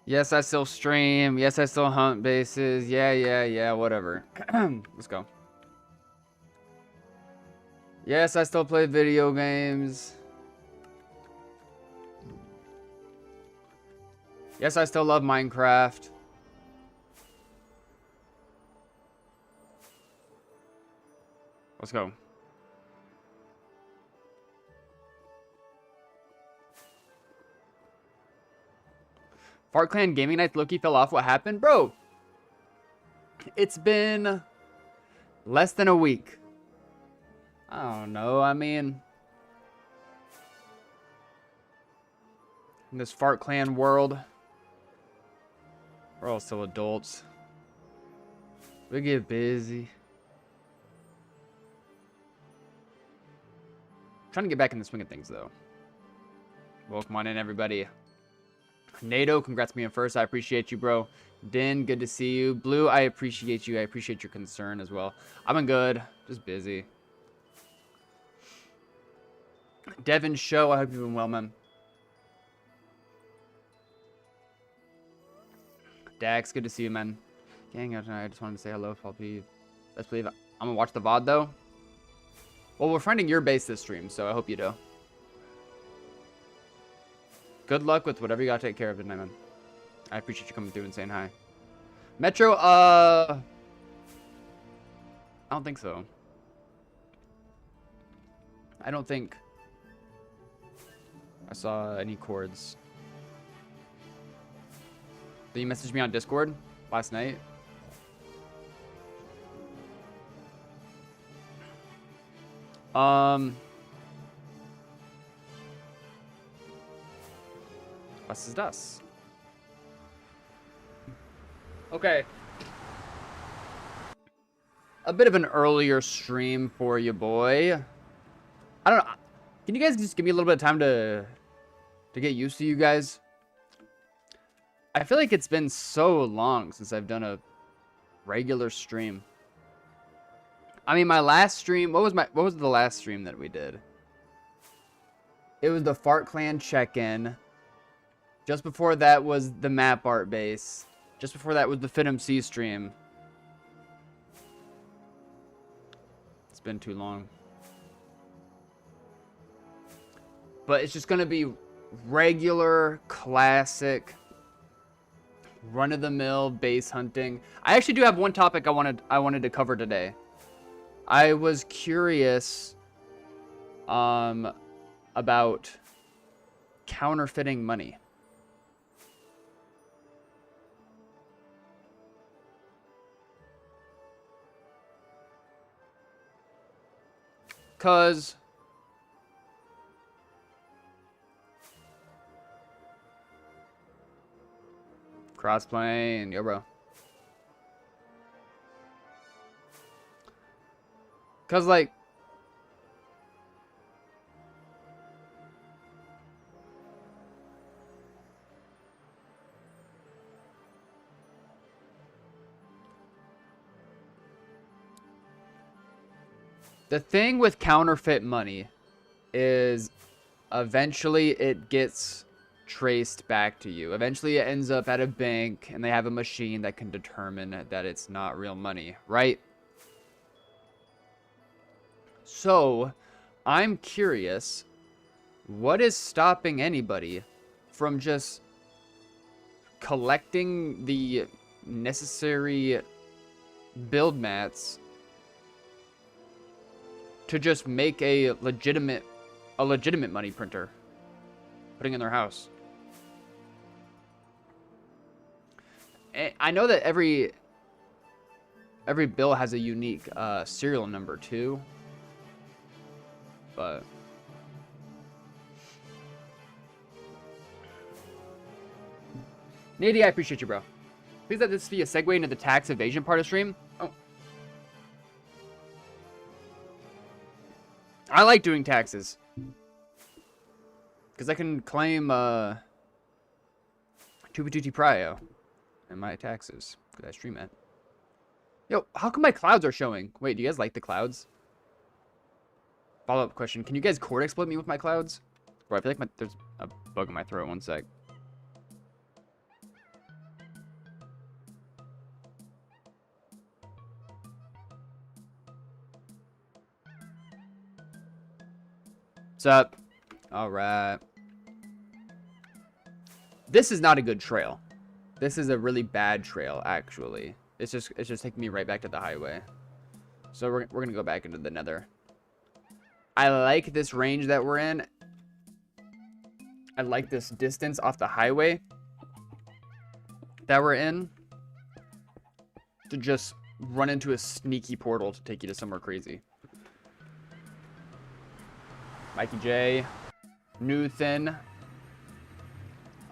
Yes, I still stream. Yes, I still hunt bases. Yeah, whatever. Let's go. Yes, I still play video games. Yes, I still love Minecraft. Let's go. Fart Clan Gaming Nights Loki fell off. What happened? Bro, it's been less than a week. I don't know. I mean, in this Fart Clan world, we're all still adults. We get busy. I'm trying to get back in the swing of things, though. Welcome on in, everybody. NATO, congrats being first. I appreciate you, bro. Din, good to see you. Blue, I appreciate you. I appreciate your concern as well. I've been good. Just busy. Devin Show, I hope you've been well, man. Dax, good to see you, man. Gang out tonight. I just wanted to say hello, Paul P. Let's believe I'm gonna watch the VOD, though. Well, we're finding your base this stream, so I hope you do. Good luck with whatever you gotta take care of tonight, man. I appreciate you coming through and saying hi. Metro, I don't think so. I don't think I saw any chords. Did you message me on Discord last night? Was ist das? Okay. A bit of an earlier stream for you, boy. I don't know. Can you guys just give me a little bit of time to get used to you guys? I feel like it's been so long since I've done a regular stream. I mean, my last stream, what was the last stream that we did? It was the Fart Clan check-in. Just before that was the map art base. Just before that was the FitMC stream. It's been too long. But it's just gonna be regular, classic, run-of-the-mill base hunting. I actually do have one topic I wanted to cover today. I was curious about counterfeiting money. Cause crossplane, yo bro. Cause like the thing with counterfeit money is eventually it gets traced back to you. Eventually it ends up at a bank and they have a machine that can determine that it's not real money, right? So, I'm curious, what is stopping anybody from just collecting the necessary build mats to just make a legitimate money printer, putting in their house? I know that every bill has a unique serial number too, but Nady, I appreciate you, bro. Please let this be a segue into the tax evasion part of stream. Oh, I like doing taxes because I can claim Tutti Prio and my taxes because I stream it. Yo, how come my clouds are showing? Wait, do you guys like the clouds? Follow-up question. Can you guys chord exploit me with my clouds? Bro, I feel like there's a bug in my throat. One sec. What's up? All right. This is not a good trail. This is a really bad trail, actually. It's just taking me right back to the highway. So we're gonna go back into the nether. I like this range that we're in. I like this distance off the highway that we're in. To just run into a sneaky portal to take you to somewhere crazy. Mikey J. Newthin.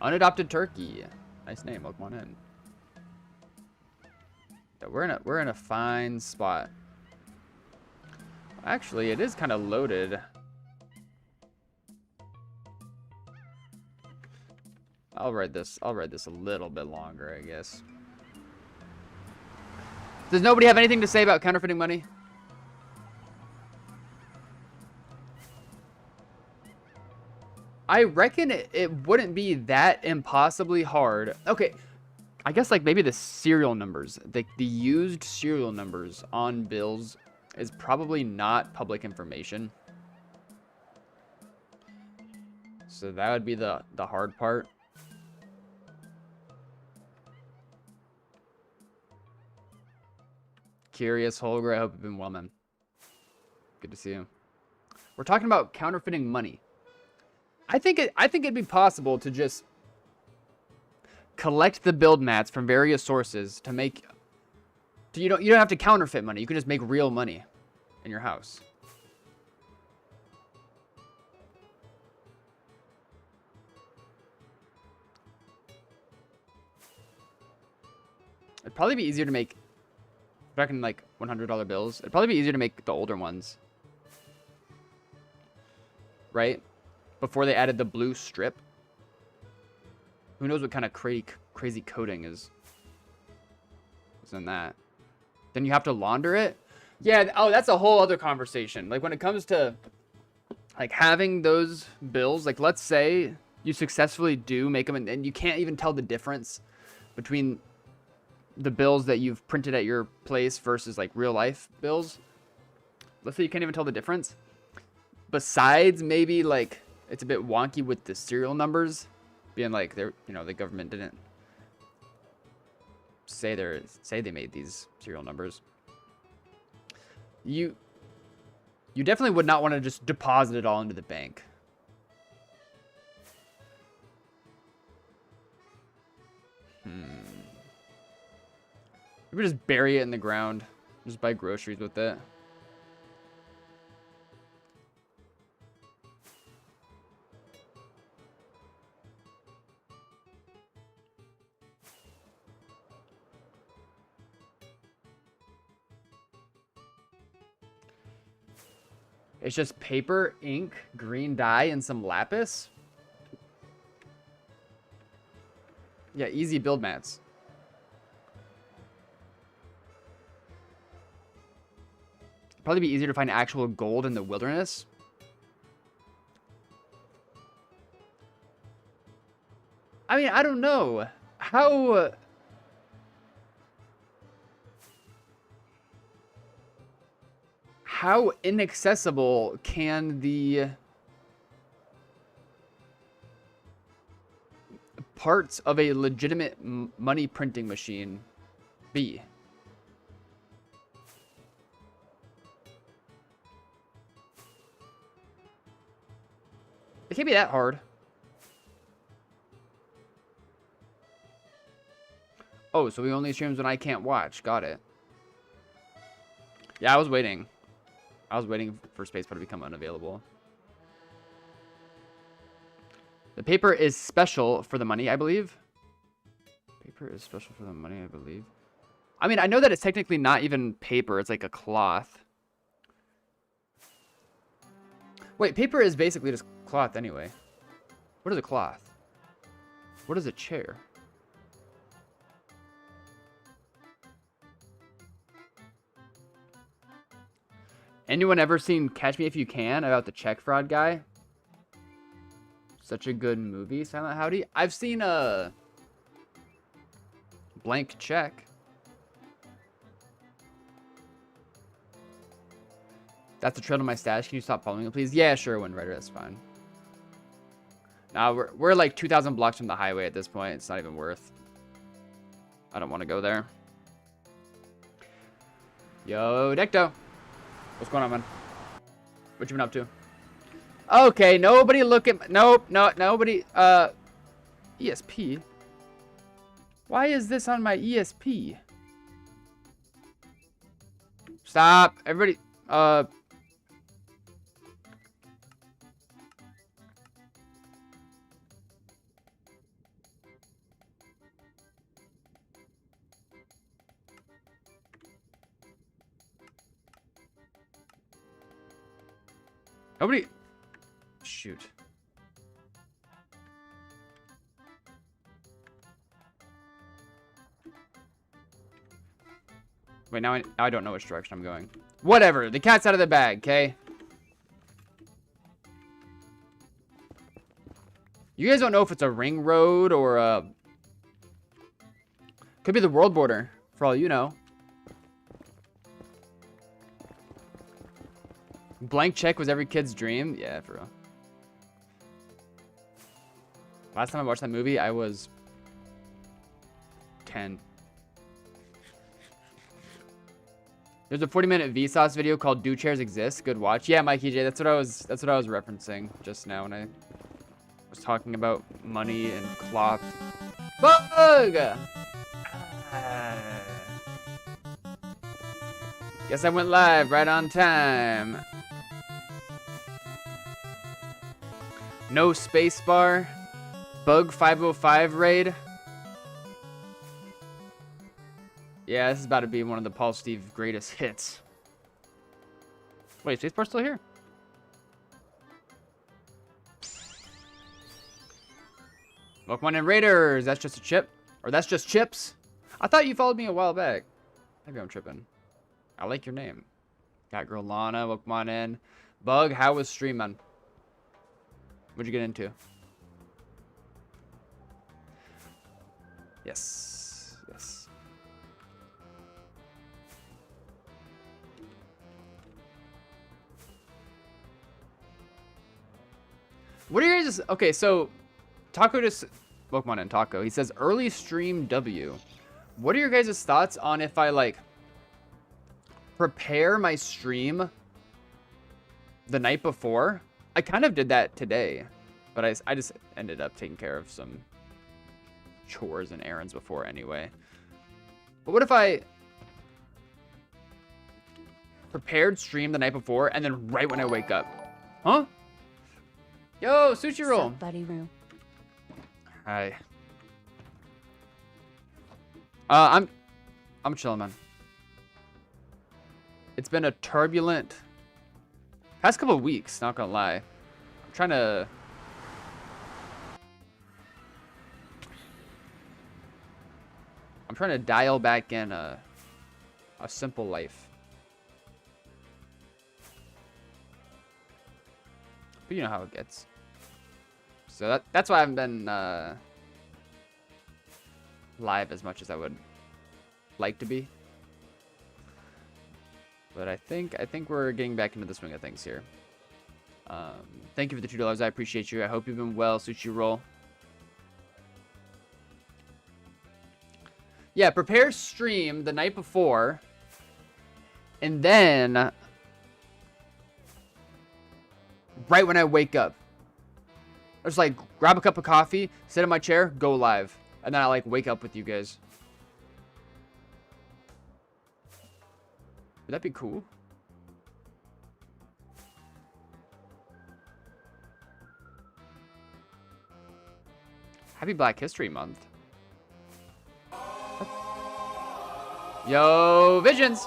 Unadopted Turkey. Nice name. Welcome on in. Yeah, we're in a fine spot. Actually, it is kind of loaded. I'll ride this a little bit longer, I guess. Does nobody have anything to say about counterfeiting money? I reckon it wouldn't be that impossibly hard. Okay, I guess like maybe the serial numbers, the used serial numbers on bills is probably not public information. So that would be the hard part. Curious Holger, I hope you've been well, man. Good to see you. We're talking about counterfeiting money. I think it'd be possible to just collect the build mats from various sources to make. You don't have to counterfeit money. You can just make real money in your house. It'd probably be easier to make. Back in like $100 bills, it'd probably be easier to make the older ones, right? Before they added the blue strip. Who knows what kind of crazy coding is in that? Then you have to launder it. Yeah. Oh, that's a whole other conversation. Like when it comes to like having those bills, like let's say you successfully do make them, and you can't even tell the difference between the bills that you've printed at your place versus like real life bills. Let's say you can't even tell the difference. Besides maybe like it's a bit wonky with the serial numbers being like they're, the government didn't say they made these serial numbers. You definitely would not want to just deposit it all into the bank. Maybe just bury it in the ground. Just buy groceries with it. It's just paper, ink, green dye, and some lapis. Yeah, easy build mats. Probably be easier to find actual gold in the wilderness. I mean, I don't know. How inaccessible can the parts of a legitimate money printing machine be? It can't be that hard. Oh, so he only streams when I can't watch. Got it. Yeah, I was waiting. I was waiting for Spacebar to become unavailable. The paper is special for the money, I believe. Paper is special for the money, I believe. I mean, I know that it's technically not even paper. It's like a cloth. Wait, paper is basically just cloth anyway. What is a cloth? What is a chair? Anyone ever seen Catch Me If You Can about the check fraud guy? Such a good movie, Silent Howdy. I've seen a Blank Check. That's the trail to my stash. Can you stop following me, please? Yeah, sure, Windrider. That's fine. Now we're like 2,000 blocks from the highway at this point. It's not even worth. I don't want to go there. Yo, Decto. What's going on, man? What you been up to? Okay, nobody look at... Nope, no, nobody... ESP? Why is this on my ESP? Stop. Everybody... Nobody... Shoot. Wait, now I don't know which direction I'm going. Whatever. The cat's out of the bag, okay? You guys don't know if it's a ring road or a... Could be the world border, for all you know. Blank check was every kid's dream. Yeah, for real. Last time I watched that movie, I was 10. There's a 40-minute Vsauce video called "Do Chairs Exist?" Good watch. Yeah, Mikey J. That's what I was referencing just now when I was talking about money and cloth. Bug. Guess I went live right on time. No space bar. Bug 505 raid. Yeah, this is about to be one of the Paul Steve greatest hits. Wait, spacebar's still here? Pokemon and Raiders. That's just a chip, or that's just chips. I thought you followed me a while back. Maybe I'm tripping. I like your name. Got Girl Lana. Pokemon in. Bug. How was stream, man? What'd you get into? Yes. Yes. What are your guys... Okay, so... Taco just... Pokemon and Taco. He says, early stream W. What are your guys' thoughts on if I, like... prepare my stream... the night before? I kind of did that today. But I just ended up taking care of some... chores and errands before anyway. But what if I prepared stream the night before and then right when I wake up? Huh? Yo, Sushi Roll. Sup, buddy Roo. Hi. I'm chilling, man. It's been a turbulent past couple of weeks, not gonna lie. I'm trying to dial back in a simple life. But you know how it gets. So that's why I haven't been live as much as I would like to be. But I think we're getting back into the swing of things here. Thank you for the $2. I appreciate you. I hope you've been well, Sushi Roll. Yeah, prepare stream the night before. And then... right when I wake up. I just, like, grab a cup of coffee, sit in my chair, go live. And then I, like, wake up with you guys. Would that be cool? Happy Black History Month. Yo, Visions.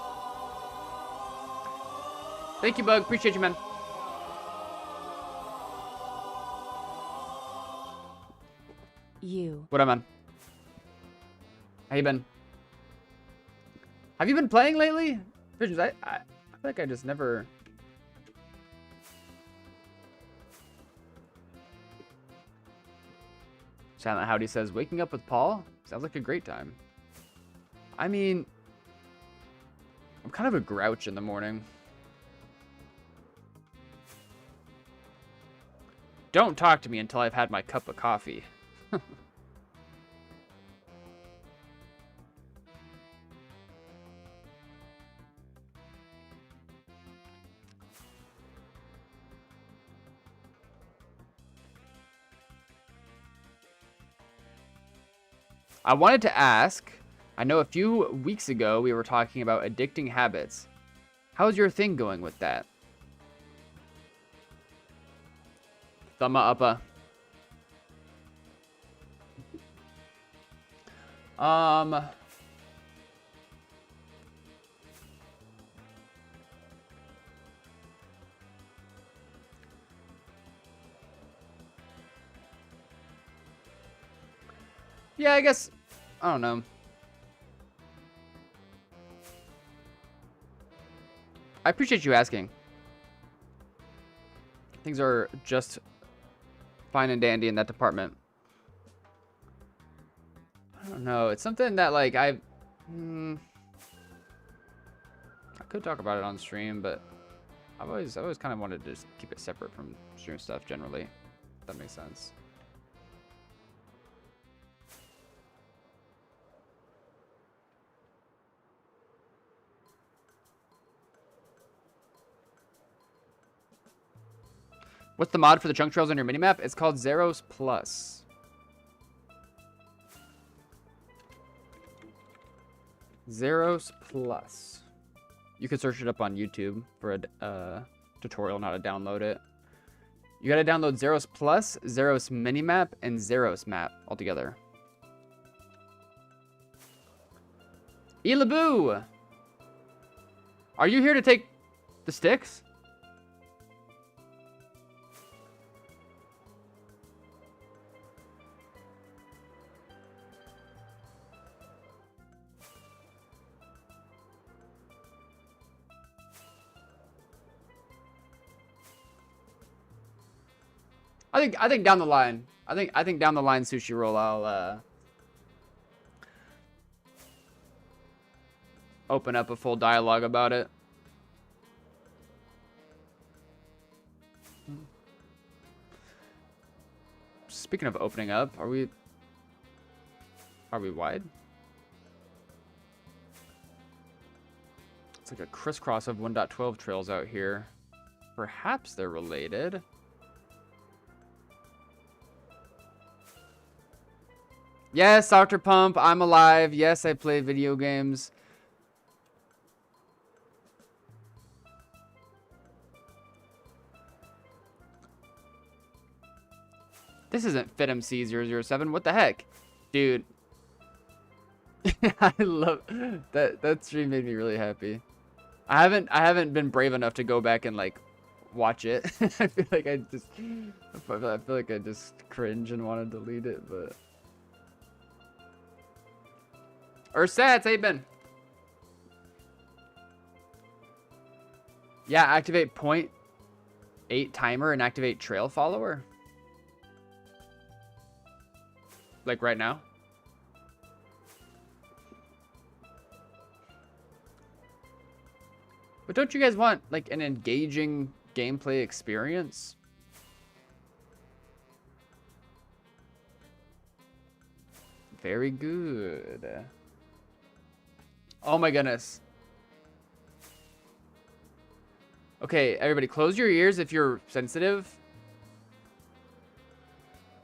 Thank you, Bug. Appreciate you, man. What up, man? How you been? Have you been playing lately? Visions, I feel like I just never... Silent Howdy says, waking up with Paul? Sounds like a great time. I mean... I'm kind of a grouch in the morning. Don't talk to me until I've had my cup of coffee. I wanted to ask, I know a few weeks ago we were talking about addicting habits. How's your thing going with that? Thumb up. Yeah, I guess, I don't know. I appreciate you asking. Things are just fine and dandy in that department. I don't know. It's something that, like, I could talk about it on stream, but I've always kind of wanted to just keep it separate from stream stuff generally. If that makes sense. What's the mod for the chunk trails on your minimap? It's called Zeros Plus. Zeros Plus. You could search it up on YouTube for a tutorial on how to download it. You gotta download Zeros Plus, Zeros Minimap, and Zeros Map altogether. Elaboo! Are you here to take the sticks? I think down the line. I think down the line, Sushi Roll, I'll open up a full dialogue about it. Speaking of opening up, are we wide? It's like a crisscross of 1.12 trails out here. Perhaps they're related. Yes, Dr. Pump, I'm alive. Yes, I play video games. This isn't FitMC 007. What the heck? Dude. I love that. That stream made me really happy. I haven't been brave enough to go back and like watch it. I feel like I feel like I just cringe and want to delete it, but Ursats, how you been? Yeah, activate 0.8 timer and activate trail follower. Like right now. But don't you guys want like an engaging gameplay experience? Very good. Oh my goodness. Okay, everybody close your ears if you're sensitive.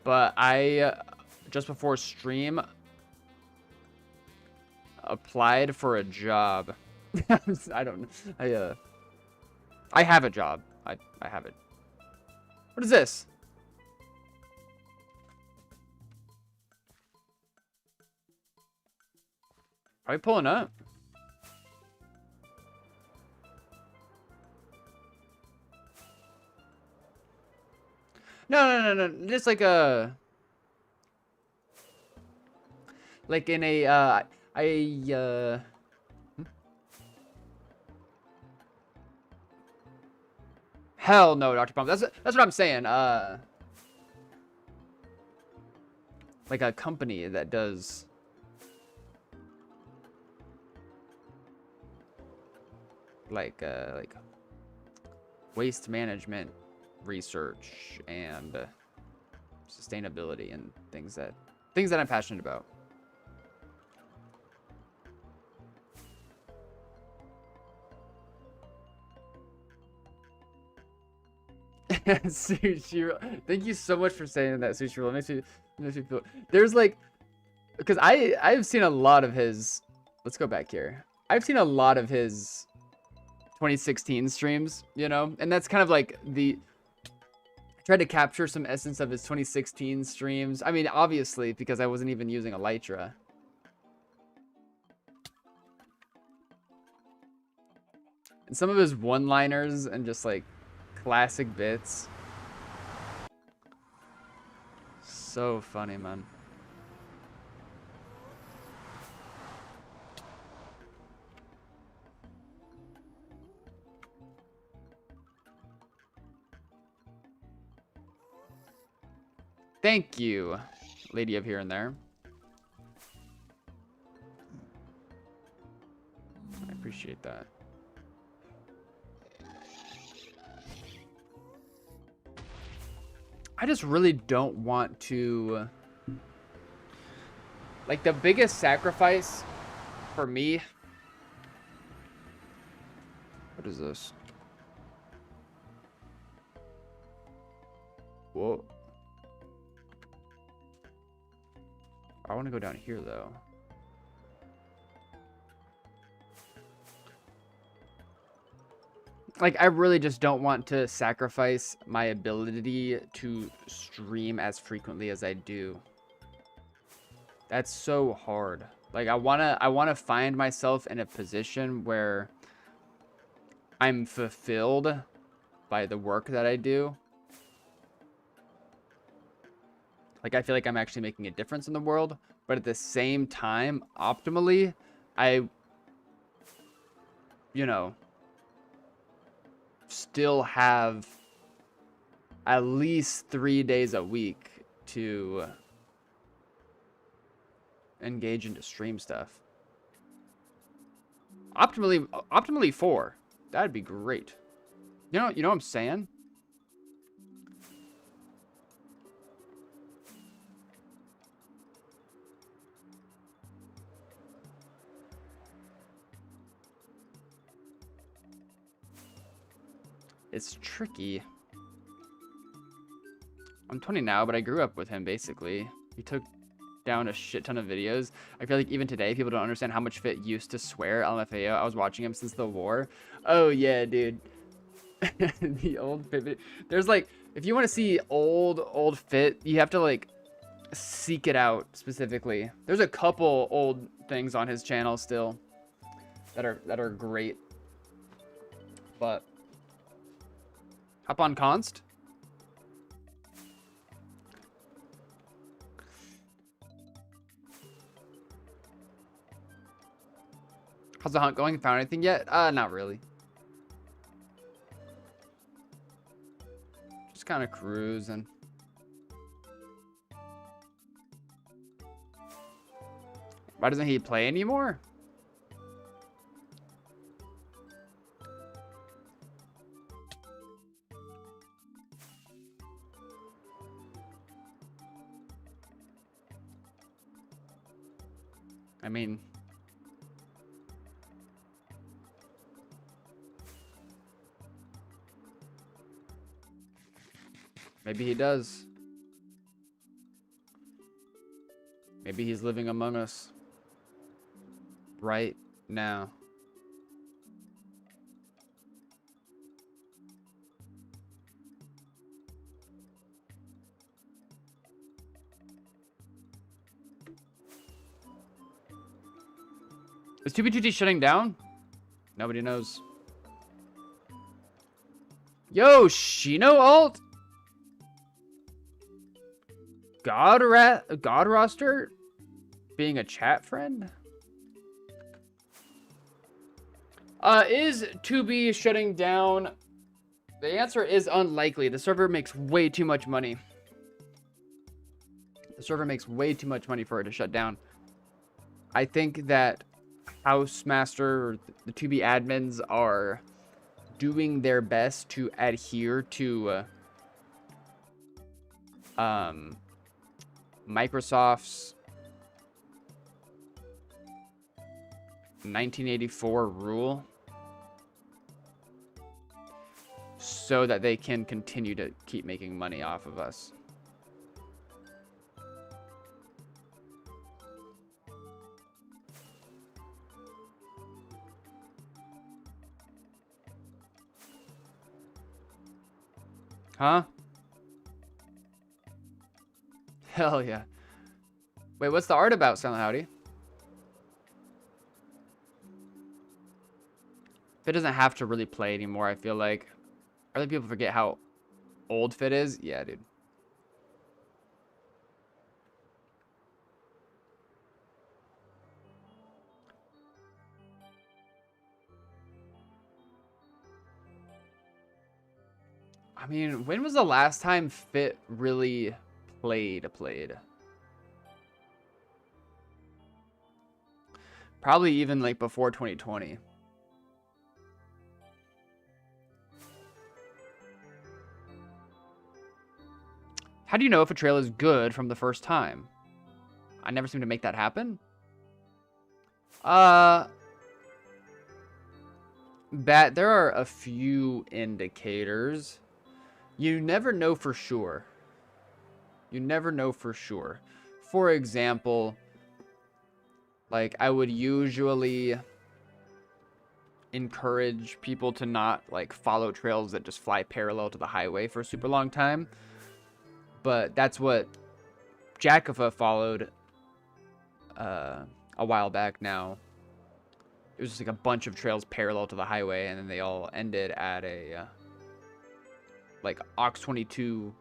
But I, just before stream, applied for a job. I don't know. I have a job. I have it. What is this? Are we pulling up? No. Just like a, like in a hell no, Dr. Pump. That's what I'm saying. Like a company that does like waste management research and sustainability and things that I'm passionate about. Sushi, thank you so much for saying that, Sushi Roll. Makes me feel. There's like, because I've seen a lot of his. Let's go back here. I've seen a lot of his 2016 streams, you know, and that's kind of like I tried to capture some essence of his 2016 streams. I mean, obviously, because I wasn't even using Elytra. And some of his one-liners and just like classic bits. So funny, man. Thank you, Lady of Here and There. I appreciate that. I just really don't want to... Like, the biggest sacrifice for me... What is this? Whoa. I want to go down here, though. Like, I really just don't want to sacrifice my ability to stream as frequently as I do. That's so hard. Like, I wanna find myself in a position where I'm fulfilled by the work that I do. Like, I feel like I'm actually making a difference in the world, but at the same time, optimally, you know, still have at least 3 days a week to engage into stream stuff. Optimally 4. That'd be great. You know what I'm saying? It's tricky. I'm 20 now, but I grew up with him, basically. He took down a shit ton of videos. I feel like even today, people don't understand how much Fit used to swear LMFAO. I was watching him since the war. Oh, yeah, dude. The old Fit. There's, like, if you want to see old Fit, you have to, like, seek it out specifically. There's a couple old things on his channel still that are great. But... Hop on Const. How's the hunt going? Found anything yet? Not really. Just kind of cruising. Why doesn't he play anymore? I mean, maybe he does. Maybe he's living among us right now. Is 2B2T shutting down? Nobody knows. Yo, Shino alt? God roster? Being a chat friend? Is 2B shutting down? The answer is unlikely. The server makes way too much money. The server makes way too much money for it to shut down. I think that Housemaster or the 2B admins are doing their best to adhere to Microsoft's 1984 rule so that they can continue to keep making money off of us. Huh? Hell yeah. Wait, what's the art about, Silent Howdy? Fit doesn't have to really play anymore, I feel like. Other people forget how old Fit is. Yeah, dude. I mean, when was the last time Fit really played? Probably even like before 2020. How do you know if a trail is good from the first time? I never seem to make that happen. There are a few indicators. You never know for sure. You never know for sure. For example, like I would usually encourage people to not like follow trails that just fly parallel to the highway for a super long time. But that's what Jackafa followed a while back now. It was just like a bunch of trails parallel to the highway, and then they all ended at a like Ox 22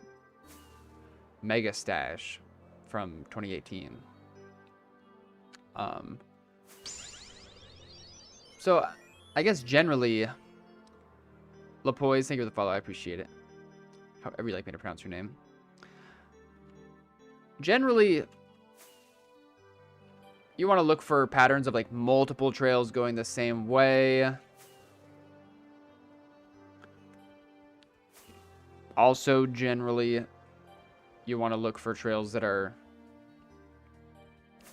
Mega Stash from 2018. So I guess generally, Lapoise, thank you for the follow. I appreciate it. However you like me to pronounce your name. Generally, you want to look for patterns of like multiple trails going the same way. Also, generally, you want to look for trails that are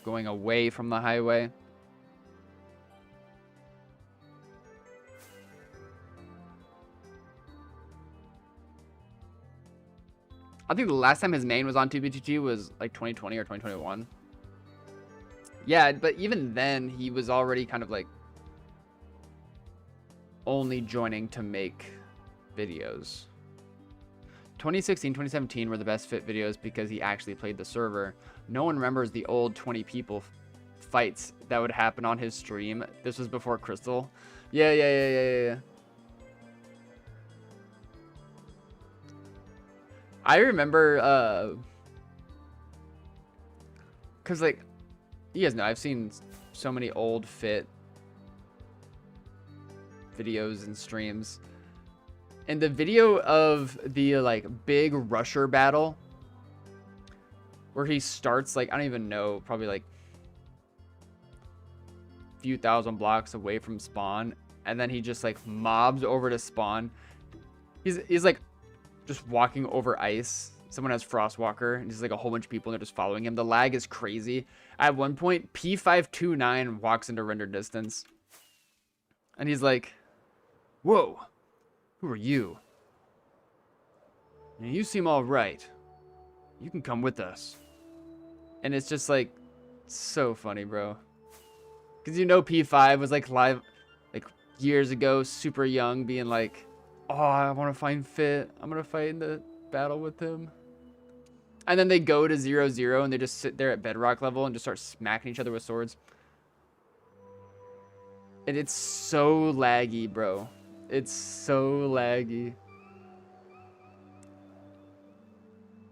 going away from the highway. I think the last time his main was on 2BTT was like 2020 or 2021. Yeah, but even then, he was already kind of like only joining to make videos. 2016, 2017 were the best Fit videos because he actually played the server. No one remembers the old 20 people fights that would happen on his stream. This was before Crystal. Yeah. I remember, cause like, you guys know, I've seen so many old Fit videos and streams. And the video of the like big rusher battle where he starts like, I don't even know, probably like a few thousand blocks away from spawn, and then he just like mobs over to spawn. He's like just walking over ice. Someone has Frostwalker, and there's like a whole bunch of people, and they're just following him. The lag is crazy. At one point, P529 walks into render distance, and he's like, "Whoa, who are you? You seem all right. You can come with us." And it's just like so funny, bro. Because you know P5 was like live like years ago, super young, being like, "Oh, I want to find Fit. I'm going to fight in the battle with him." And then they go to 0-0 and they just sit there at bedrock level and just start smacking each other with swords. And it's so laggy, bro. It's so laggy.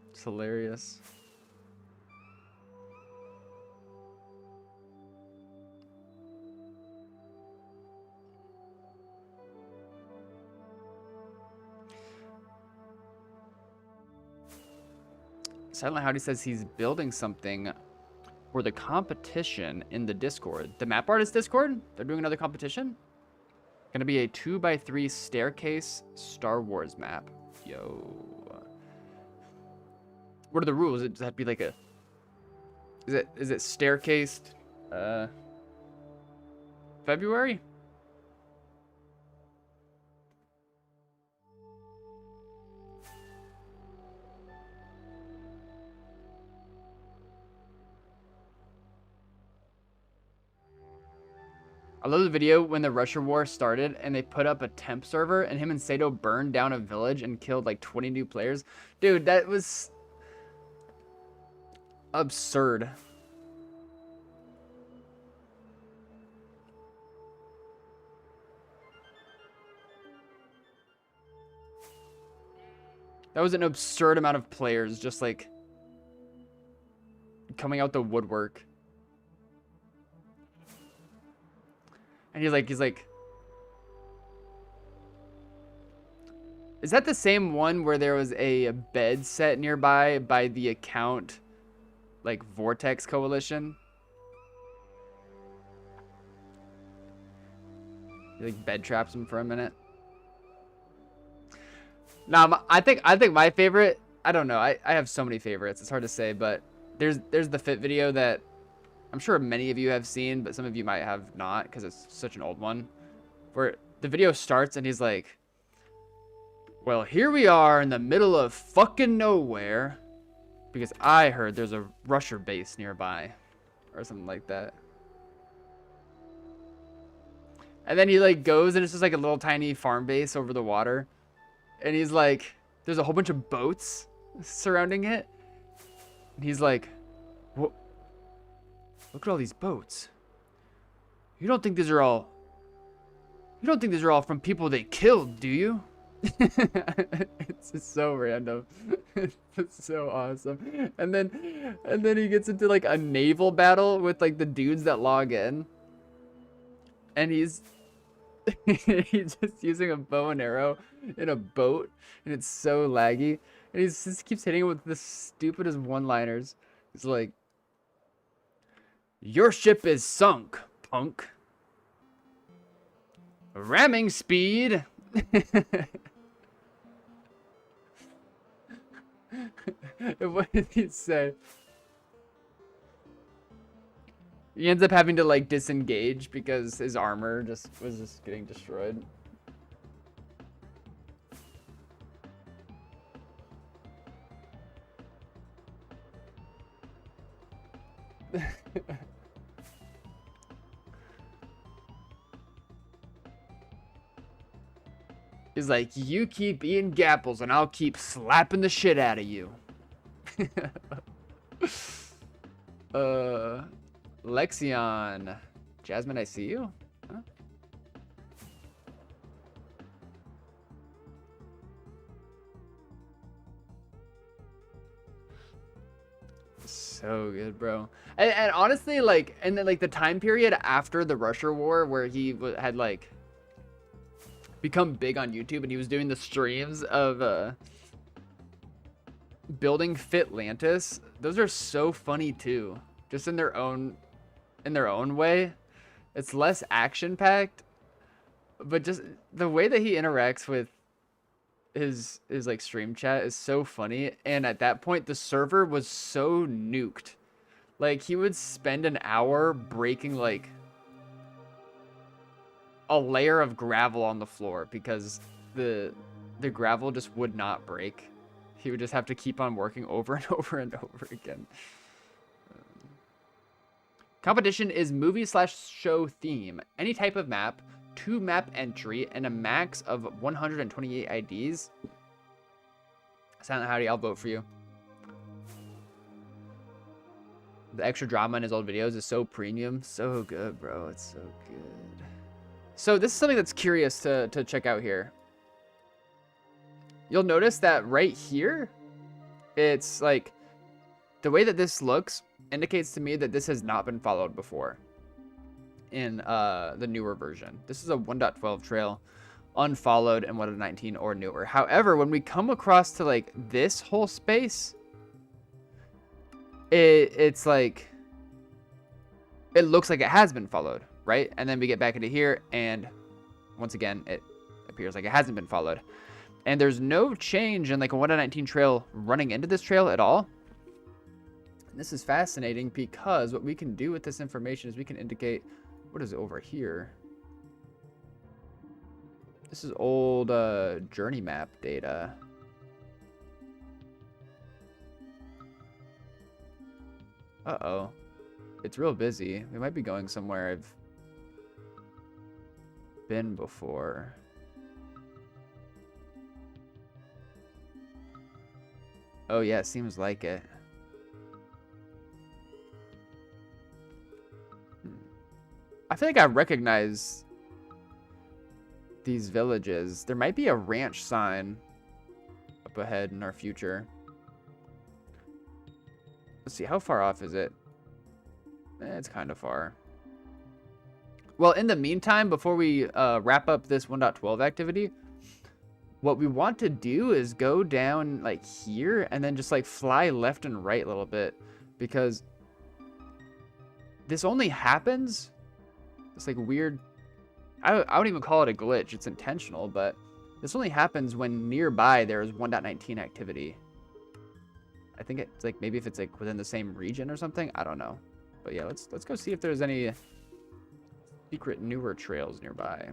It's hilarious. Silent Howdy says he's building something for the competition in the Discord. The map artist Discord? They're doing another competition? Gonna be a 2x3 staircase Star Wars map. Yo. What are the rules? Does that be like a Is it staircased February? I love the video when the Russia war started and they put up a temp server and him and Sato burned down a village and killed like 20 new players. Dude, that was absurd. That was an absurd amount of players just like coming out the woodwork. And he's like, is that the same one where there was a bed set nearby by the account, like Vortex Coalition? He like bed traps him for a minute. Nah, I think my favorite, I don't know, I have so many favorites, it's hard to say, but there's the Fit video that I'm sure many of you have seen, but some of you might have not because it's such an old one, where the video starts and he's like, well, here we are in the middle of fucking nowhere because I heard there's a Russia base nearby or something like that. And then he like goes and it's just like a little tiny farm base over the water. And he's like, there's a whole bunch of boats surrounding it. And he's like, what? Look at all these boats. You don't think these are all from people they killed, do you? It's just so random. It's so awesome. And then he gets into like a naval battle with like the dudes that log in. And he's just using a bow and arrow in a boat, and it's so laggy. And he just keeps hitting him with the stupidest one-liners. He's like, your ship is sunk, punk. Ramming speed. What did he say? He ends up having to like disengage because his armor was just getting destroyed. He's like, you keep eating gapples and I'll keep slapping the shit out of you. Lexion. Jasmine, I see you. Huh? So good, bro. And honestly, like, and then like the time period after the Russia war where he had like become big on YouTube and he was doing the streams of building Fitlantis. Those are so funny too, just in their own way. It's less action packed, but just the way that he interacts with his like stream chat is so funny. And at that point the server was so nuked, like he would spend an hour breaking like a layer of gravel on the floor because the gravel just would not break. He would just have to keep on working over and over and over again. Competition is movie/show theme. Any type of map, 2 map entry, and a max of 128 IDs. Silent Howdy, I'll vote for you. The extra drama in his old videos is so premium. So good, bro. It's so good. So this is something that's curious to check out here. You'll notice that right here, it's like, the way that this looks indicates to me that this has not been followed before in the newer version. This is a 1.12 trail, unfollowed in 1.19 or newer. However, when we come across to like this whole space, it's like, it looks like it has been followed, right? And then we get back into here and once again, it appears like it hasn't been followed. And there's no change in like a 1.19 trail running into this trail at all. This is fascinating because what we can do with this information is we can indicate, what is over here? This is old journey map data. Uh-oh. It's real busy. We might be going somewhere I've been before. Oh yeah, seems like it. I feel like I recognize these villages. There might be a ranch sign up ahead in our future. Let's see, how far off is it? It's kind of far. Well, in the meantime, before we wrap up this 1.12 activity, what we want to do is go down like here and then just like fly left and right a little bit, because this only happens, it's like weird, I don't even call it a glitch, it's intentional, but this only happens when nearby there is 1.19 activity. I think it's like maybe if it's like within the same region or something, I don't know. But yeah, let's go see if there's any secret newer trails nearby.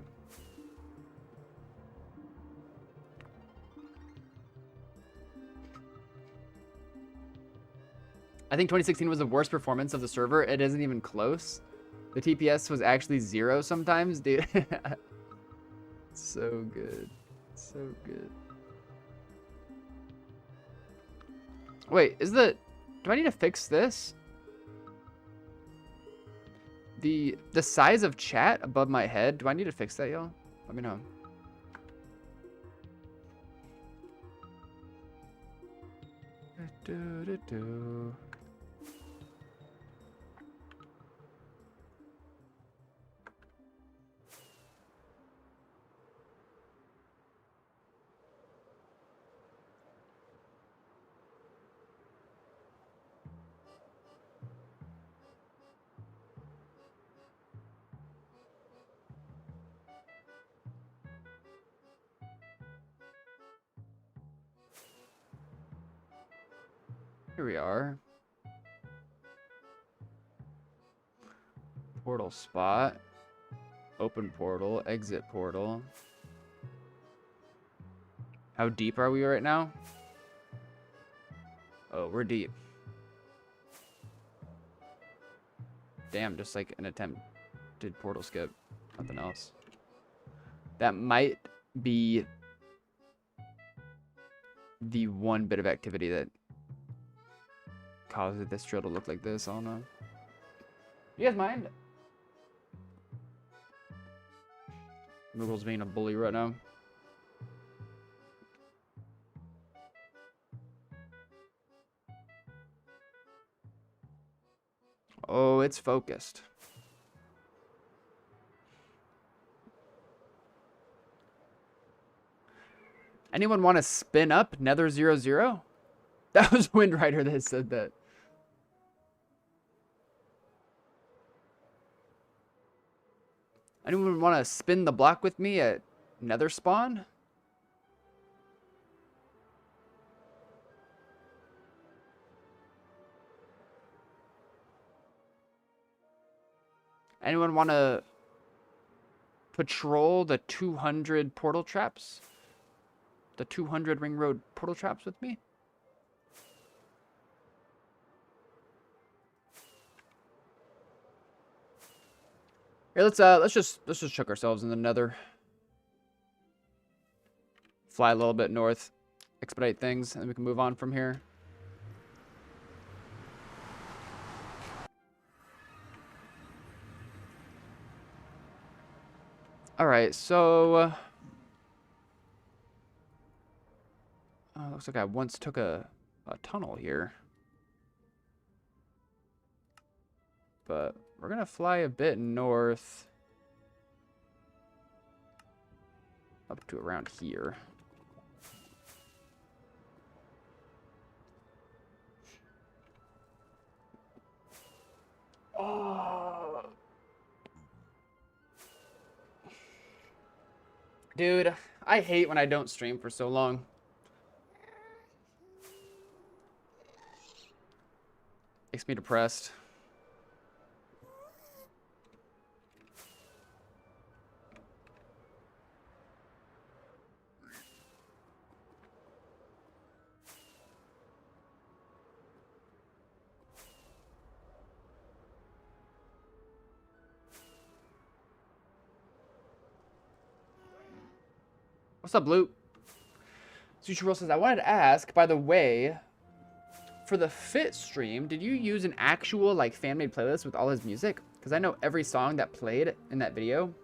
I think 2016 was the worst performance of the server. It isn't even close. The TPS was actually 0 sometimes, dude. So good. So good. Wait, do I need to fix this? The size of chat above my head, do I need to fix that, y'all? Let me know. Here we are. Portal spot. Open portal. Exit portal. How deep are we right now? Oh, we're deep. Damn, just like an attempted portal skip. Nothing else. That might be the one bit of activity that causes this trail to look like this. I don't know. You guys mind? Google's being a bully right now. Oh, it's focused. Anyone want to spin up Nether 00? That was Windrider that said that. Anyone want to spin the block with me at Nether spawn? Anyone want to patrol the 200 portal traps? The 200 ring road portal traps with me? Here, let's just chuck ourselves in the Nether. Fly a little bit north, expedite things, and then we can move on from here. All right, so looks like I once took a tunnel here, but we're gonna fly a bit north up to around here. Oh. Dude, I hate when I don't stream for so long. Makes me depressed. What's up, Blue? Sushi Roll says, I wanted to ask, by the way, for the Fit stream, did you use an actual, like, fan-made playlist with all his music? Because I know every song that played in that video,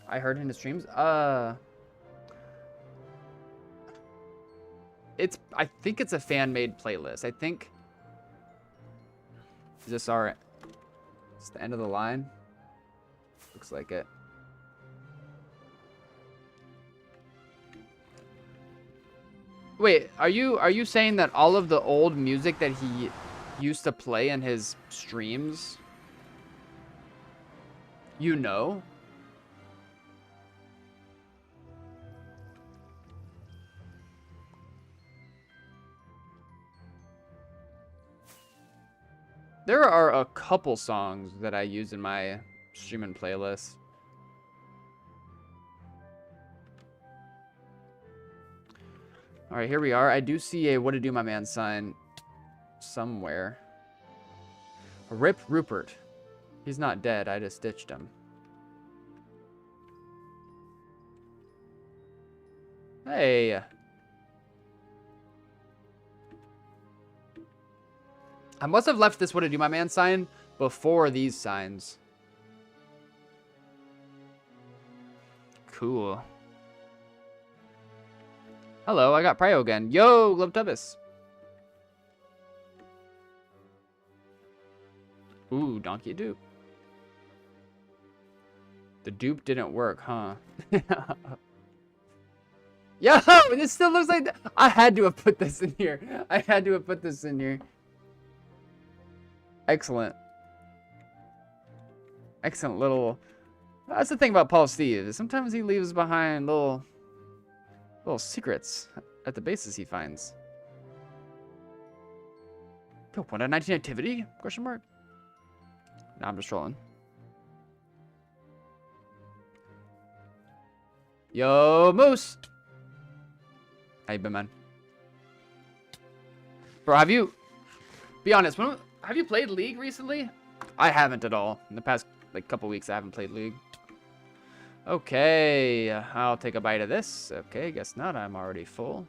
I heard in his streams. I think it's a fan-made playlist. I think... Is this our... It's the end of the line? Looks like it. Wait, are you saying that all of the old music that he used to play in his streams, you know? There are a couple songs that I use in my streaming playlist. All right, here we are. I do see a "What to Do, my man" sign somewhere. Rip Rupert. He's not dead. I just ditched him. Hey. I must have left this "What to Do, my man" sign before these signs. Cool. Hello, I got Prio again. Yo, Globtubus. Ooh, Donkey Dupe. The dupe didn't work, huh? Yo, this still looks like... I had to have put this in here. I had to have put this in here. Excellent. Excellent little... That's the thing about Paul Steve. Sometimes he leaves behind little secrets at the bases he finds. Yo, 119 activity? Question mark? Nah, I'm just trolling. Yo, Moose! How you been, man? Bro, have you... Be honest, have you played League recently? I haven't at all. In the past, like, couple weeks, I haven't played League. Okay, I'll take a bite of this. Okay, guess not. I'm already full.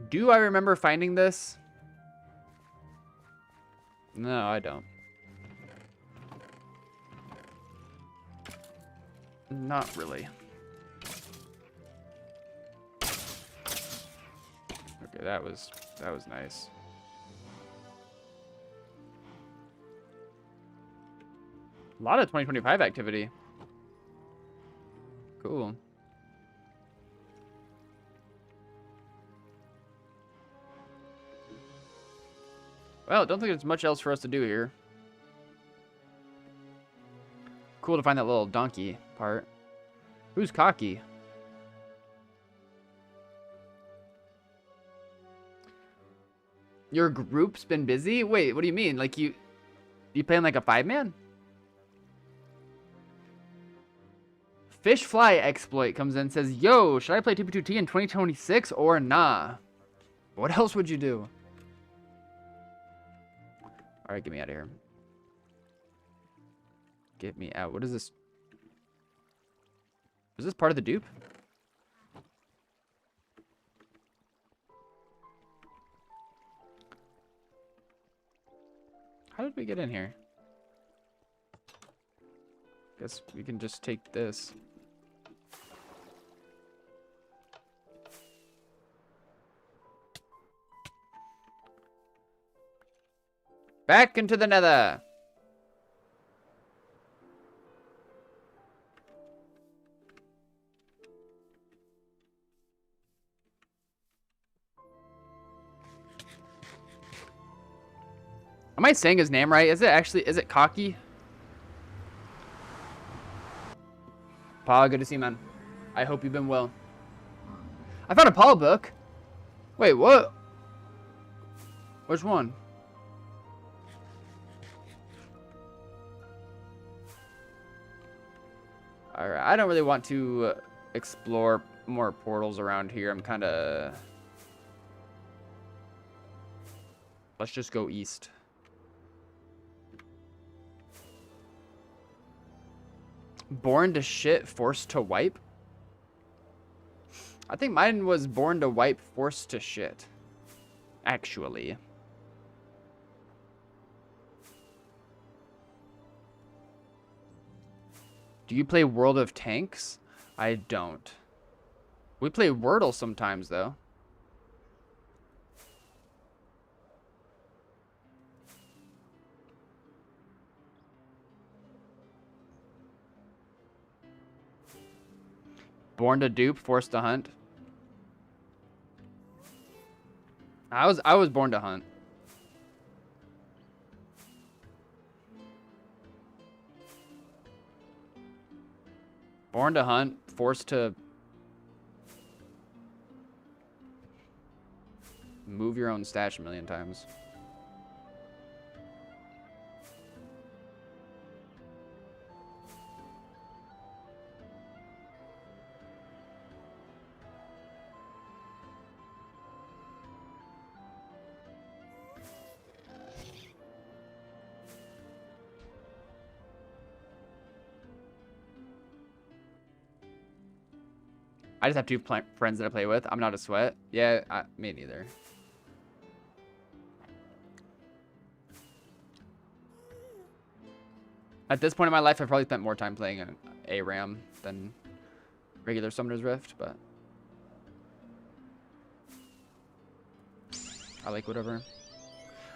Do I remember finding this? No, I don't. Not really. Okay, that was nice. A lot of 2025 activity. Cool. Well, I don't think there's much else for us to do here. Cool to find that little donkey part. Who's cocky? Your group's been busy? Wait, what do you mean? Like you playing like a 5-man? Fish Fly Exploit comes in and says, yo, should I play 2p2t in 2026 or nah? What else would you do? Alright, get me out of here. Get me out. What is this? Is this part of the dupe? How did we get in here? Guess we can just take this. Back into the nether. Am I saying his name right? Is it Cocky? Pa, good to see you, man. I hope you've been well. I found a Paul book. Wait, what? Which one? Alright, I don't really want to explore more portals around here. I'm kind of... Let's just go east. Born to shit, forced to wipe? I think mine was born to wipe, forced to shit. Actually. Do you play World of Tanks? I don't. We play Wordle sometimes, though. Born to dupe, forced to hunt. I was born to hunt. Born to hunt, forced to move your own stash a million times. I just have two friends that I play with. I'm not a sweat. Yeah, me neither. At this point in my life, I've probably spent more time playing an ARAM than regular Summoner's Rift, but I like whatever.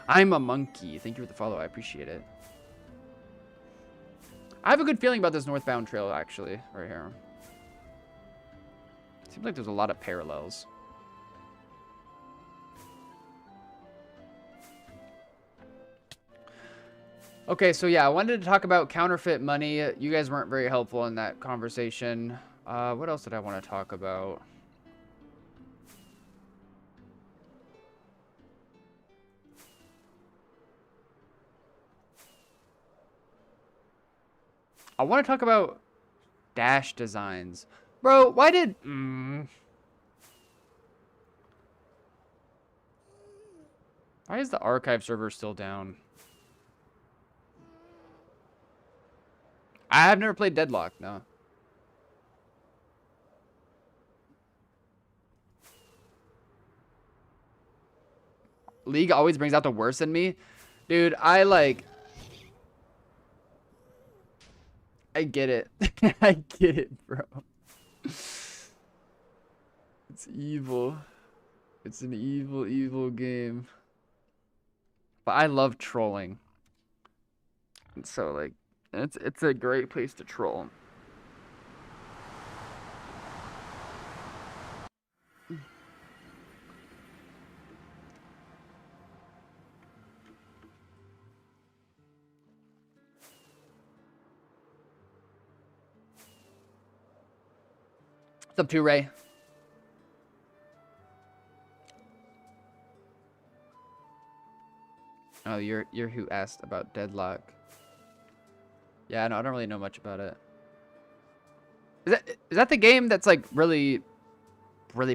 I'm a monkey. Thank you for the follow. I appreciate it. I have a good feeling about this northbound trail, actually, right here. Seems like there's a lot of parallels. Okay, so yeah, I wanted to talk about counterfeit money. You guys weren't very helpful in that conversation. What else did I want to talk about? I want to talk about dash designs. Bro, why did... Why is the archive server still down? I have never played Deadlock, no. League always brings out the worst in me. Dude, I get it. I get it, bro. It's evil. It's an evil, evil game. But I love trolling. And so, like, it's a great place to troll. What's up, 2Ray? Oh, you're who asked about Deadlock. Yeah, no, I don't really know much about it. Is that the game that's like really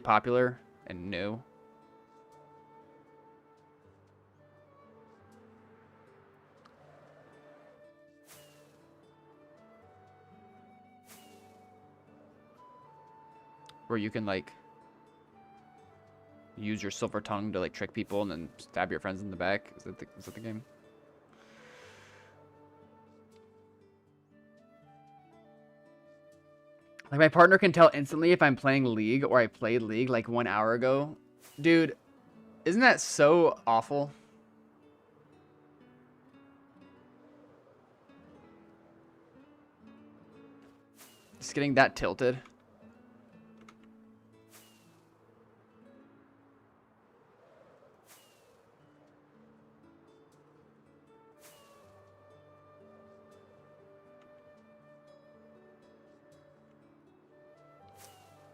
popular and new? Where you can like use your silver tongue to like trick people and then stab your friends in the back. Is that the game? Like my partner can tell instantly if I'm playing League or I played League like 1 hour ago. Dude, isn't that so awful? Just getting that tilted.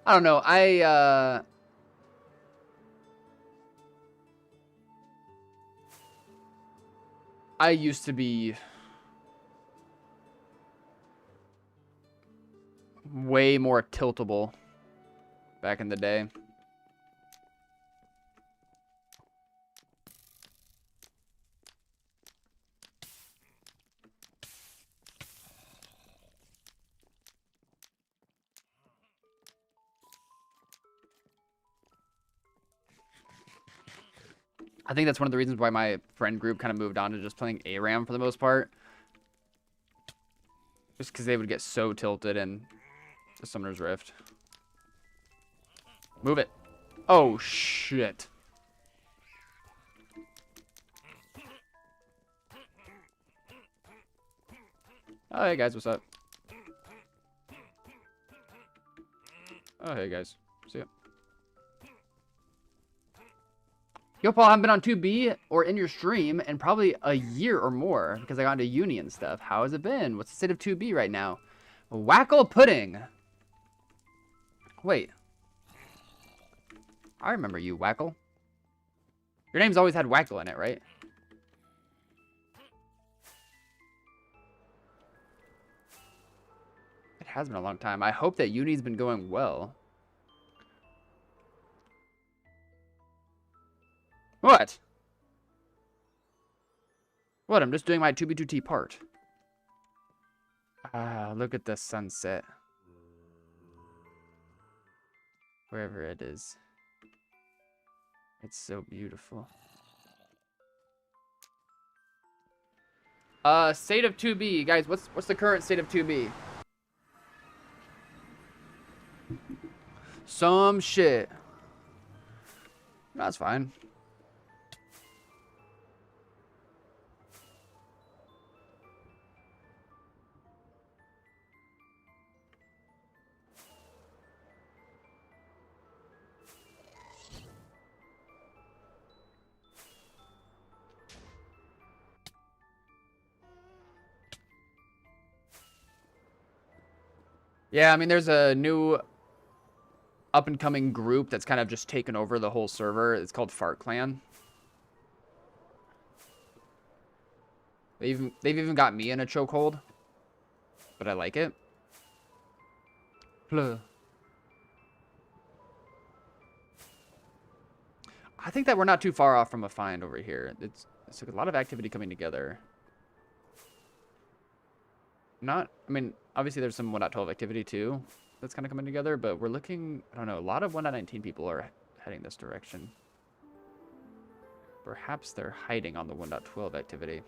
I don't know. I I used to be way more tiltable back in the day. I think that's one of the reasons why my friend group kind of moved on to just playing ARAM for the most part. Just because they would get so tilted in the Summoner's Rift. Move it. Oh, shit. Oh, hey, guys. What's up? Oh, hey, guys. See ya. Yo, Paul, I haven't been on 2B or in your stream in probably a year or more because I got into uni and stuff. How has it been? What's the state of 2B right now? Wackle Pudding. Wait. I remember you, Wackle. Your name's always had Wackle in it, right? It has been a long time. I hope that uni's been going well. What? What? I'm just doing my 2B2T part. Ah, look at the sunset. Wherever it is. It's so beautiful. State of 2B. Guys, what's the current state of 2B? Some shit. That's fine. Yeah, I mean, there's a new up-and-coming group that's kind of just taken over the whole server. It's called Fart Clan. They've even got me in a chokehold, but I like it. I think that we're not too far off from a find over here. It's a lot of activity coming together. I mean, obviously there's some 1.12 activity too that's kind of coming together, but we're looking, I don't know, a lot of 1.19 people are heading this direction. Perhaps they're hiding on the 1.12 activity.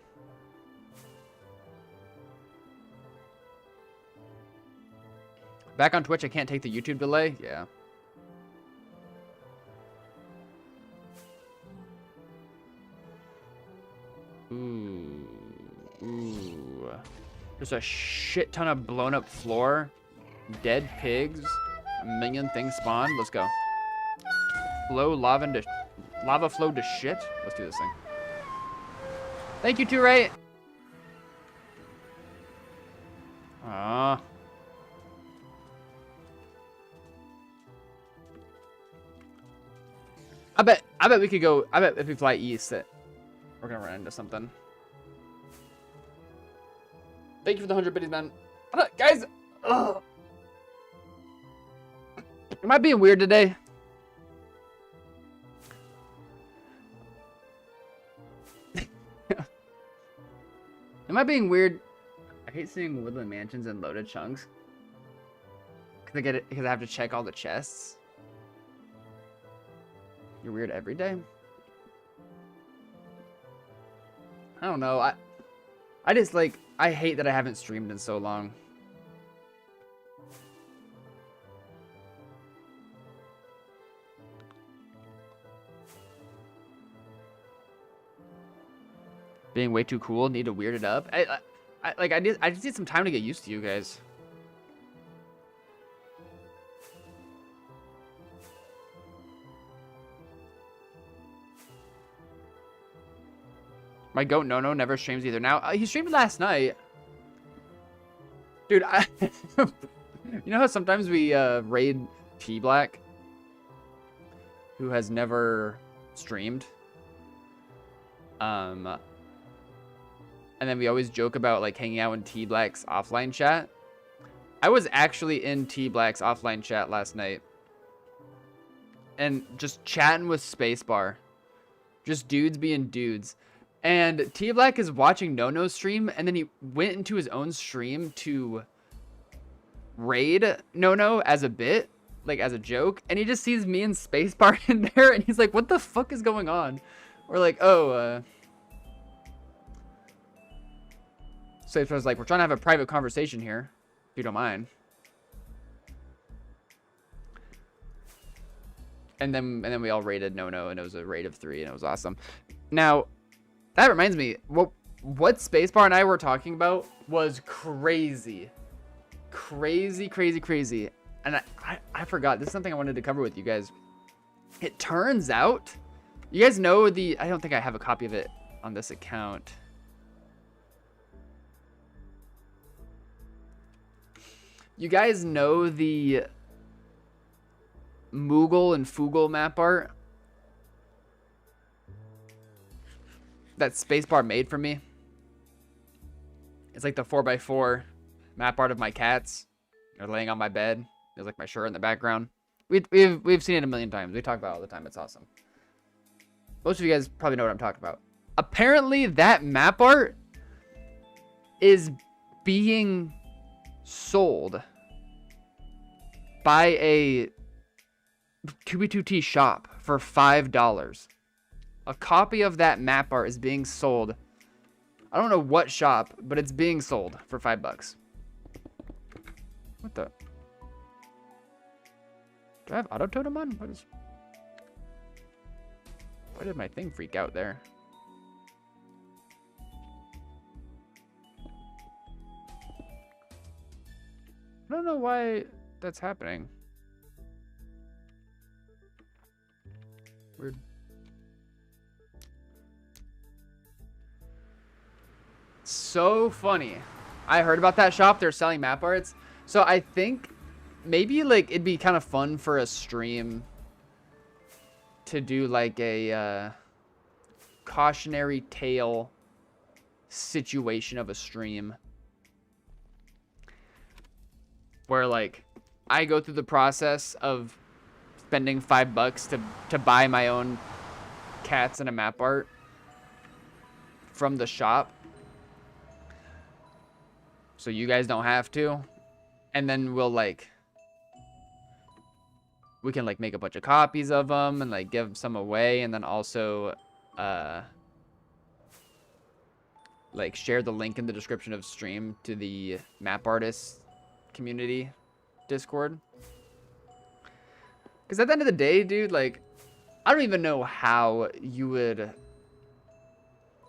Back on Twitch, I can't take the YouTube delay? Yeah. Ooh. There's a shit ton of blown up floor. Dead pigs. A million things spawned. Let's go. Lava flow to shit. Let's do this thing. Thank you, 2Ray. Ah. I bet we could go. I bet if we fly east that we're gonna run into something. Thank you for the 100 biddies, man. Guys, ugh. Am I being weird today? Am I being weird? I hate seeing woodland mansions in loaded chunks. Because I have to check all the chests. You're weird every day? I don't know. I just like, I hate that I haven't streamed in so long. Being way too cool, need to weird it up. I just need some time to get used to you guys. My goat no never streams either. Now he streamed last night, dude. You know how sometimes we raid T Black, who has never streamed. And then we always joke about like hanging out in T Black's offline chat. I was actually in T Black's offline chat last night. And just chatting with Spacebar. Just dudes being dudes. And T Black is watching No-No's stream, and then he went into his own stream to raid No-No as a bit, like as a joke, and he just sees me and Spacebar in there, and he's like, what the fuck is going on? We're like, oh, Spacebar's like, we're trying to have a private conversation here, if you don't mind. And then we all raided No-No, and it was a raid of 3, and it was awesome. Now, that reminds me, what Spacebar and I were talking about was crazy. Crazy. And I forgot. This is something I wanted to cover with you guys. It turns out, you guys know the... I don't think I have a copy of it on this account. You guys know the Moogle and Foogle map art that Spacebar made for me? It's like the 4x4 map art of my cats. They're laying on my bed. There's like my shirt in the background. We've seen it a million times. We talk about it all the time. It's awesome. Most of you guys probably know what I'm talking about. Apparently, that map art is being sold by a 2B2T shop for $5. A copy of that map art is being sold. I don't know what shop, but it's being sold for $5. What the? Do I have auto totem on? Why did my thing freak out there? I don't know why that's happening. Weird. So funny. I heard about that shop. They're selling map arts. So I think maybe like it'd be kind of fun for a stream to do like a cautionary tale situation of a stream where like I go through the process of spending $5 to buy my own cats and a map art from the shop, so you guys don't have to. And then we can like make a bunch of copies of them and like give some away, and then also like share the link in the description of stream to the map artists community Discord. Because at the end of the day, dude, like I don't even know how you would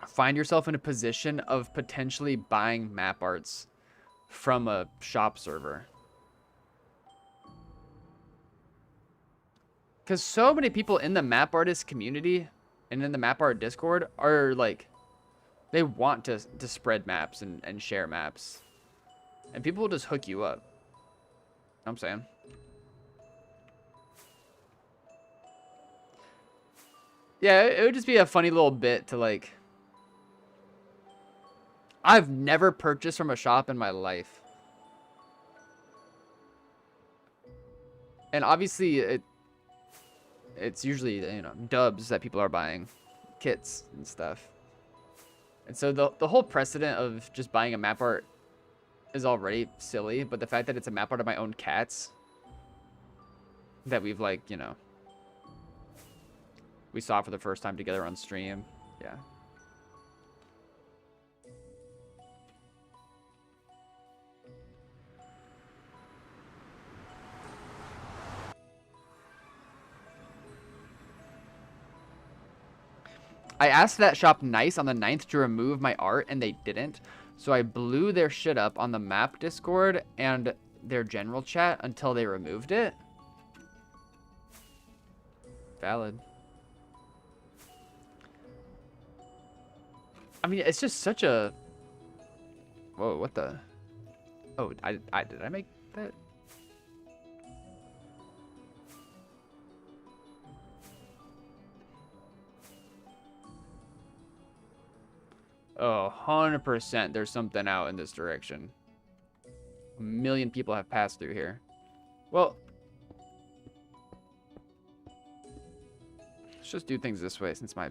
find yourself in a position of potentially buying map arts from a shop server. Because so many people in the map artist community and in the map art Discord are like, they want to spread maps and share maps. And people will just hook you up. You know what I'm saying? Yeah, it would just be a funny little bit to like... I've never purchased from a shop in my life. And obviously, it's usually, you know, dubs that people are buying. Kits and stuff. And so the whole precedent of just buying a map art is already silly. But the fact that it's a map art of my own cats that we've, like, you know, we saw for the first time together on stream. Yeah. I asked that shop nice on the 9th to remove my art, and they didn't. So I blew their shit up on the map Discord and their general chat until they removed it. Valid. I mean, it's just such a... Whoa, what the... Oh, did I make that? 100% there's something out in this direction. 1 million people have passed through here. Well, let's just do things this way since my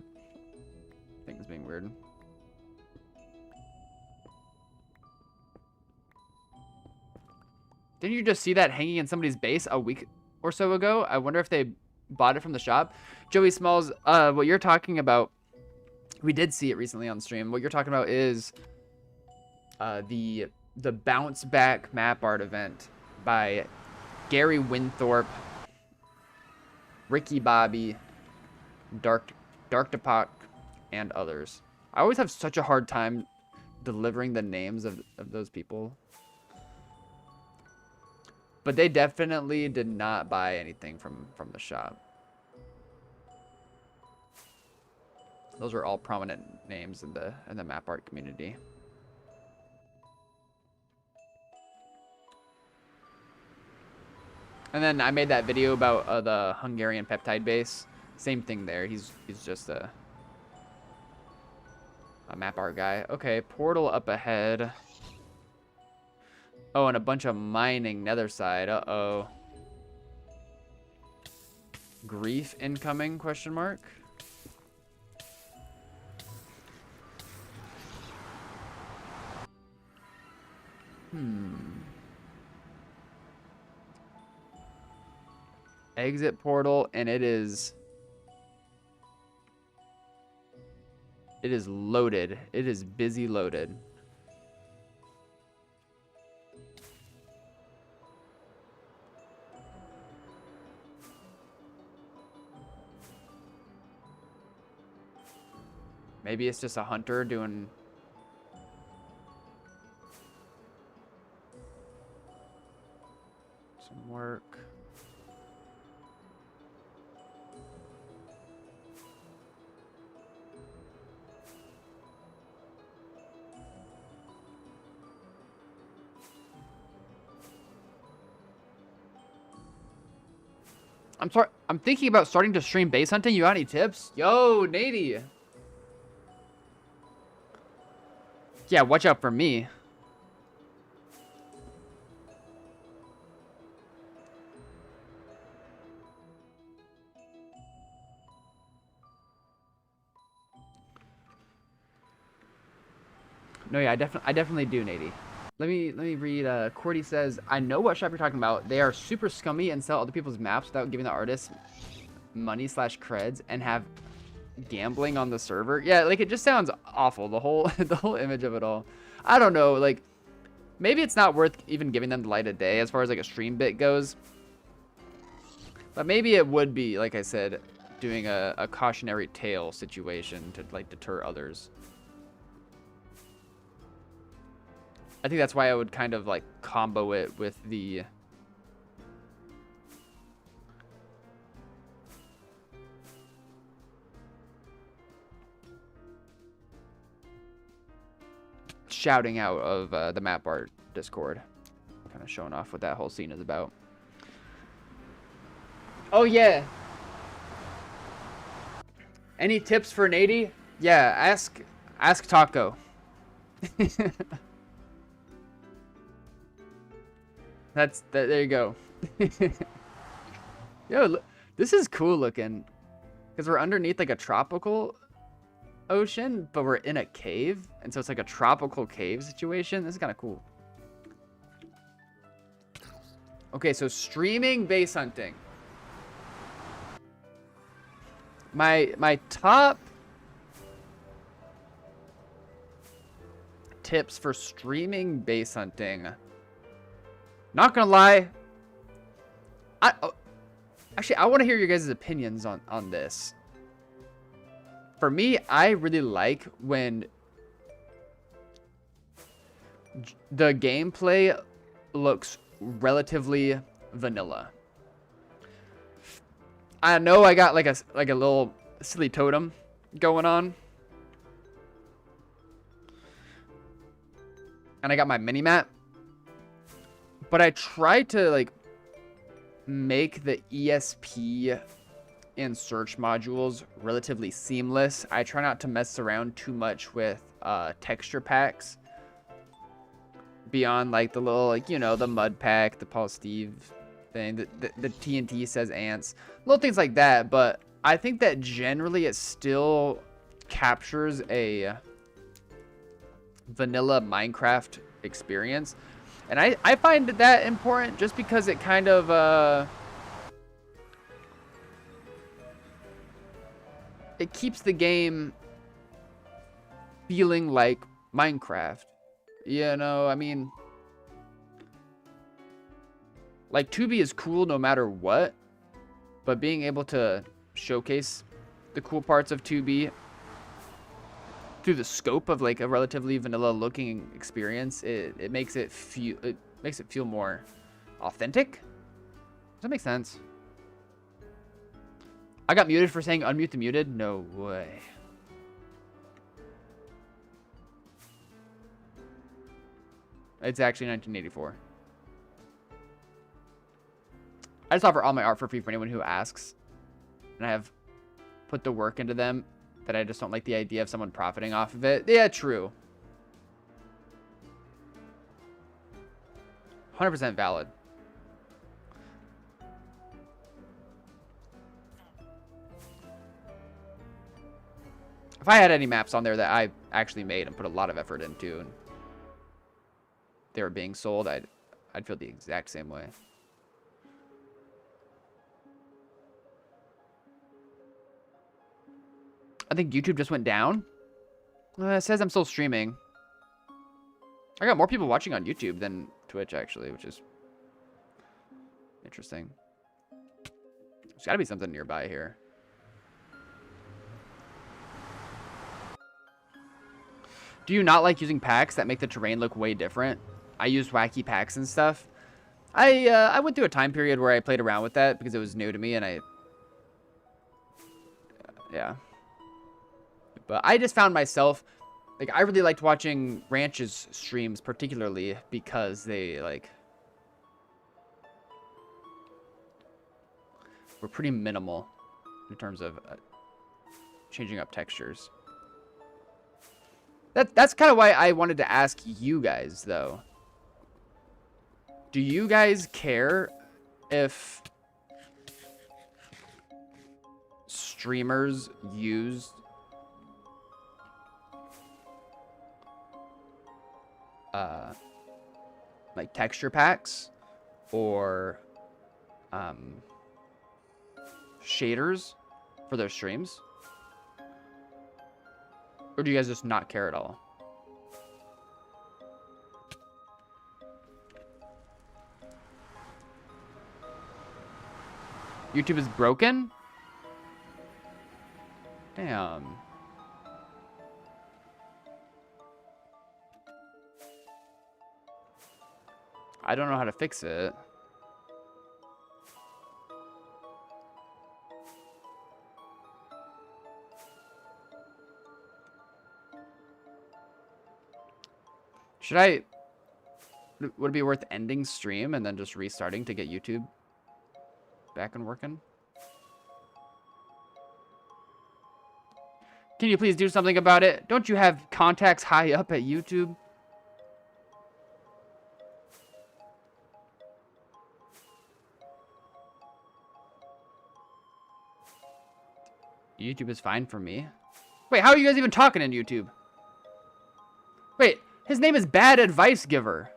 thing is being weird. Didn't you just see that hanging in somebody's base a week or so ago? I wonder if they bought it from the shop. Joey Smalls, what you're talking about, we did see it recently on stream. What you're talking about is the bounce back map art event by Gary Winthorpe, Ricky Bobby, Dark Depoc, and others. I always have such a hard time delivering the names of those people. But they definitely did not buy anything from the shop. Those are all prominent names in the map art community. And then I made that video about the Hungarian peptide base. Same thing there. He's just a map art guy. Okay, portal up ahead. Oh, and a bunch of mining nether side. Uh-oh. Grief incoming, question mark? Exit portal, and it is loaded. It is busy loaded. Maybe it's just a hunter doing some work. I'm sorry. I'm thinking about starting to stream base hunting. You got any tips? Yo, Nady. Yeah, watch out for me. No, yeah, I definitely do, Nady. Let me read. Cordy says, I know what shop you're talking about. They are super scummy and sell other people's maps without giving the artists money / creds and have gambling on the server. Yeah, like it just sounds awful. The whole image of it all. I don't know. Like maybe it's not worth even giving them the light of day as far as like a stream bit goes. But maybe it would be, like I said, doing a cautionary tale situation to like deter others. I think that's why I would kind of like combo it with the shouting out of the map art Discord. Kind of showing off what that whole scene is about. Oh yeah. Any tips for Nady? Yeah, ask Taco. There you go. Yo, look, this is cool looking. Because we're underneath like a tropical ocean, but we're in a cave. And so it's like a tropical cave situation. This is kind of cool. Okay, so streaming base hunting. My top tips for streaming base hunting. Not gonna lie, actually I want to hear your guys' opinions on this. For me, I really like when the gameplay looks relatively vanilla. I know I got like a little silly totem going on, and I got my mini map. But I tried to like make the ESP and search modules relatively seamless. I try not to mess around too much with texture packs beyond like the little, like, you know, the mud pack, the Paul Steve thing, the TNT says ants, little things like that. But I think that generally it still captures a vanilla Minecraft experience, and I find that important just because it kind of it keeps the game feeling like Minecraft. You know, I mean, like 2B is cool no matter what, but being able to showcase the cool parts of 2B through the scope of like a relatively vanilla looking experience, it makes it feel more authentic. Does that make sense? I got muted for saying unmute the muted? No way. It's actually 1984. I just offer all my art for free for anyone who asks. And I have put the work into them that I just don't like the idea of someone profiting off of it. Yeah, true. 100% valid. If I had any maps on there that I actually made and put a lot of effort into, and they were being sold, I'd feel the exact same way. I think YouTube just went down. It says I'm still streaming. I got more people watching on YouTube than Twitch, actually, which is interesting. There's got to be something nearby here. Do you not like using packs that make the terrain look way different? I used wacky packs and stuff. I went through a time period where I played around with that because it was new to me, and yeah. But I just found myself, like, I really liked watching Ranch's streams particularly because they, like, were pretty minimal in terms of changing up textures. That's kind of why I wanted to ask you guys, though. Do you guys care if streamers use like texture packs or shaders for their streams? Or do you guys just not care at all? YouTube is broken? Damn. I don't know how to fix it. Should I... Would it be worth ending stream and then just restarting to get YouTube back and working? Can you please do something about it? Don't you have contacts high up at YouTube? YouTube is fine for me. Wait, how are you guys even talking in YouTube? Wait, his name is Bad Advice Giver.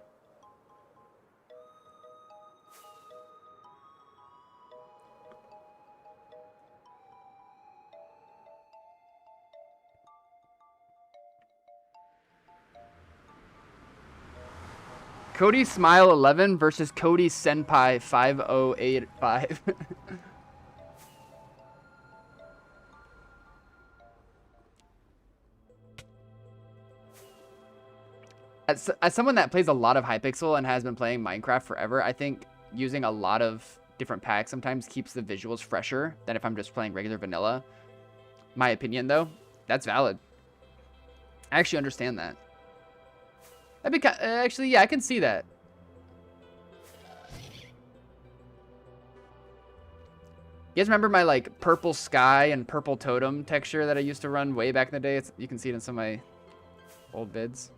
Cody Smile 11 versus Cody Senpai 5085. As someone that plays a lot of Hypixel and has been playing Minecraft forever, I think using a lot of different packs sometimes keeps the visuals fresher than if I'm just playing regular vanilla. My opinion, though, that's valid. I actually understand that. Actually, yeah, I can see that. You guys remember my like purple sky and purple totem texture that I used to run way back in the day? You can see it in some of my old vids.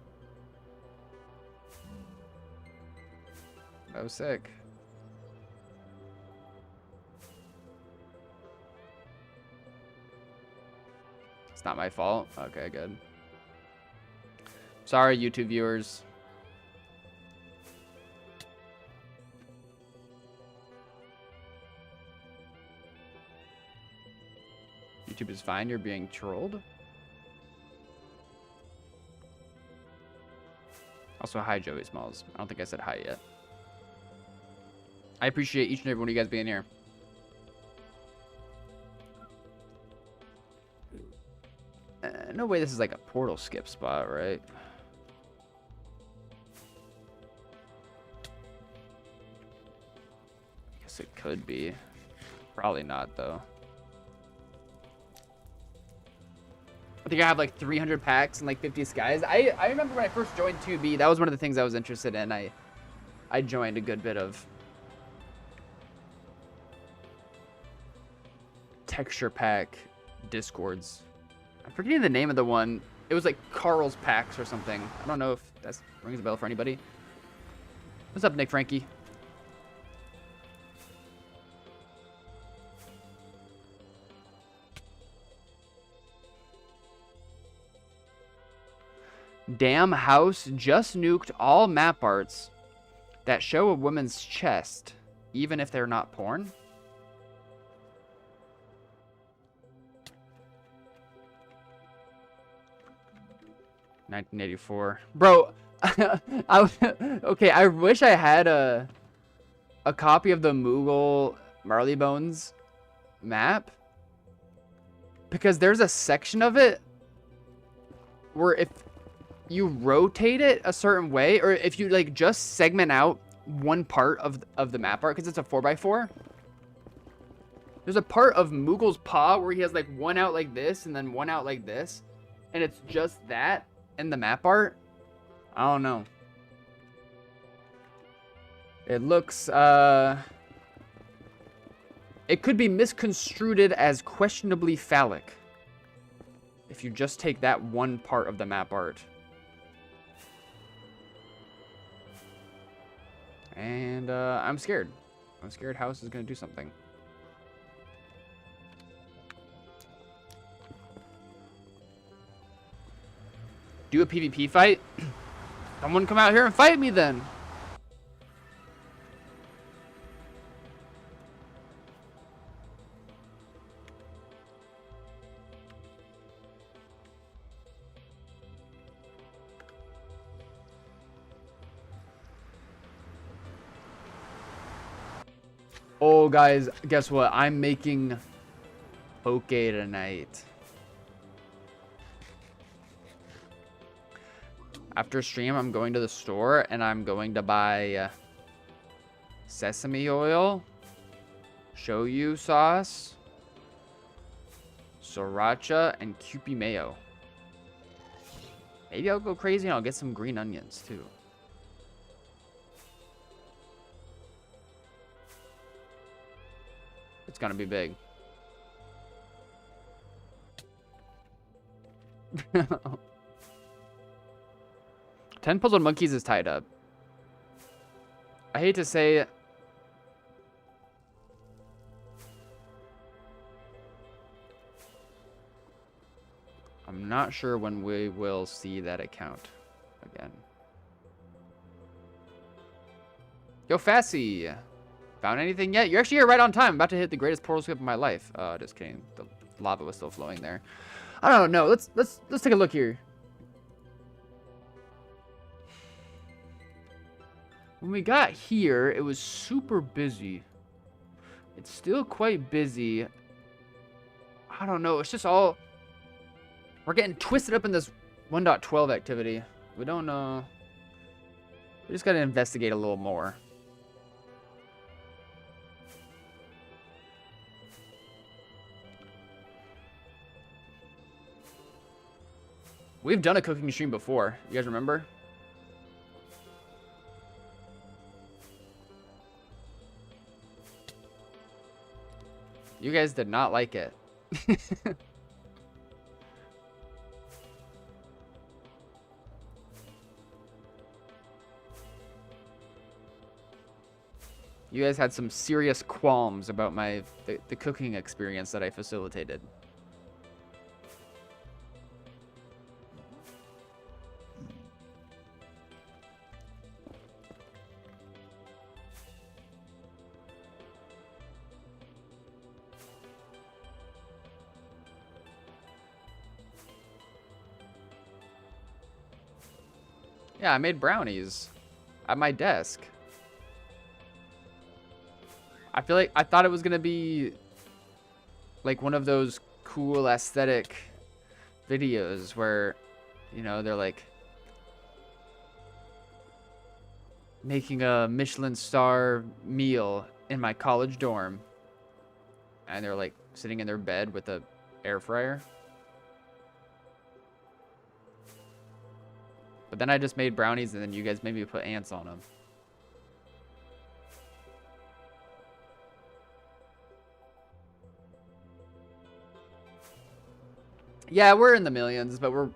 That was sick. It's not my fault. Okay, good. Sorry, YouTube viewers. YouTube is fine. You're being trolled. Also, hi, Joey Smalls. I don't think I said hi yet. I appreciate each and every one of you guys being here. No way this is like a portal skip spot, right? Guess it could be. Probably not, though. I think I have like 300 packs and like 50 skies. I remember when I first joined 2B, that was one of the things I was interested in. I joined a good bit of texture pack discords. I'm forgetting the name of the one. It was like Carl's packs or something. I don't know if that rings a bell for anybody. What's up, Nick Frankie? Damn house just nuked all map arts that show a woman's chest, even if they're not porn. $1984, bro. Okay. I wish I had a copy of the Moogle Marley Bones map, because there's a section of it where if you rotate it a certain way, or if you like just segment out one part of the map art, because it's a 4x4, there's a part of Moogle's paw where he has like one out like this and then one out like this, and it's just that in the map art. I don't know. It looks it could be misconstrued as questionably phallic if you just take that one part of the map art. And I'm scared. I'm scared House is going to do something. Do a PvP fight? Someone come out here and fight me then. Oh, guys, guess what? I'm making poke tonight. After stream, I'm going to the store and I'm going to buy sesame oil, shoyu sauce, sriracha, and Kewpie mayo. Maybe I'll go crazy and I'll get some green onions too. It's gonna be big. 10 puzzled monkeys is tied up. I hate to say it. I'm not sure when we will see that account again. Yo, Fassy. Found anything yet? You're actually right on time. I'm about to hit the greatest portal skip of my life. Just kidding. The lava was still flowing there. I don't know. Let's take a look here. When we got here, it was super busy. It's still quite busy. I don't know. It's just all... We're getting twisted up in this 1.12 activity. We don't know. We just got to investigate a little more. We've done a cooking stream before. You guys remember? You guys did not like it. You guys had some serious qualms about the cooking experience that I facilitated. Yeah, I made brownies at my desk. I feel like I thought it was gonna be like one of those cool aesthetic videos where, you know, they're like making a Michelin star meal in my college dorm, and they're like sitting in their bed with a air fryer. But then I just made brownies, and then you guys made me put ants on them. Yeah, we're in the millions, but we're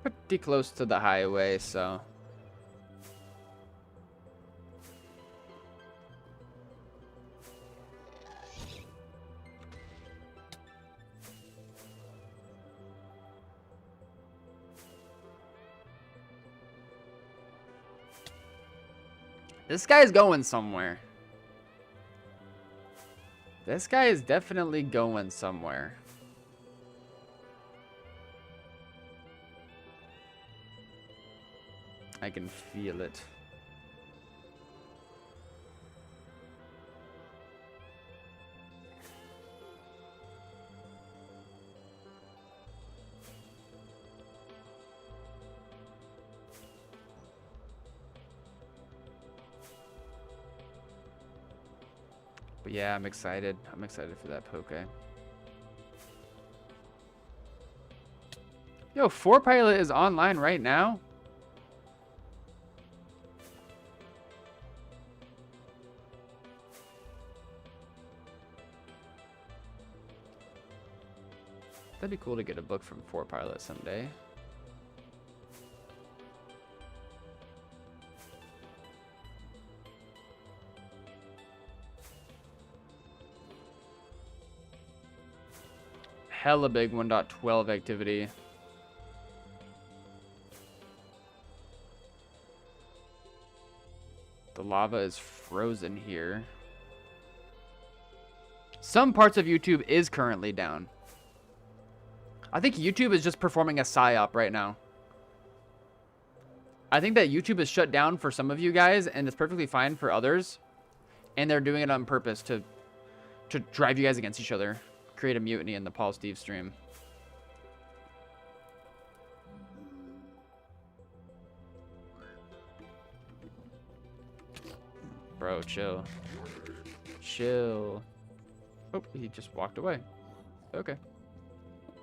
pretty close to the highway, so. This guy's going somewhere. This guy is definitely going somewhere. I can feel it. But yeah, I'm excited. I'm excited for that poke. Yo, 4Pilot is online right now? That'd be cool to get a book from 4Pilot someday. Hella big 1.12 activity. The lava is frozen here. Some parts of YouTube is currently down. I think YouTube is just performing a psyop right now. I think that YouTube is shut down for some of you guys, and it's perfectly fine for others. And they're doing it on purpose to drive you guys against each other. Create a mutiny in the Paul Steve stream. Bro, chill. Chill. Oh, he just walked away. Okay.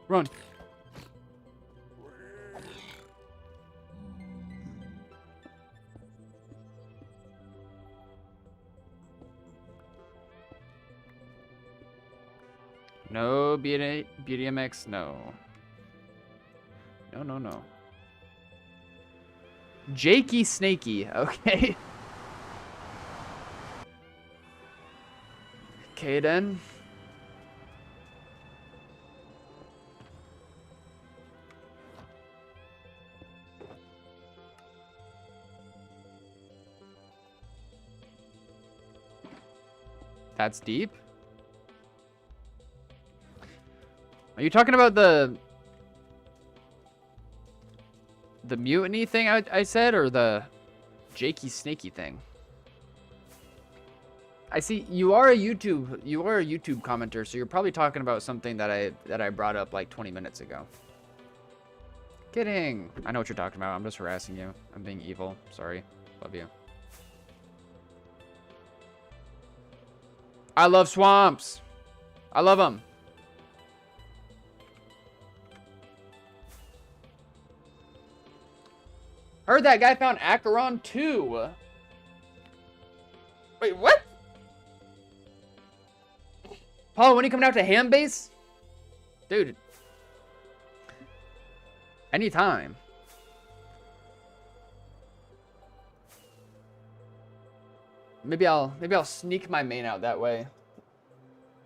Run. No, BDMX, no. No, no, no. Jakey Snakey, okay. Okay, then. That's deep. Are you talking about the mutiny thing I said, or the Jakey Snakey thing? I see you are a YouTube commenter, so you're probably talking about something that I brought up like 20 minutes ago. Kidding. I know what you're talking about. I'm just harassing you. I'm being evil. Sorry. Love you. I love swamps. I love them. Heard that guy found Acheron too. Wait, what? Paul, when are you coming out to Ham Base? Dude. Anytime. Maybe I'll sneak my main out that way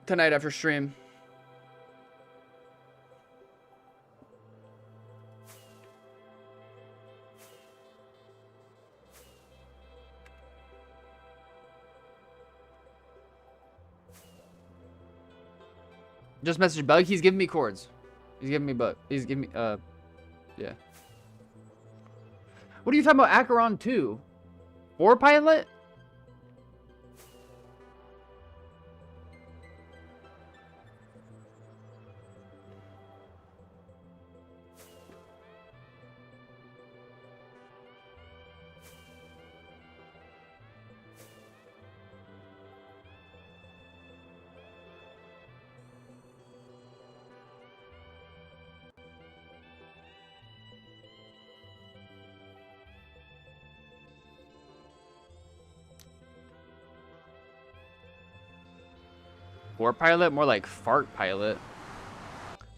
tonight after stream. Just message Bug. He's giving me chords. He's giving me He's giving me yeah. What are you talking about? Acheron 2? 4 pilot? War pilot, more like fart pilot.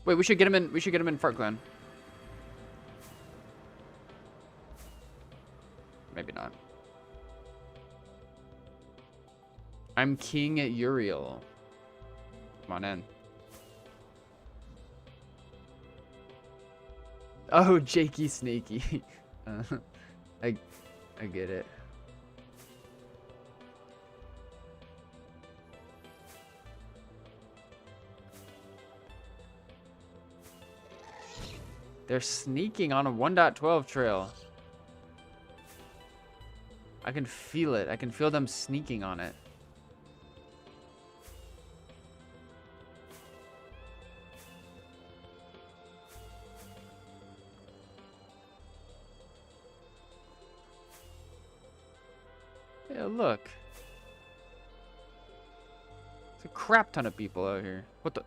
Wait, we should get him in. We should get him in Fart Clan. Maybe not. I'm King Uriel. Come on in. Oh, Jakey Snaky. I get it. They're sneaking on a 1.12 trail. I can feel it. I can feel them sneaking on it. Yeah, look. There's a crap ton of people out here. What the?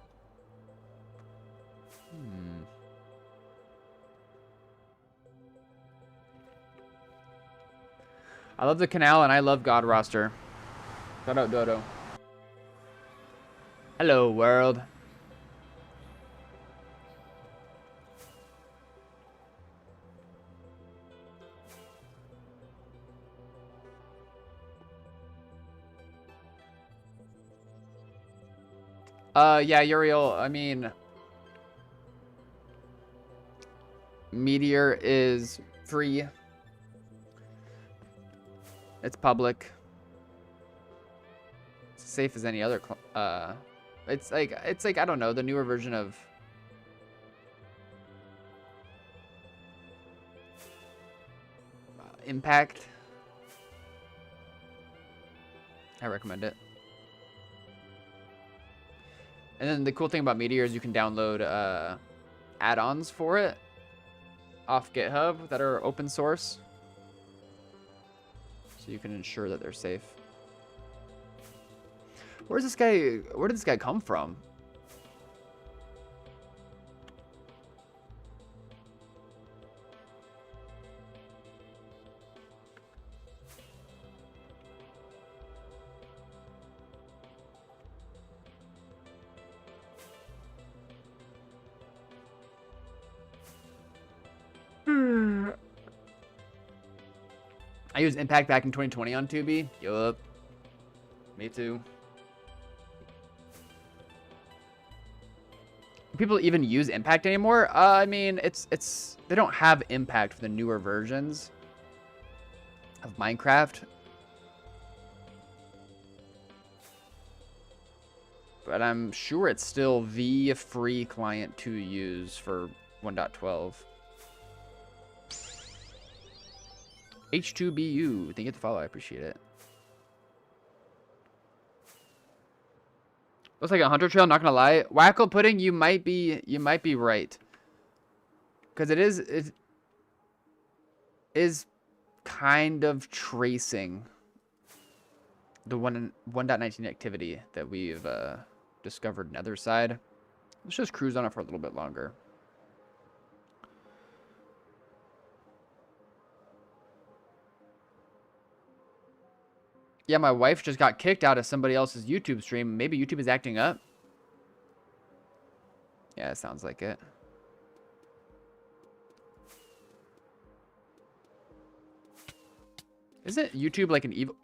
I love the canal and I love God roster. Shout out Dodo. Hello world. Yeah, Uriel, I mean, Meteor is free. It's public. It's safe as any other. It's like I don't know, the newer version of. Impact. I recommend it. And then the cool thing about Meteor is you can download add-ons for it off GitHub that are open source. So you can ensure that they're safe. Where did this guy come from? I used Impact back in 2020 on Tubi. Yup. Me too. Do people even use Impact anymore? I mean, they don't have Impact for the newer versions of Minecraft. But I'm sure it's still the free client to use for 1.12. H2BU, thank you for the follow, I appreciate it. Looks like a hunter trail, not gonna lie. Wackle Pudding, you might be right. Because it is kind of tracing the 1.19 activity that we've discovered in Nether side. Let's just cruise on it for a little bit longer. Yeah, my wife just got kicked out of somebody else's YouTube stream. Maybe YouTube is acting up. Yeah, it sounds like it. Isn't YouTube like an evil...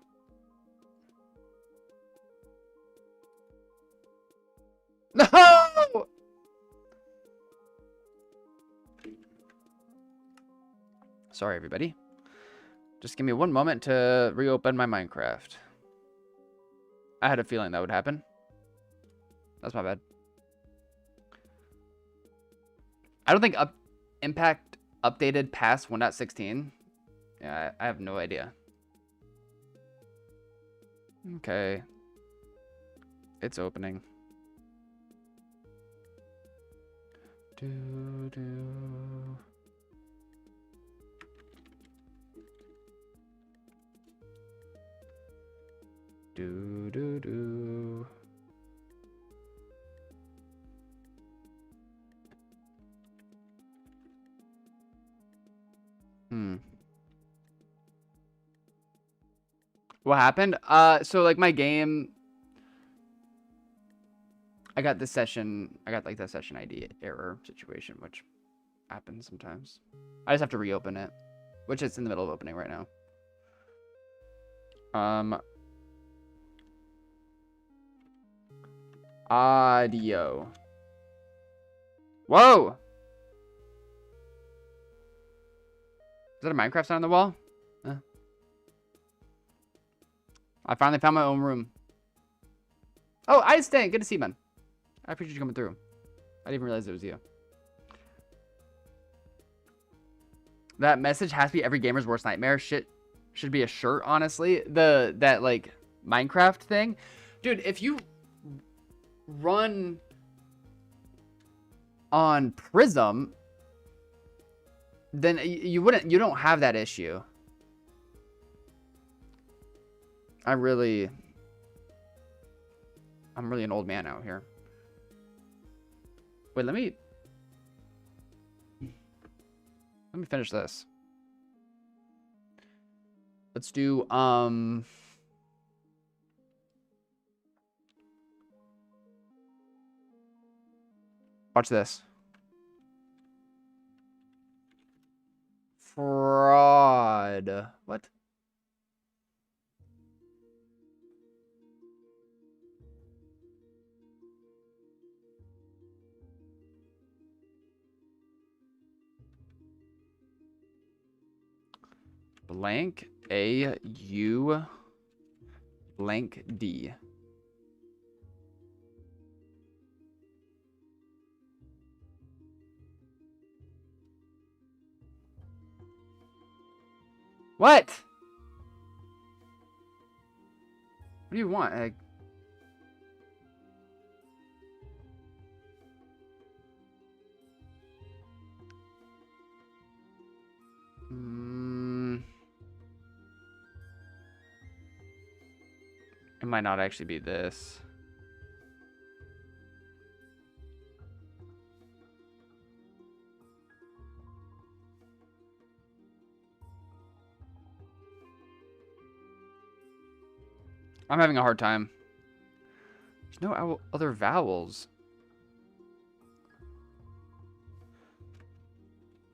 No! Sorry, everybody. Just give me one moment to reopen my Minecraft. I had a feeling that would happen. That's my bad. I don't think Impact updated past 1.16. Yeah, I have no idea. Okay. It's opening. What happened? So like my game, I got like the session ID error situation, which happens sometimes. I just have to reopen it, which it's in the middle of opening right now. Audio. Whoa! Is that a Minecraft sign on the wall? I finally found my own room. Oh, Ice Tank. Good to see you, man. I appreciate you coming through. I didn't even realize it was you. That message has to be every gamer's worst nightmare. Shit should be a shirt, honestly. That like Minecraft thing. Dude, if you run on Prism, then you don't have that issue. I'm really an old man out here. Wait, let me finish this. Let's do watch this. Fraud. What? Blank A U blank D. What? What do you want, Egg? It might not actually be this. I'm having a hard time. There's no other vowels.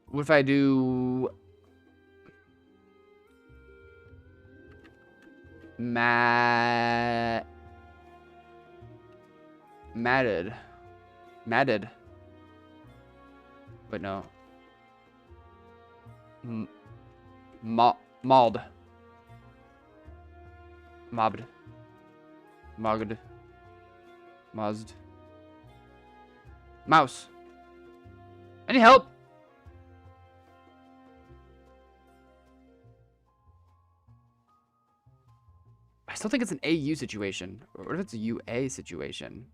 What if I do matted? But no. Mauled. Mobbed. Mogged. Muzzed. Mouse. Any help? I still think it's an AU situation. Or what if it's a UA situation?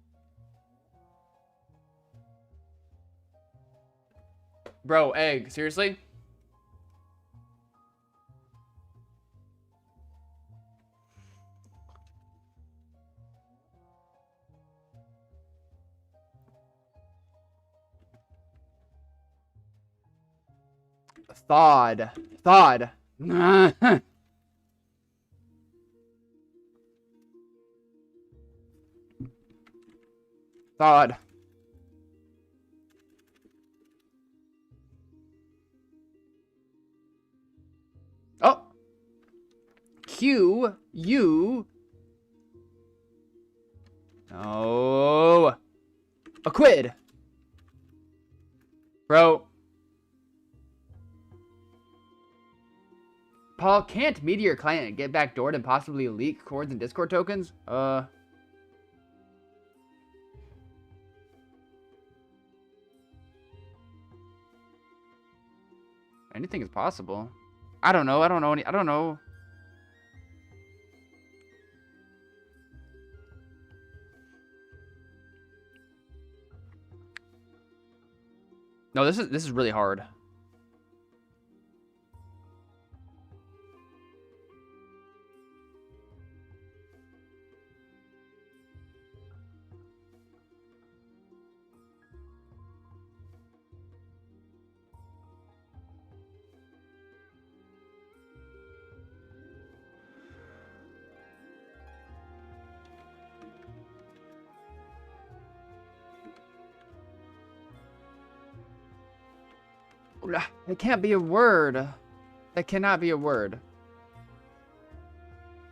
Bro, Egg, seriously? Thawed. Thawed. Thawed. Q, U. No. A quid. Bro. Paul, can't Meteor client get backdoored and possibly leak chords and Discord tokens? Anything is possible. I don't know. I don't know. No, this is really hard. It can't be a word. That cannot be a word.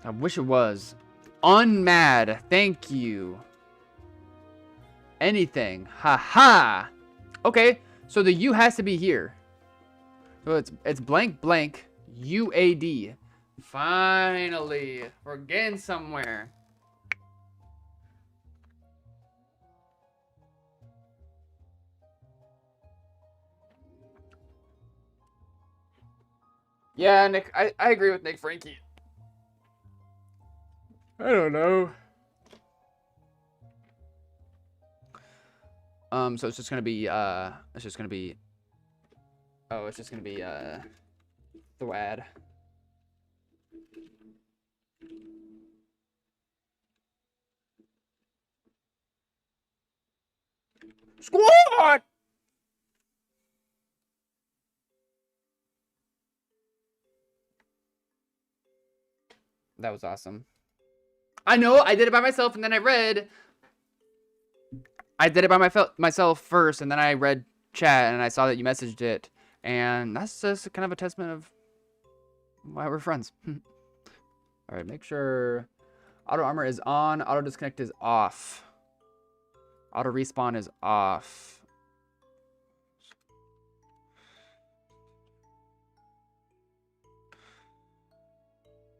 I wish it was. Unmad. Thank you. Anything. Ha. Okay, so the U has to be here. So it's blank blank UAD. Finally, we're getting somewhere. Yeah, Nick, I agree with Nick Frankie. I don't know. So it's just gonna be Thwad. Squad! That was awesome. I know, I did it by myself, and then I read. I did it by myself first, and then I read chat, and I saw that you messaged it. And that's just kind of a testament of why we're friends. Alright, make sure auto armor is on, auto disconnect is off. Auto respawn is off.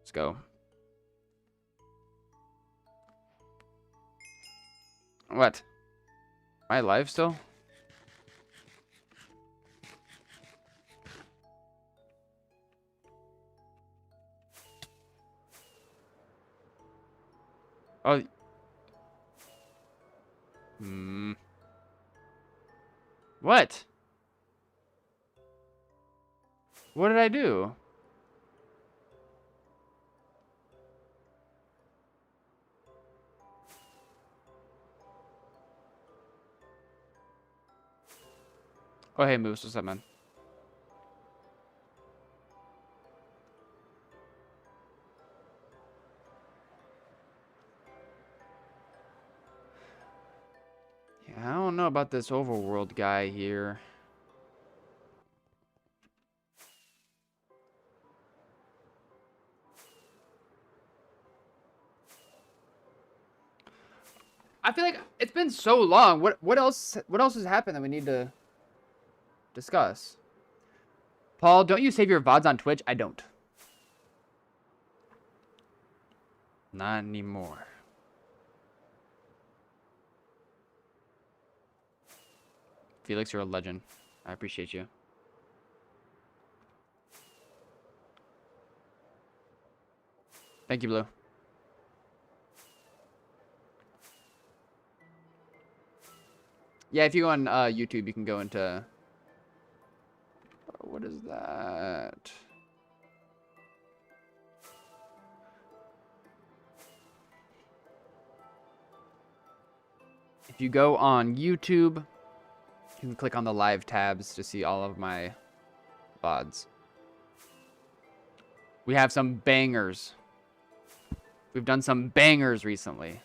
Let's go. What? Am I live still? Oh. What? What did I do? Oh, hey, Moose. What's up, man? Yeah, I don't know about this overworld guy here. I feel like it's been so long. What else has happened that we need to discuss? Paul, don't you save your VODs on Twitch? I don't. Not anymore. Felix, you're a legend. I appreciate you. Thank you, Blue. Yeah, if you go on YouTube, you can go into... What is that? If you go on YouTube, you can click on the live tabs to see all of my VODs. We have some bangers. We've done some bangers recently.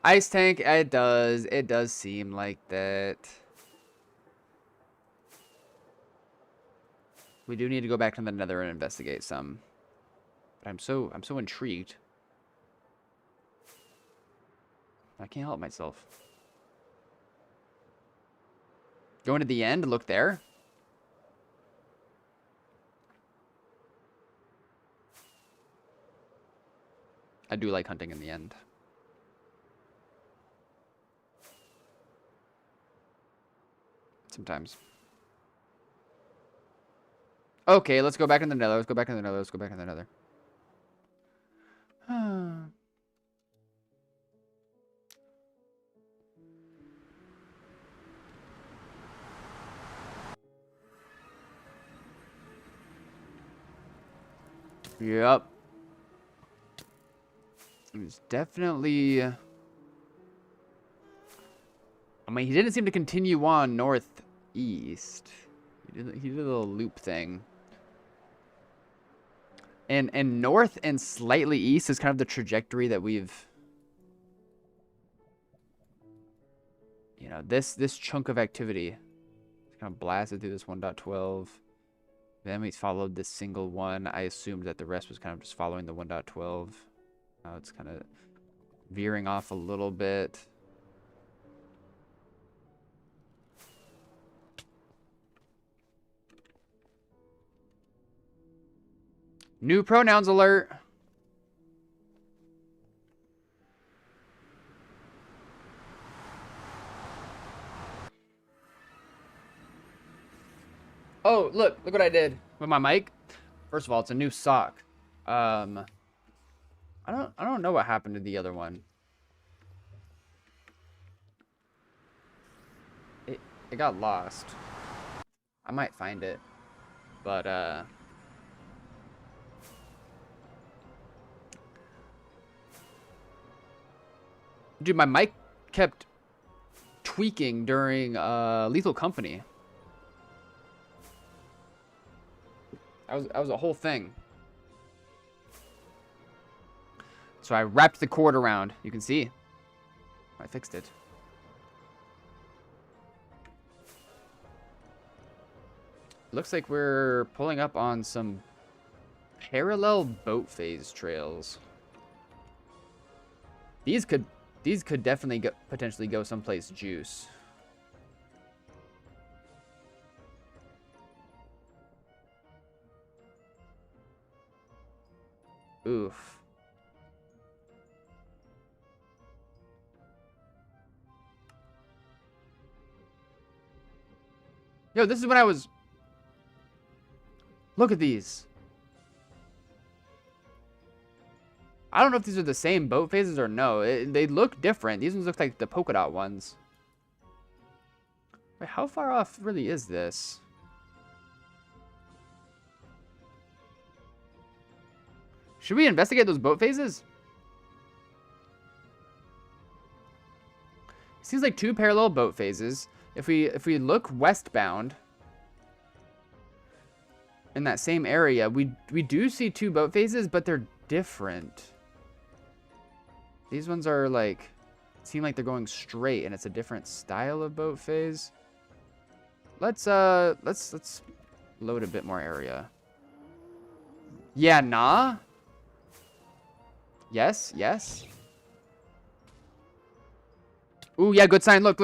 Ice tank, it does. It does seem like that. We do need to go back to the Nether and investigate some. But I'm so intrigued. I can't help myself. Going to the end, look there. I do like hunting in the end. Sometimes. Okay, let's go back in the Nether. Let's go back in the Nether. Let's go back in the Nether. Yep. It's definitely... I mean, he didn't seem to continue on northeast. He did a little loop thing. And north and slightly east is kind of the trajectory that we've... You know, this chunk of activity. It's kind of blasted through this 1.12. Then we followed this single one. I assumed that the rest was kind of just following the 1.12. Now it's kind of veering off a little bit. New pronouns alert. Oh, look what I did with my mic. First of all, it's a new sock. I don't know what happened to the other one. It got lost. I might find it. But dude, my mic kept tweaking during Lethal Company. That was a whole thing. So I wrapped the cord around. You can see. I fixed it. Looks like we're pulling up on some parallel boat phase trails. These could definitely potentially go someplace juice. Oof. Yo, this is when I was... Look at these. I don't know if these are the same boat phases or no. They look different. These ones look like the polka dot ones. Wait, how far off really is this? Should we investigate those boat phases? Seems like two parallel boat phases. If we look westbound in that same area, we do see two boat phases, but they're different. These ones are like seem like they're going straight, and it's a different style of boat phase. Let's load a bit more area. Yeah, nah. Yes, yes. Ooh, yeah, good sign. Look.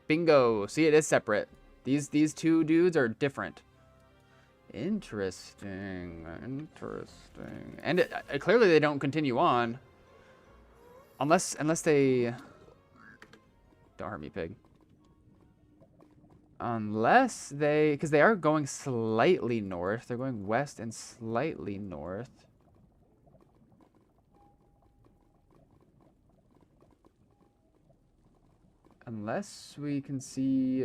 Bingo. See, it is separate. These two dudes are different. Interesting. And clearly they don't continue on. Unless they... Don't hurt me, pig. Unless they... Because they are going slightly north. They're going west and slightly north. Unless we can see...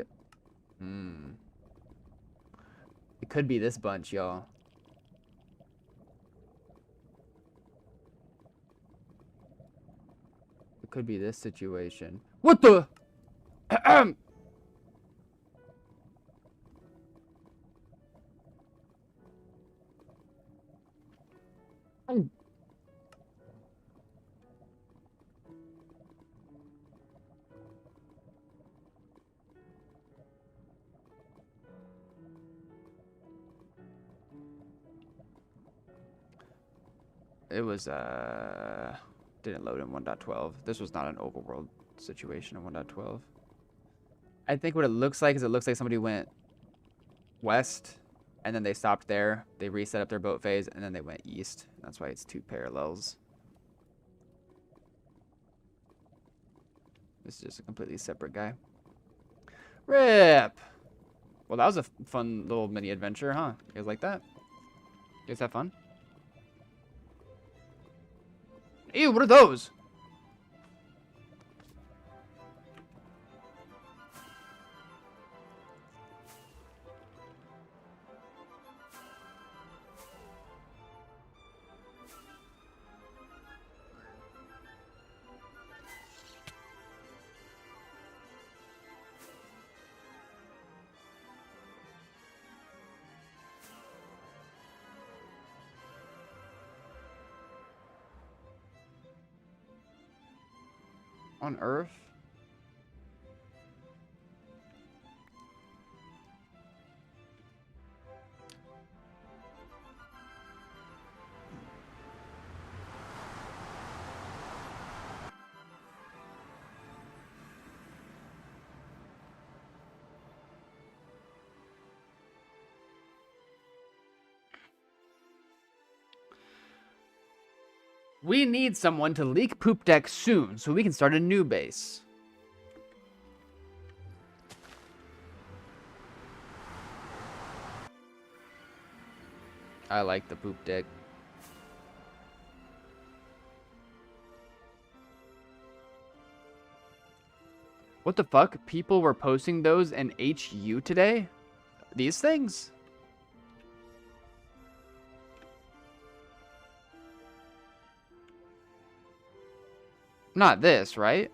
It could be this bunch, y'all. It could be this situation. What the? It was, didn't load in 1.12. This was not an overworld situation in 1.12. I think what it looks like is it looks like somebody went west, and then they stopped there. They reset up their boat phase, and then they went east. That's why it's 2 parallels. This is just a completely separate guy. RIP! Well, that was a fun little mini adventure, huh? You guys like that? You guys have fun? Ew, what are those? On Earth? We need someone to leak poop deck soon so we can start a new base. I like the poop deck. What the fuck? People were posting those in HU today? These things? Not this, right?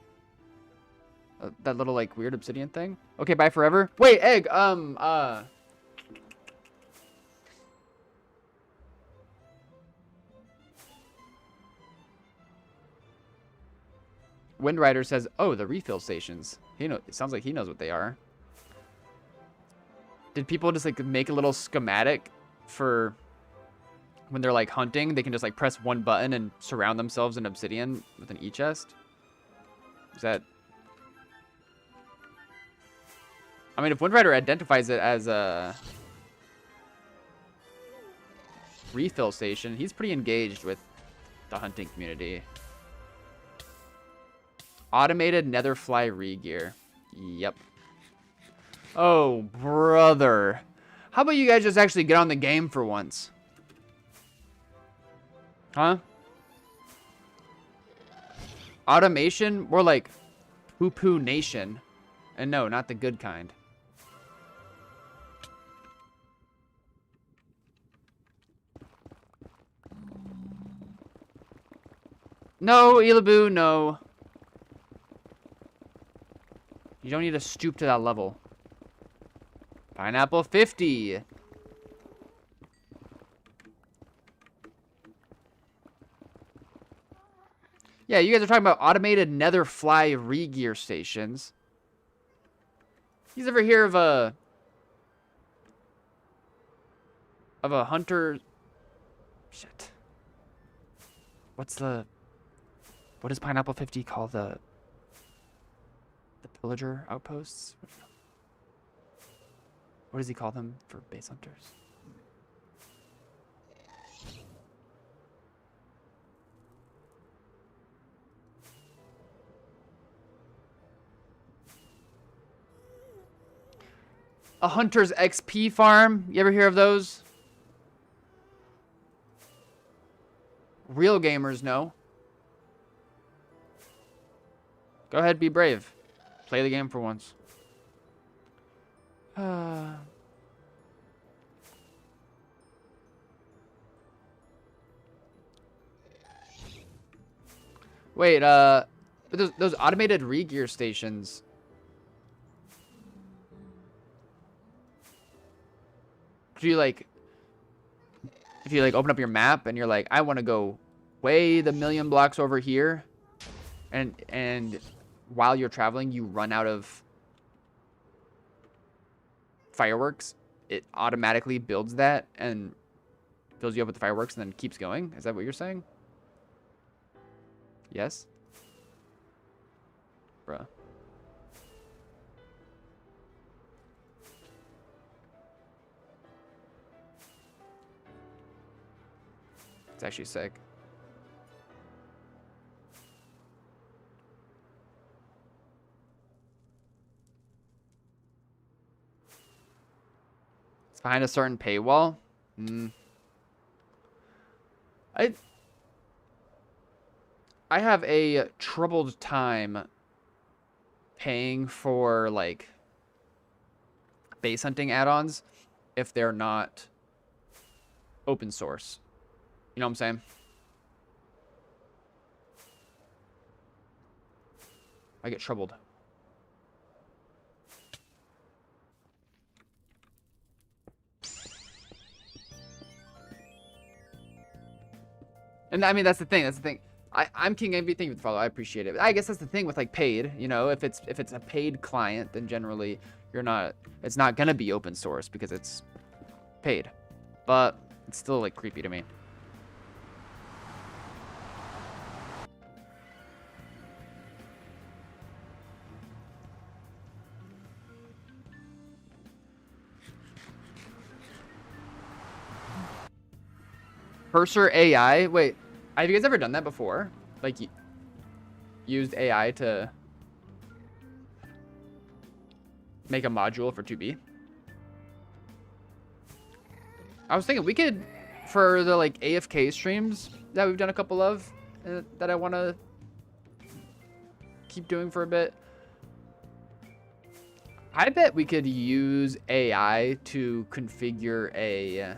That little, like, weird obsidian thing? Okay, bye forever. Wait, Egg, Windrider says, oh, the refill stations. It sounds like he knows what they are. Did people just, like, make a little schematic for when they're, like, hunting? They can just, like, press one button and surround themselves in obsidian with an E-chest? Is that... I mean, if Windrider identifies it as a refill station, he's pretty engaged with the hunting community. Automated netherfly re-gear. Yep. Oh, brother. How about you guys just actually get on the game for once? Huh? Automation? More like poo-poo nation. And no, not the good kind. No, Ilaboo, no. You don't need to stoop to that level. Pineapple 50. Yeah, you guys are talking about automated netherfly re-gear stations. You guys ever hear of a hunter? Shit. What does Pineapple 50 call the pillager outposts? What does he call them for base hunters? A hunter's XP farm. You ever hear of those? Real gamers know. Go ahead, be brave. Play the game for once. Wait, those automated re-gear stations. Do you like, if you like open up your map and you're like, I want to go way the million blocks over here, and while you're traveling you run out of fireworks, it automatically builds that and fills you up with the fireworks and then keeps going? Is that what you're saying? Yes? Bruh. It's actually sick. It's behind a certain paywall? I have a troubled time paying for, like, base hunting add-ons if they're not open source. You know what I'm saying? I get troubled. And I mean, that's the thing. That's the thing. I'm King Envy. Thank you for the follow. I appreciate it. I guess that's the thing with like paid. You know, if it's a paid client, then generally it's not gonna be open source because it's paid. But it's still like creepy to me. Cursor AI. Wait, have you guys ever done that before? Like, used AI to make a module for 2B? I was thinking we could, for the like AFK streams that we've done a couple of, that I want to keep doing for a bit. I bet we could use AI to configure a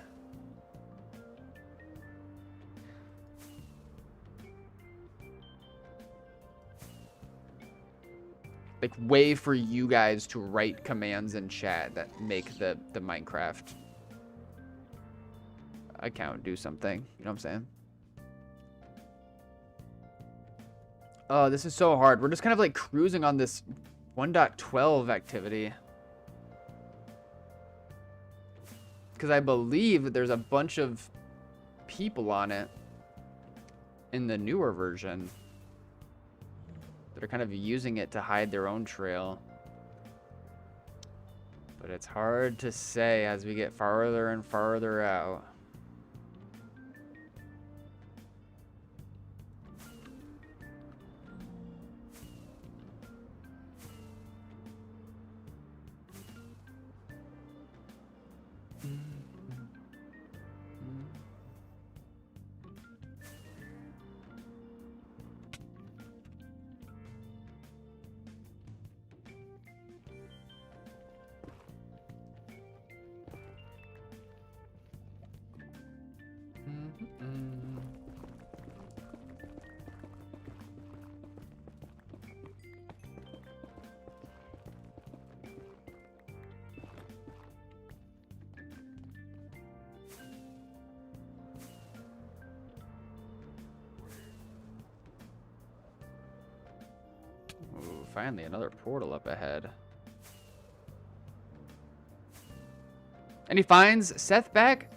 like way for you guys to write commands in chat that make the Minecraft account do something. You know what I'm saying? Oh, this is so hard. We're just kind of like cruising on this 1.12 activity. Because I believe that there's a bunch of people on it in the newer version that are kind of using it to hide their own trail. But it's hard to say as we get farther and farther out. Ooh, finally another portal up ahead. Any finds? Seth back?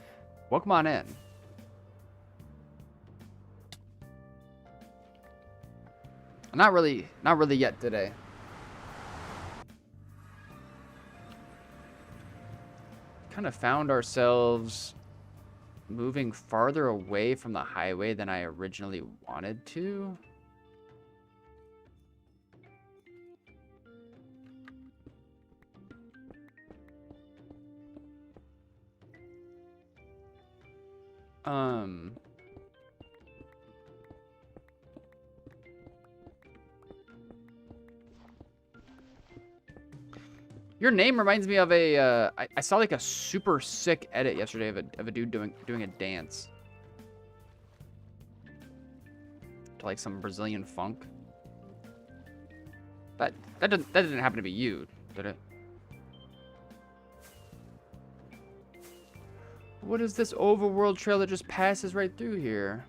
Welcome on in. Not really yet today. Kind of found ourselves moving farther away from the highway than I originally wanted to. Your name reminds me of a, I saw like a super sick edit yesterday of a dude doing a dance. To like some Brazilian funk. That didn't happen to be you, did it? What is this overworld trail that just passes right through here?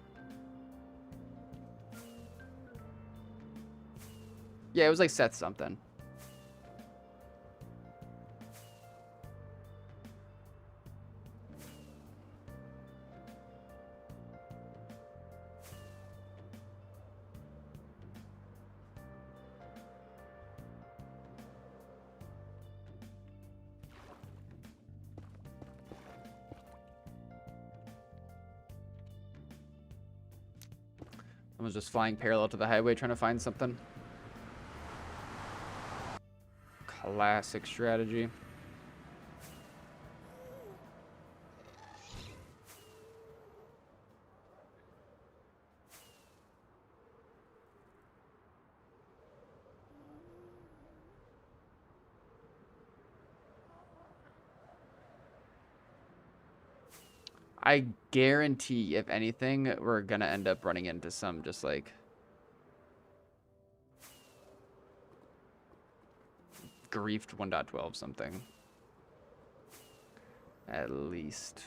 Yeah, it was like Seth something. Someone's just flying parallel to the highway trying to find something. Classic strategy. I guarantee, if anything, we're gonna end up running into some just like griefed 1.12 something. At least.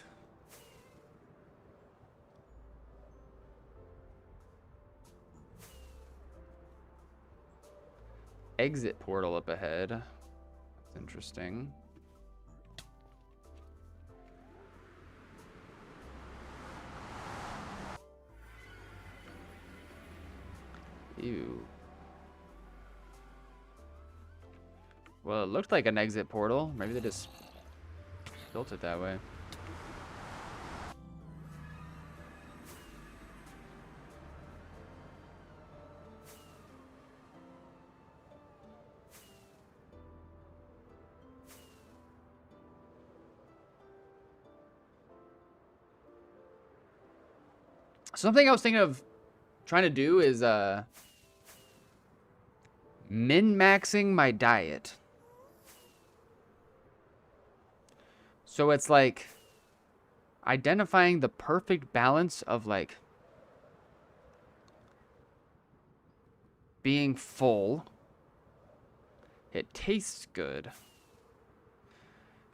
Exit portal up ahead. That's interesting. Ew. Well, it looked like an exit portal. Maybe they just built it that way. Something I was thinking of trying to do is min-maxing my diet. So it's like identifying the perfect balance of like being full. It tastes good.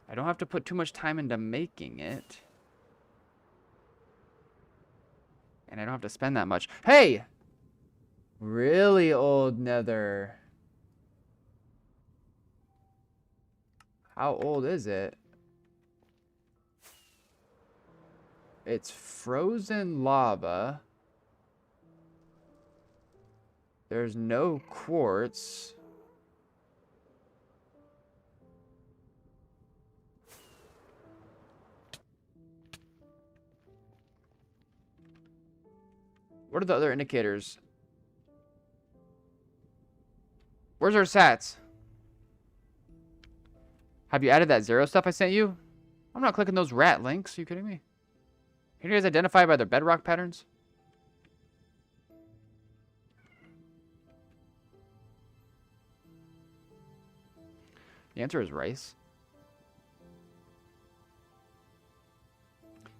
I don't have to put too much time into making it. And I don't have to spend that much. Hey! Really old nether. How old is it? It's frozen lava. There's no quartz. What are the other indicators? Where's our stats? Have you added that 0 stuff I sent you? I'm not clicking those rat links. Are you kidding me? Can you guys identify by their bedrock patterns? The answer is rice.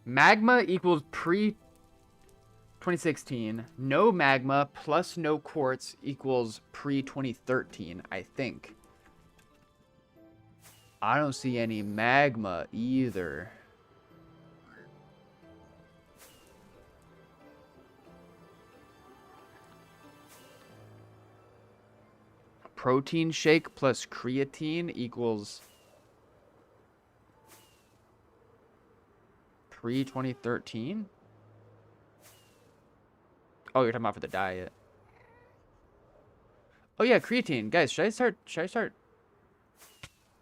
Magma equals pre-2016. No magma plus no quartz equals pre-2013, I think. I don't see any magma either. Protein shake plus creatine equals pre-2013? Oh, you're talking about for the diet. Oh yeah, creatine. Guys, should I start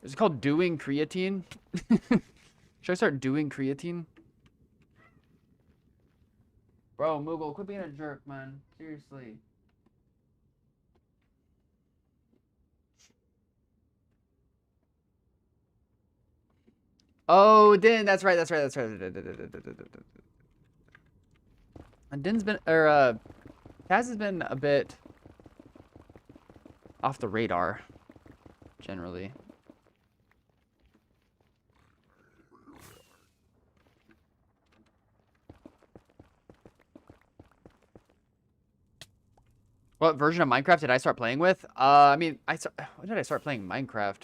is it called doing creatine? Should I start doing creatine? Bro, Moogle, quit being a jerk, man. Seriously. Oh, Din, that's right. And Din's been, or, Taz has been a bit off the radar, generally. What version of Minecraft did I start playing with? I mean, when did I start playing Minecraft?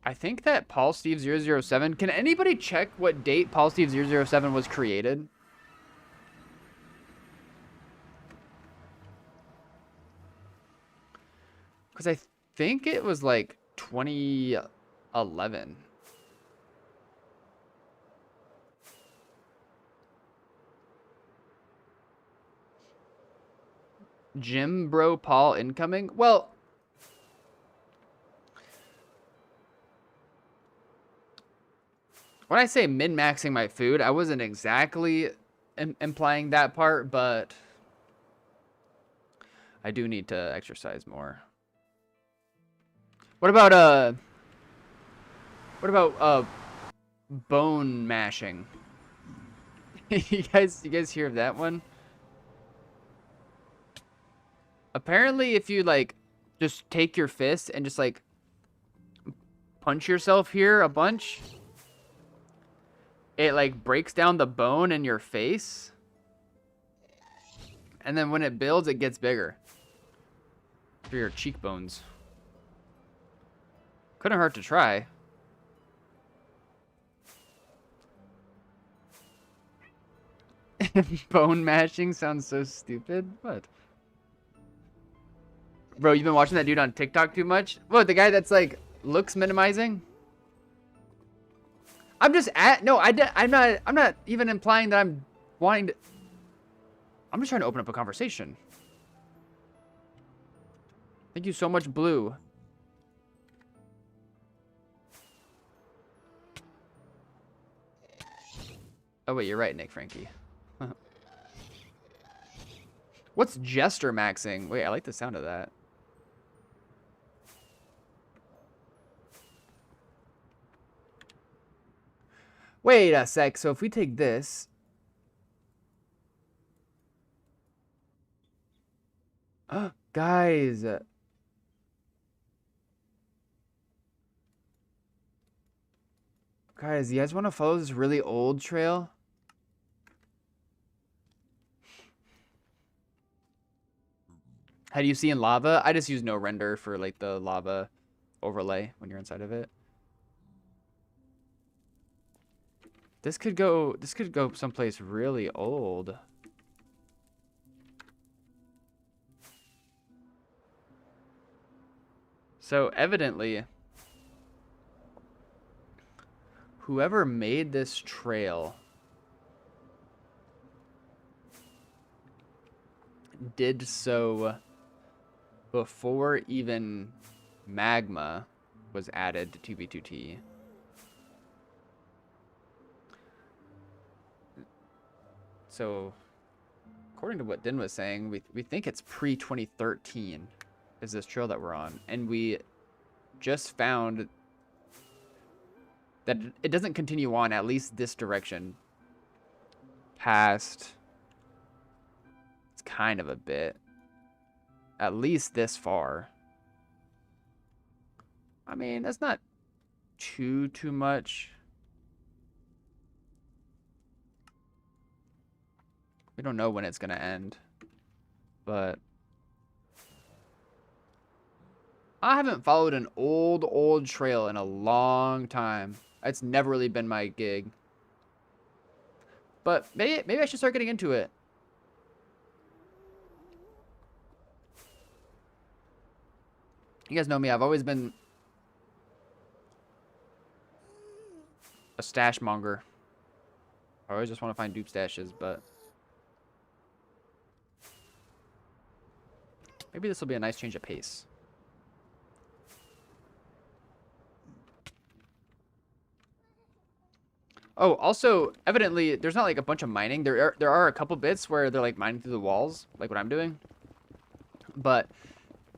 I think that Paul Steve 007. Can anybody check what date Paul Steve 007 was created? Because I think it was like 2011. Jim Bro Paul incoming? Well, When I say min-maxing my food, I wasn't exactly implying that part, but I do need to exercise more. What about bone mashing? you guys hear of that one? Apparently, if you like just take your fist and just like punch yourself here a bunch, it like breaks down the bone in your face. And then when it builds, it gets bigger for your cheekbones. Couldn't hurt to try. Bone mashing sounds so stupid. What? Bro, you've been watching that dude on TikTok too much? What, the guy that's like looks minimizing? I'm just I'm not even implying that I'm wanting to. I'm just trying to open up a conversation. Thank you so much, Blue. Oh wait, you're right, Nick Frankie. What's jester maxing? Wait, I like the sound of that. Wait a sec. So if we take this, guys, you guys want to follow this really old trail? How do you see in lava? I just use no render for like the lava overlay when you're inside of it. This could go someplace really old. So evidently, whoever made this trail did so before even magma was added to 2B2T. So, according to what Din was saying, we think it's pre-2013 is this trail that we're on. And we just found that it doesn't continue on, at least this direction, past, it's kind of a bit, at least this far. I mean, that's not too much. We don't know when it's going to end, but I haven't followed an old trail in a long time. It's never really been my gig, but maybe I should start getting into it. You guys know me. I've always been a stash monger. I always just want to find dupe stashes, but maybe this will be a nice change of pace. Oh, also, evidently, there's not like a bunch of mining. There are a couple bits where they're like mining through the walls, like what I'm doing. But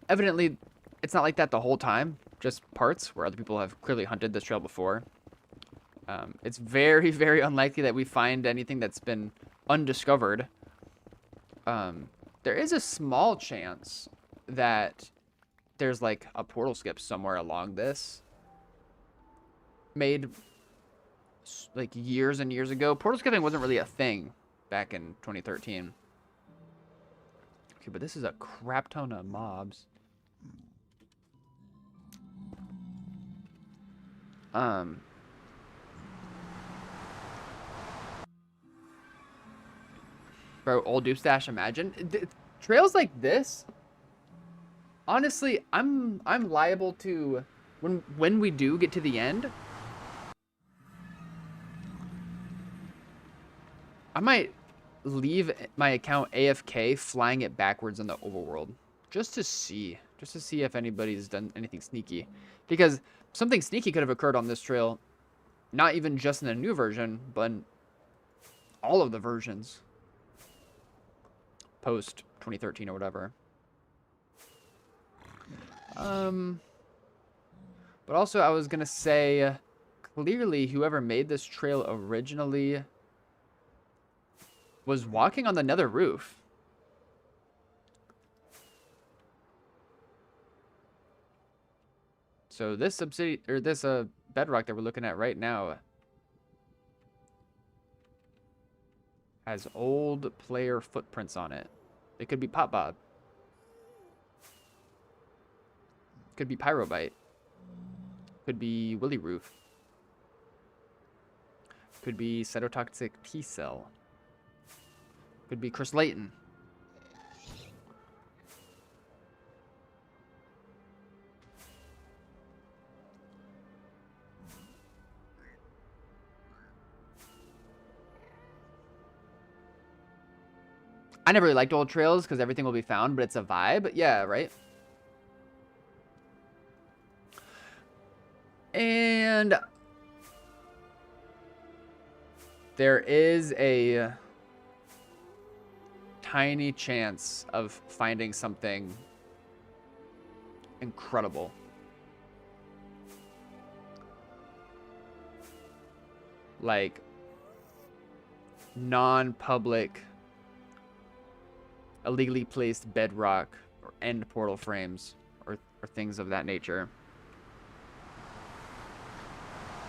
evidently, it's not like that the whole time. Just parts where other people have clearly hunted this trail before. It's very, very unlikely that we find anything that's been undiscovered. There is a small chance that there's like a portal skip somewhere along this. Made like years and years ago. Portal skipping wasn't really a thing back in 2013. Okay, but this is a crap ton of mobs. Bro, old dupe stash, imagine. Trails like this, honestly, I'm liable to, when we do get to the end, I might leave my account AFK, flying it backwards in the overworld, just to see if anybody's done anything sneaky, because something sneaky could have occurred on this trail Not even just in the new version, but in all of the versions post 2013 or whatever. But also I was gonna say, clearly whoever made this trail originally was walking on the nether roof. So this bedrock that we're looking at right now has old player footprints on it. It could be Pop Bob. Could be Pyrobite. Could be Willy Roof. Could be Cytotoxic T-Cell. Could be Chris Layton. I never really liked old trails because everything will be found, but it's a vibe. Yeah, right? And there is a tiny chance of finding something incredible. Like non-public, illegally placed bedrock or end portal frames or things of that nature.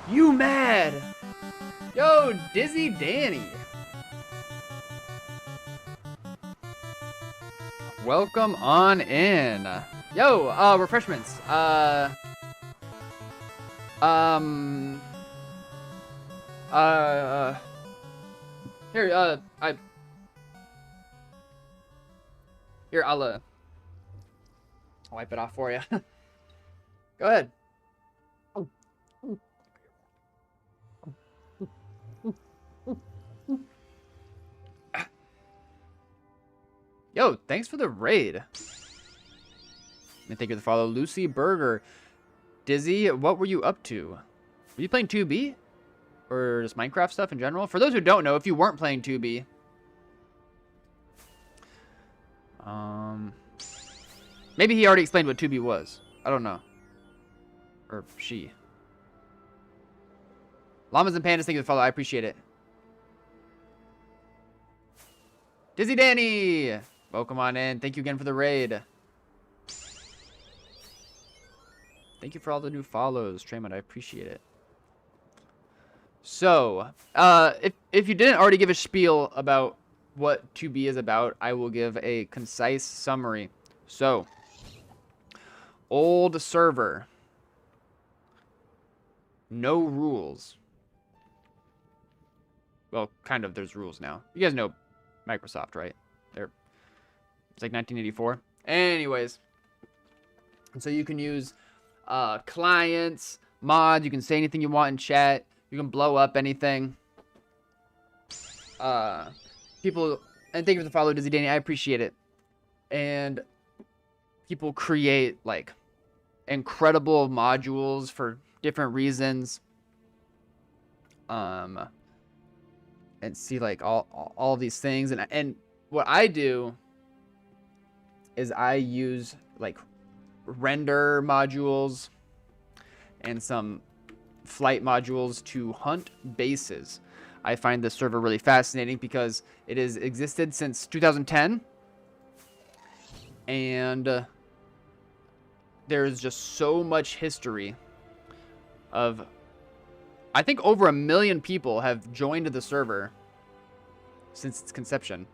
You mad? Yo, Dizzy Danny. Welcome on in. Yo, refreshments. Here, I'll wipe it off for you. Go ahead. Yo, thanks for the raid. And thank you for the follow. Lucy Burger. Dizzy, what were you up to? Were you playing 2B? Or just Minecraft stuff in general? For those who don't know, if you weren't playing 2B, maybe he already explained what 2B was. I don't know. Or she. Llamas and Pandas, thank you for the follow. I appreciate it. Dizzy Danny! Welcome on in. Thank you again for the raid. Thank you for all the new follows, Traymond. I appreciate it. So, if you didn't already give a spiel about what 2B is about, I will give a concise summary. So, old server. No rules. Well, kind of, there's rules now. You guys know Microsoft, right? It's like 1984. Anyways. And so you can use clients, mods. You can say anything you want in chat. You can blow up anything. People, and thank you for the follow, Dizzy Danny. I appreciate it. And people create like incredible modules for different reasons. And see like all these things. And what I do is I use like render modules and some flight modules to hunt bases. I find this server really fascinating because it has existed since 2010, and there's just so much history of, I think over 1 million people have joined the server since its conception.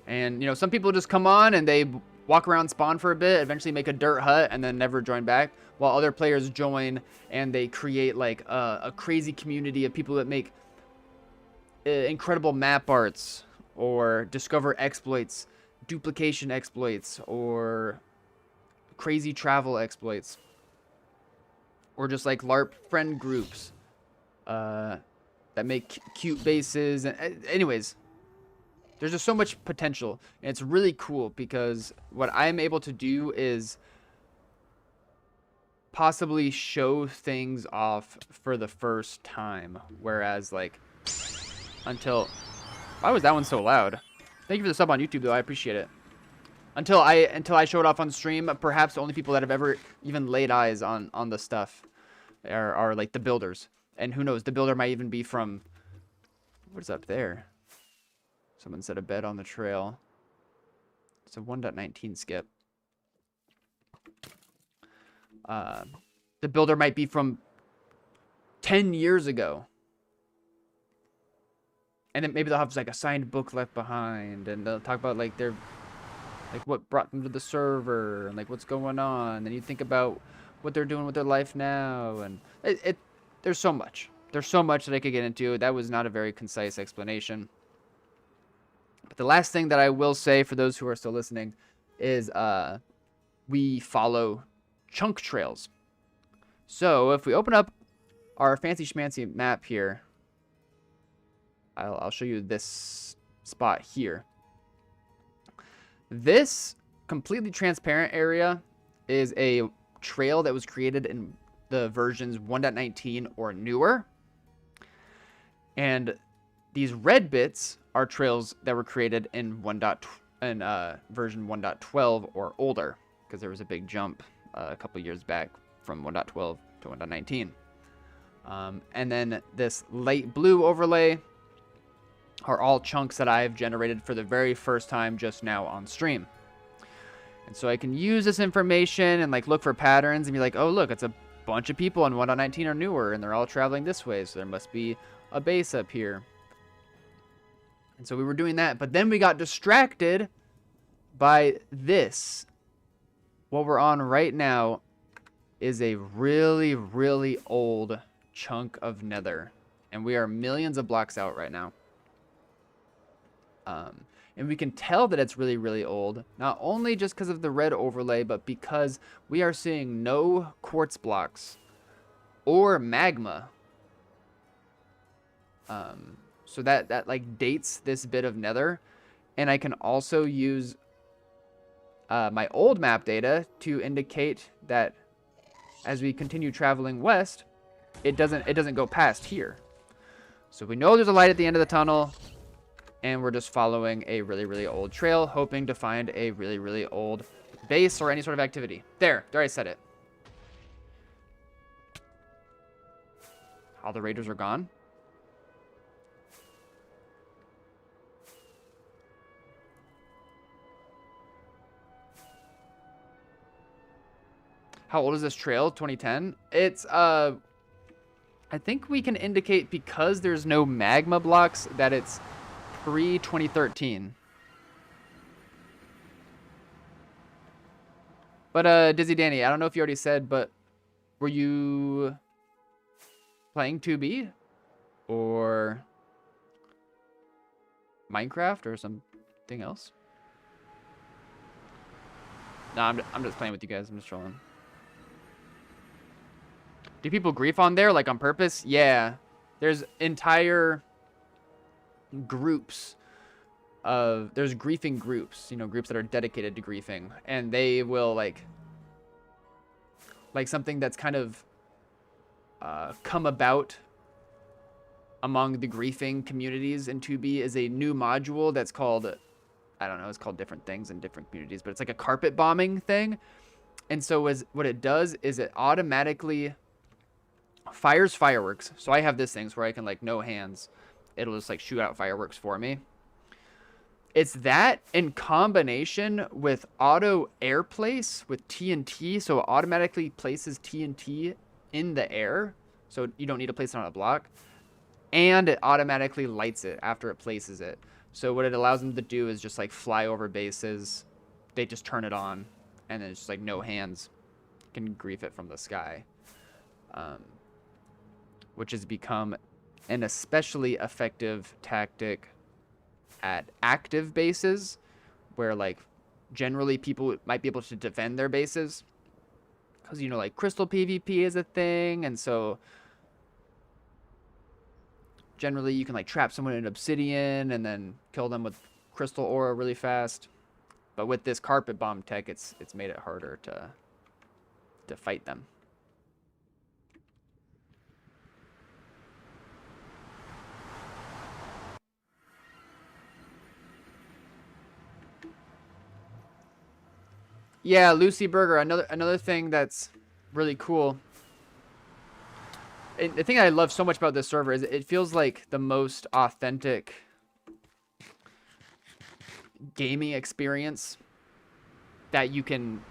And, you know, some people just come on and they walk around, spawn for a bit, eventually make a dirt hut, and then never join back. While other players join and they create like a crazy community of people that make incredible map arts or discover exploits, duplication exploits, or crazy travel exploits, or just like LARP friend groups that make cute bases. And anyways, there's just so much potential, and it's really cool because what I'm able to do is possibly show things off for the first time. Whereas, like, until... Why was that one so loud? Thank you for the sub on YouTube, though. I appreciate it. Until I show it off on stream, perhaps the only people that have ever even laid eyes on the stuff are like the builders. And who knows, the builder might even be from... What's up there? Someone set a bed on the trail. It's a 1.19 skip. The builder might be from 10 years ago. And then maybe they'll have like a signed book left behind, and they'll talk about like their, like what brought them to the server and like what's going on. And you think about what they're doing with their life now, and there's so much. There's so much that I could get into. That was not a very concise explanation. But the last thing that I will say for those who are still listening is we follow chunk trails. So if we open up our fancy schmancy map here, I'll show you this spot here. This completely transparent area is a trail that was created in the versions 1.19 or newer. And these red bits are trails that were created in version 1.12 or older, because there was a big jump a couple years back from 1.12 to 1.19. And then this light blue overlay are all chunks that I've generated for the very first time just now on stream. And so I can use this information and like look for patterns and be like, oh look, it's a bunch of people on 1.19 or newer, and they're all traveling this way, so there must be a base up here. And so we were doing that, but then we got distracted by this. What we're on right now is a really, really old chunk of nether, and we are millions of blocks out right now. And we can tell that it's really, really old, not only just because of the red overlay, but because we are seeing no quartz blocks or magma. So that like dates this bit of nether. And I can also use my old map data to indicate that as we continue traveling west, it doesn't go past here. So we know there's a light at the end of the tunnel, and we're just following a really, really old trail, hoping to find a really, really old base or any sort of activity. There I said it. All the raiders are gone. How old is this trail? 2010? It's, I think we can indicate, because there's no magma blocks, that it's pre-2013. But, Dizzy Danny, I don't know if you already said, but were you playing 2B? Or Minecraft or something else? No, I'm just playing with you guys. I'm just trolling. Do people grief on there, like on purpose? Yeah. There's entire groups of... There's griefing groups, you know, groups that are dedicated to griefing. And they will, like something that's kind of come about among the griefing communities in 2B is a new module that's called... I don't know, it's called different things in different communities, but it's like a carpet bombing thing. And so what it does is it automatically fires fireworks. So I have this thing where I can, like, no hands, it'll just like shoot out fireworks for me. It's that in combination with auto air place with TNT, so it automatically places TNT in the air, so you don't need to place it on a block, and it automatically lights it after it places it. So what it allows them to do is just like fly over bases, they just turn it on, and then it's just like no hands can grief it from the sky. Which has become an especially effective tactic at active bases, where like generally people might be able to defend their bases, because, you know, like crystal PvP is a thing, and so generally you can like trap someone in obsidian and then kill them with crystal aura really fast. But with this carpet bomb tech, it's made it harder to fight them. Yeah, Lucy Burger. Another thing that's really cool. And the thing I love so much about this server is it feels like the most authentic gaming experience that you can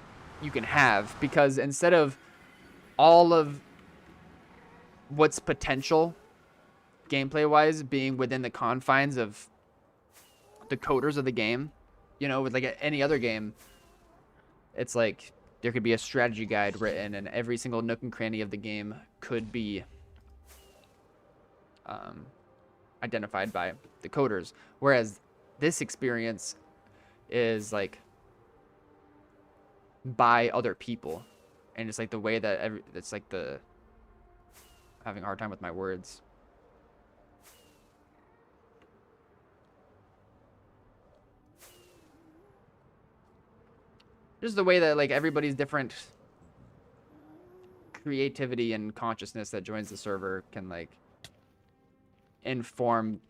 have, because instead of all of what's potential gameplay wise being within the confines of the coders of the game, you know, with like any other game, it's like there could be a strategy guide written and every single nook and cranny of the game could be identified by the coders, whereas this experience is like by other people, and it's like the way that it's like the having a hard time with my words. Just the way that like everybody's different creativity and consciousness that joins the server can like inform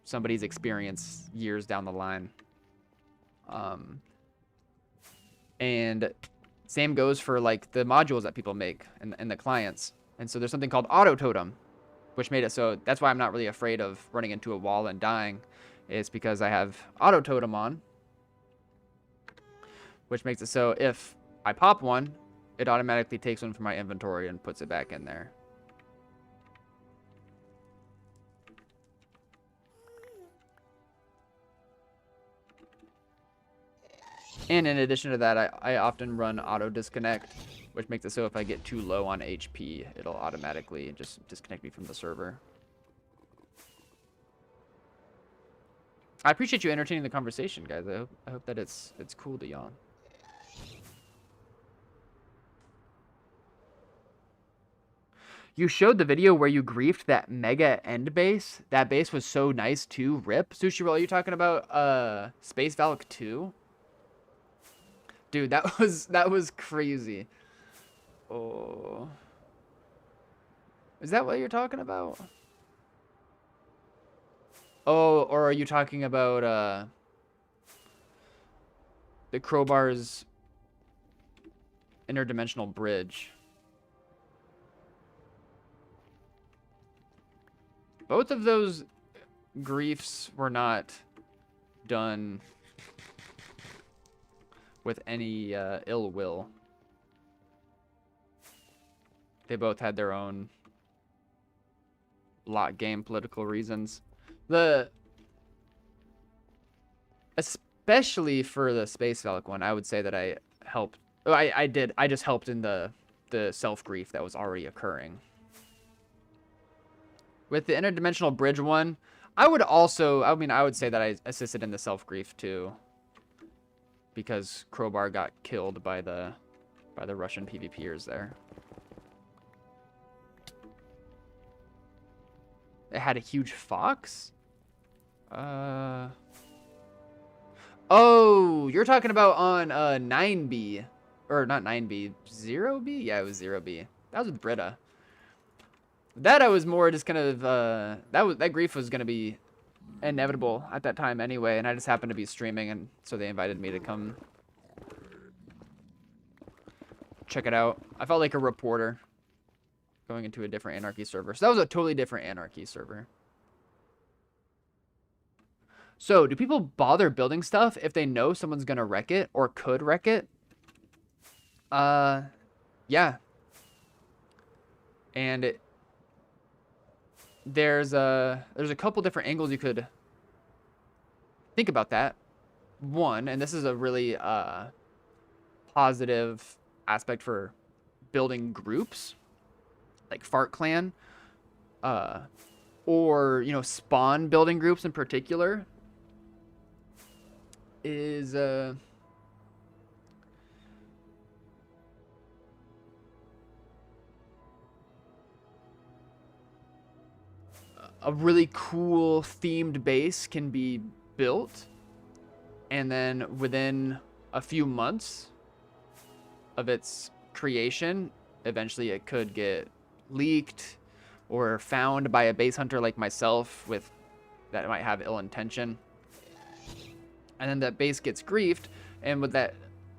somebody's experience years down the line. And same goes for like the modules that people make and the clients. And so there's something called auto totem, which made it so that's why I'm not really afraid of running into a wall and dying. It's because I have auto totem on, which makes it so if I pop one, it automatically takes one from my inventory and puts it back in there. And in addition to that, I often run auto disconnect, which makes it so if I get too low on HP, it'll automatically just disconnect me from the server. I appreciate you entertaining the conversation, guys. I hope that it's cool to y'all. You showed the video where you griefed that mega end base. That base was so nice too. Rip. Sushi Roll, are you talking about Space Valk 2? Dude, that was crazy. Oh. Is that what you're talking about? Oh, or are you talking about the Crowbar's interdimensional bridge? Both of those griefs were not done with any ill will. They both had their own lot game political reasons. Especially for the Space Valk one, I would say that I helped. Oh, I just helped in the self grief that was already occurring. With the interdimensional bridge one, I would say that I assisted in the self grief too, because Crowbar got killed by the Russian PvPers there. It had a huge fox? Oh, you're talking about on 9B. Or not 9B, 0B? Yeah, it was 0B. That was with Britta. That I was more just kind of that grief was gonna be inevitable at that time anyway, and I just happened to be streaming, and so they invited me to come check it out. I felt like a reporter going into a different Anarchy server. So that was a totally different Anarchy server. So do people bother building stuff if they know someone's gonna wreck it or could wreck it? Yeah. And there's a couple different angles you could think about that. One, and this is a really positive aspect for building groups, like Fart Clan, or spawn building groups in particular, is a really cool themed base can be built, and then within a few months of its creation, eventually it could get leaked or found by a base hunter like myself that might have ill intention, and then that base gets griefed, and with that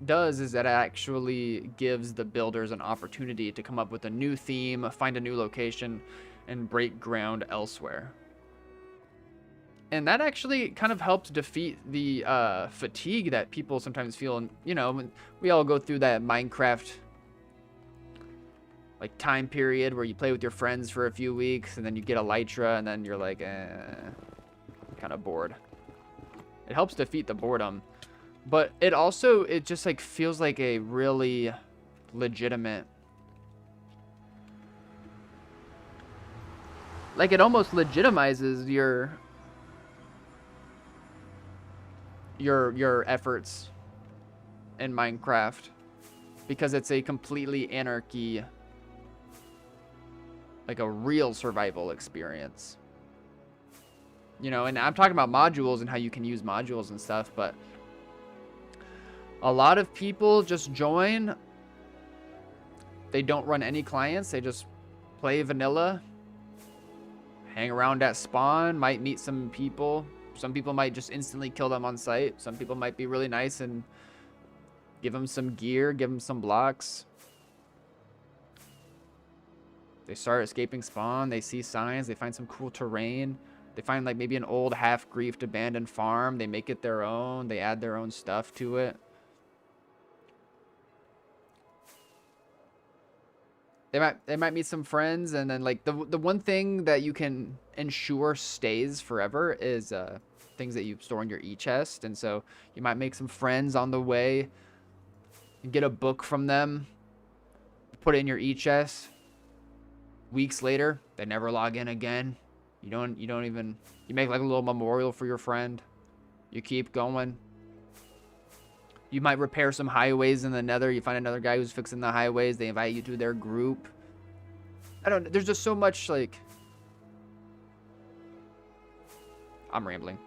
does is that it actually gives the builders an opportunity to come up with a new theme, find a new location, and break ground elsewhere. And that actually kind of helps defeat the fatigue that people sometimes feel. And, you know, we all go through that Minecraft like time period where you play with your friends for a few weeks and then you get Elytra and then you're like, kind of bored. It helps defeat the boredom. But it also, it just like feels like a really legitimate, like it almost legitimizes your efforts in Minecraft because it's a completely anarchy, like a real survival experience. You know, and I'm talking about modules and how you can use modules and stuff, but a lot of people just join. They don't run any clients. They just play vanilla, hang around at spawn, might meet some people. Some people might just instantly kill them on sight. Some people might be really nice and give them some gear, give them some blocks. They start escaping spawn. They see signs. They find some cool terrain. They find like maybe an old half-griefed abandoned farm. They make it their own. They add their own stuff to it. They might meet some friends, and then like the one thing that you can ensure stays forever is things that you store in your e-chest. And so you might make some friends on the way and get a book from them, put it in your e-chest. Weeks later, they never log in again. You don't even, you make like a little memorial for your friend. You keep going. You might repair some highways in the nether. You find another guy who's fixing the highways. They invite you to their group. I don't know. There's just so much like... I'm rambling.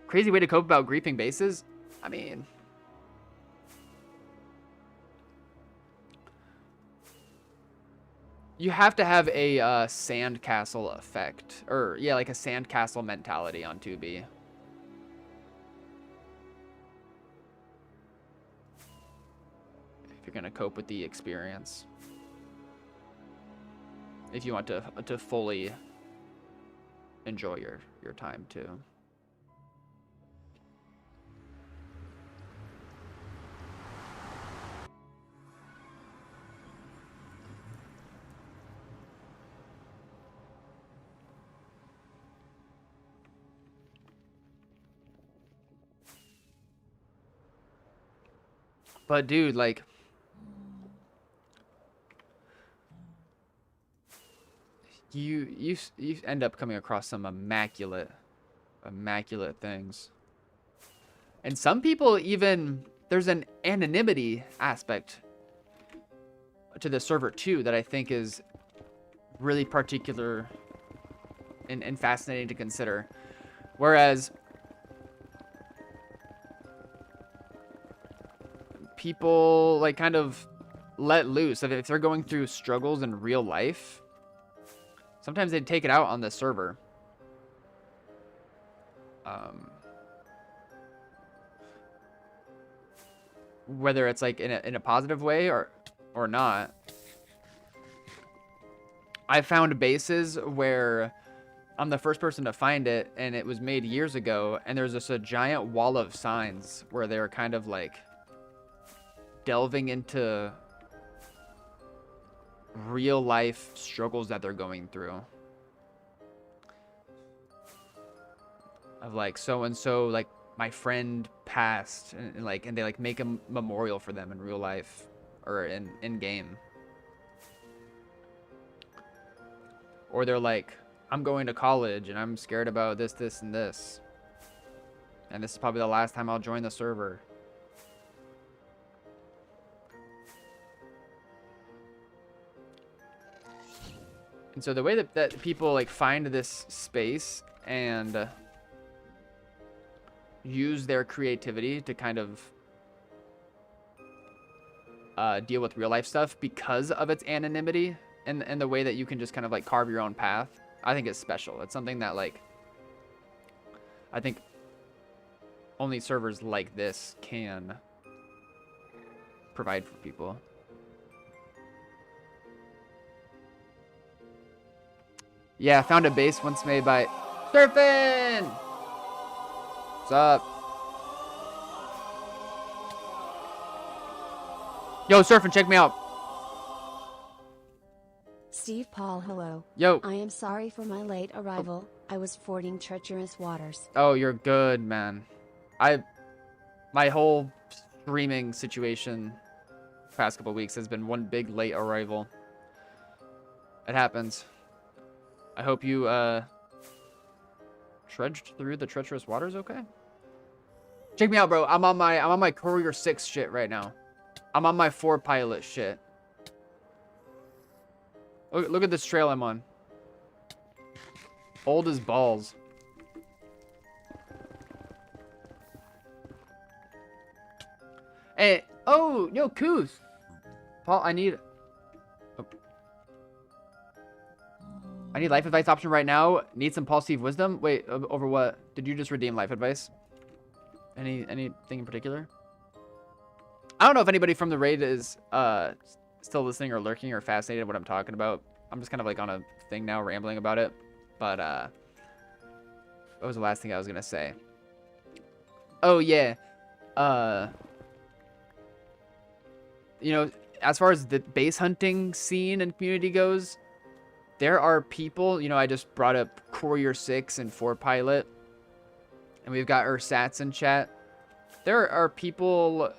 Crazy way to cope about griefing bases? I mean... You have to have a sandcastle effect. Or, yeah, like a sandcastle mentality on 2B. If you're going to cope with the experience. If you want to fully enjoy your time too. But dude, like, you end up coming across some immaculate things. And some people even, there's an anonymity aspect to the server too that I think is really particular and fascinating to consider. Whereas people like kind of let loose. If they're going through struggles in real life, sometimes they take it out on the server. Whether it's like in a positive way or not. I found bases where I'm the first person to find it, and it was made years ago, and there's just a giant wall of signs where they're kind of like delving into real life struggles that they're going through. Of like so and so, like my friend passed, and they like make a memorial for them in real life or in game. Or they're like, I'm going to college and I'm scared about this, and this. And this is probably the last time I'll join the server. And so the way that people like find this space and use their creativity to kind of deal with real life stuff because of its anonymity and the way that you can just kind of like carve your own path, I think it's special. It's something that like I think only servers like this can provide for people. Yeah, found a base once made by Surfing! What's up? Yo, Surfing, check me out. Steve Paul, hello. Yo. I am sorry for my late arrival. I was fording treacherous waters. Oh, you're good, man. My whole streaming situation past couple weeks has been one big late arrival. It happens. I hope you trudged through the treacherous waters okay? Check me out, bro. I'm on my Courier 6 shit right now. I'm on my 4 pilot shit. Look at this trail I'm on. Old as balls. Hey, oh, yo, Koos. Paul, I need life advice option right now. Need some Paul Steve wisdom. Wait, over what? Did you just redeem life advice? Anything in particular? I don't know if anybody from the raid is still listening or lurking or fascinated what I'm talking about. I'm just kind of like on a thing now, rambling about it. But what was the last thing I was gonna say? Oh yeah, you know, as far as the base hunting scene and community goes, there are people. You know, I just brought up Courier 6 and 4 Pilot, and we've got Ursats in chat. There are people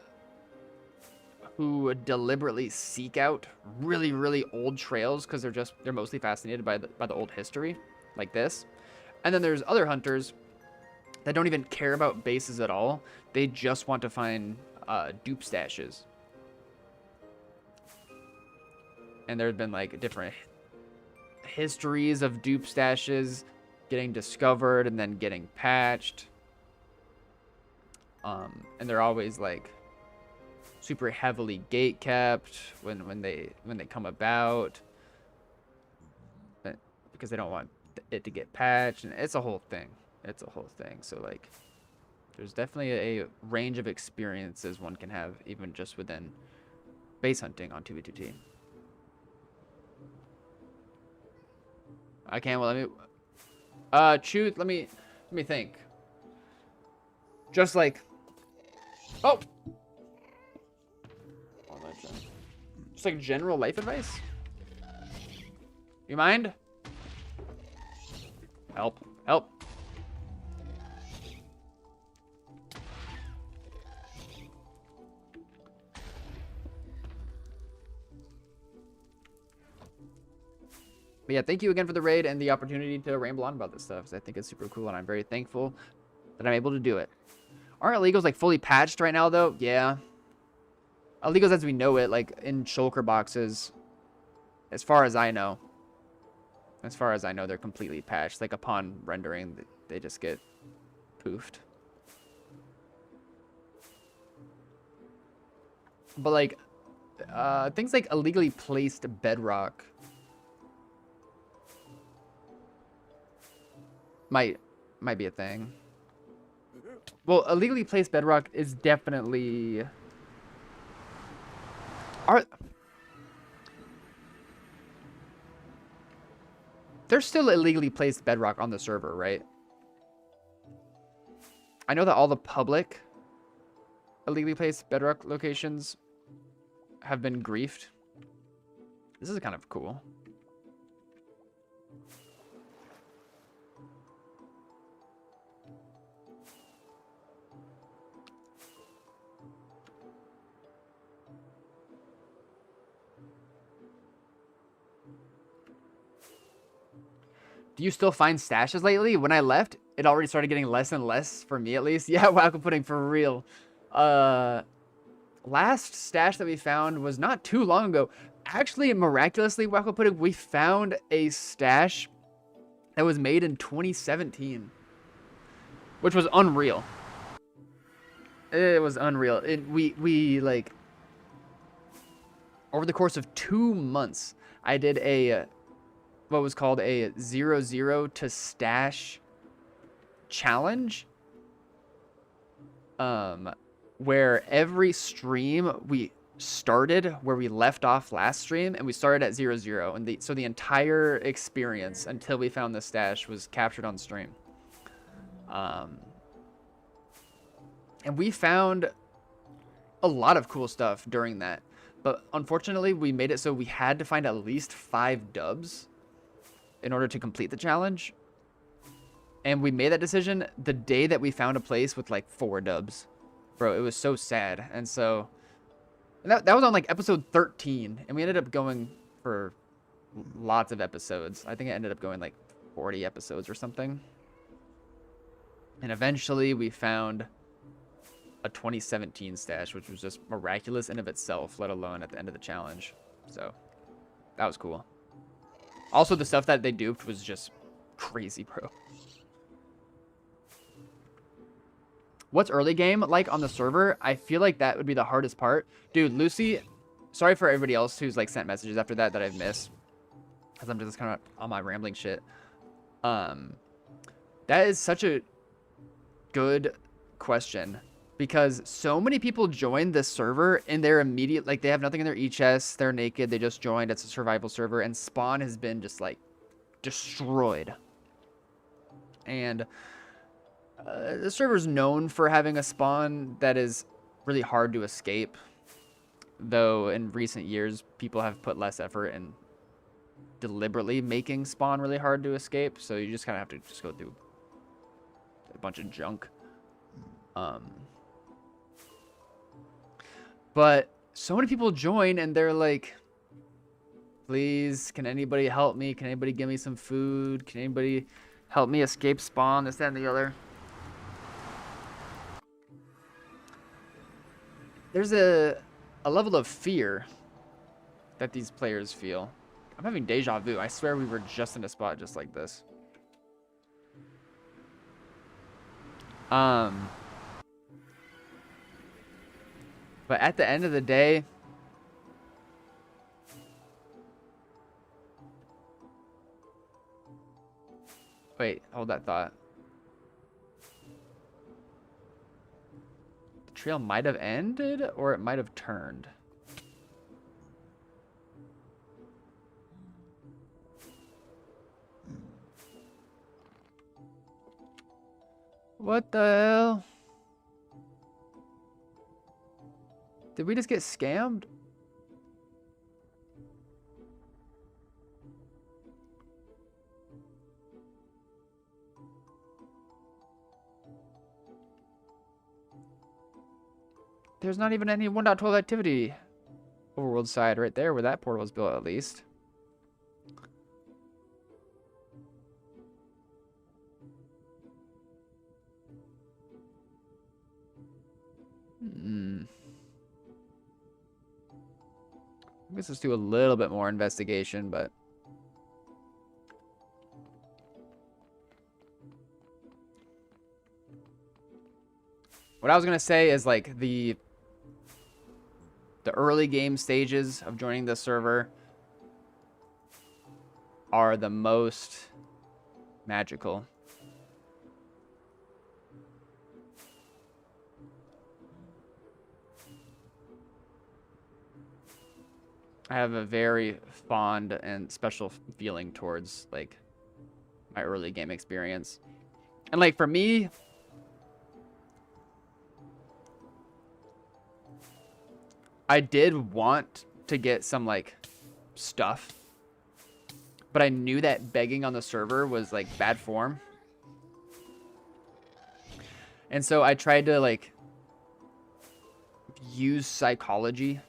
who deliberately seek out really, really old trails because they're mostly fascinated by the old history, like this. And then there's other hunters that don't even care about bases at all. They just want to find dupe stashes. And there have been like different histories of dupe stashes getting discovered and then getting patched. And they're always like super heavily gate kept when they come about, because they don't want it to get patched, and it's a whole thing. So like, there's definitely a range of experiences one can have even just within base hunting on 2v2t. I can't. Well, let me choose. Let me think. Just like, oh, just like general life advice. You mind? Help! Help! But yeah, thank you again for the raid and the opportunity to ramble on about this stuff, because I think it's super cool, and I'm very thankful that I'm able to do it. Aren't illegals like fully patched right now though? Yeah. Illegals as we know it, like in shulker boxes, as far as I know. As far as I know, they're completely patched. Like upon rendering, they just get poofed. But like, things like illegally placed bedrock might be a thing. Well, illegally placed bedrock is definitely... There's still illegally placed bedrock on the server, right? I know that all the public illegally placed bedrock locations have been griefed. This is kind of cool. Do you still find stashes lately? When I left, it already started getting less and less, for me at least. Yeah, Wacko Pudding, for real. Last stash that we found was not too long ago. Actually, miraculously, Wacko Pudding, we found a stash that was made in 2017. Which was unreal. It was unreal. We like... Over the course of 2 months, I did a... what was called a 0-0 to stash challenge. where every stream we started where we left off last stream, and we started at 0-0, and so the entire experience until we found the stash was captured on stream. And we found a lot of cool stuff during that, but unfortunately we made it so we had to find at least 5 dubs in order to complete the challenge, and we made that decision the day that we found a place with like 4 dubs. Bro, it was so sad. And so that was on like episode 13, and we ended up going for lots of episodes. I think it ended up going like 40 episodes or something. And eventually we found a 2017 stash, which was just miraculous in of itself, let alone at the end of the challenge. So that was cool. Also, the stuff that they duped was just crazy, bro. What's early game like on the server? I feel like that would be the hardest part. Dude, Lucy, sorry for everybody else who's like sent messages after that I've missed, because I'm just kind of on my rambling shit. That is such a good question, because so many people joined this server and they're immediate, like they have nothing in their e-chest, they're naked, they just joined. It's a survival server, and spawn has been just like destroyed. And the server's known for having a spawn that is really hard to escape, though in recent years people have put less effort in deliberately making spawn really hard to escape, so you just kind of have to just go through a bunch of junk. But so many people join and they're like, please, can anybody help me? Can anybody give me some food? Can anybody help me escape spawn? This, that, and the other. There's a level of fear that these players feel. I'm having deja vu. I swear we were just in a spot just like this. But at the end of the day, wait, hold that thought. The trail might have ended, or it might have turned. What the hell? Did we just get scammed? There's not even any 1.12 activity overworld side right there where that portal was built, at least. I guess let's do a little bit more investigation, but what I was gonna say is like the early game stages of joining the server are the most magical. I have a very fond and special feeling towards like my early game experience. And like for me, I did want to get some like stuff, but I knew that begging on the server was like bad form. And so I tried to like use psychology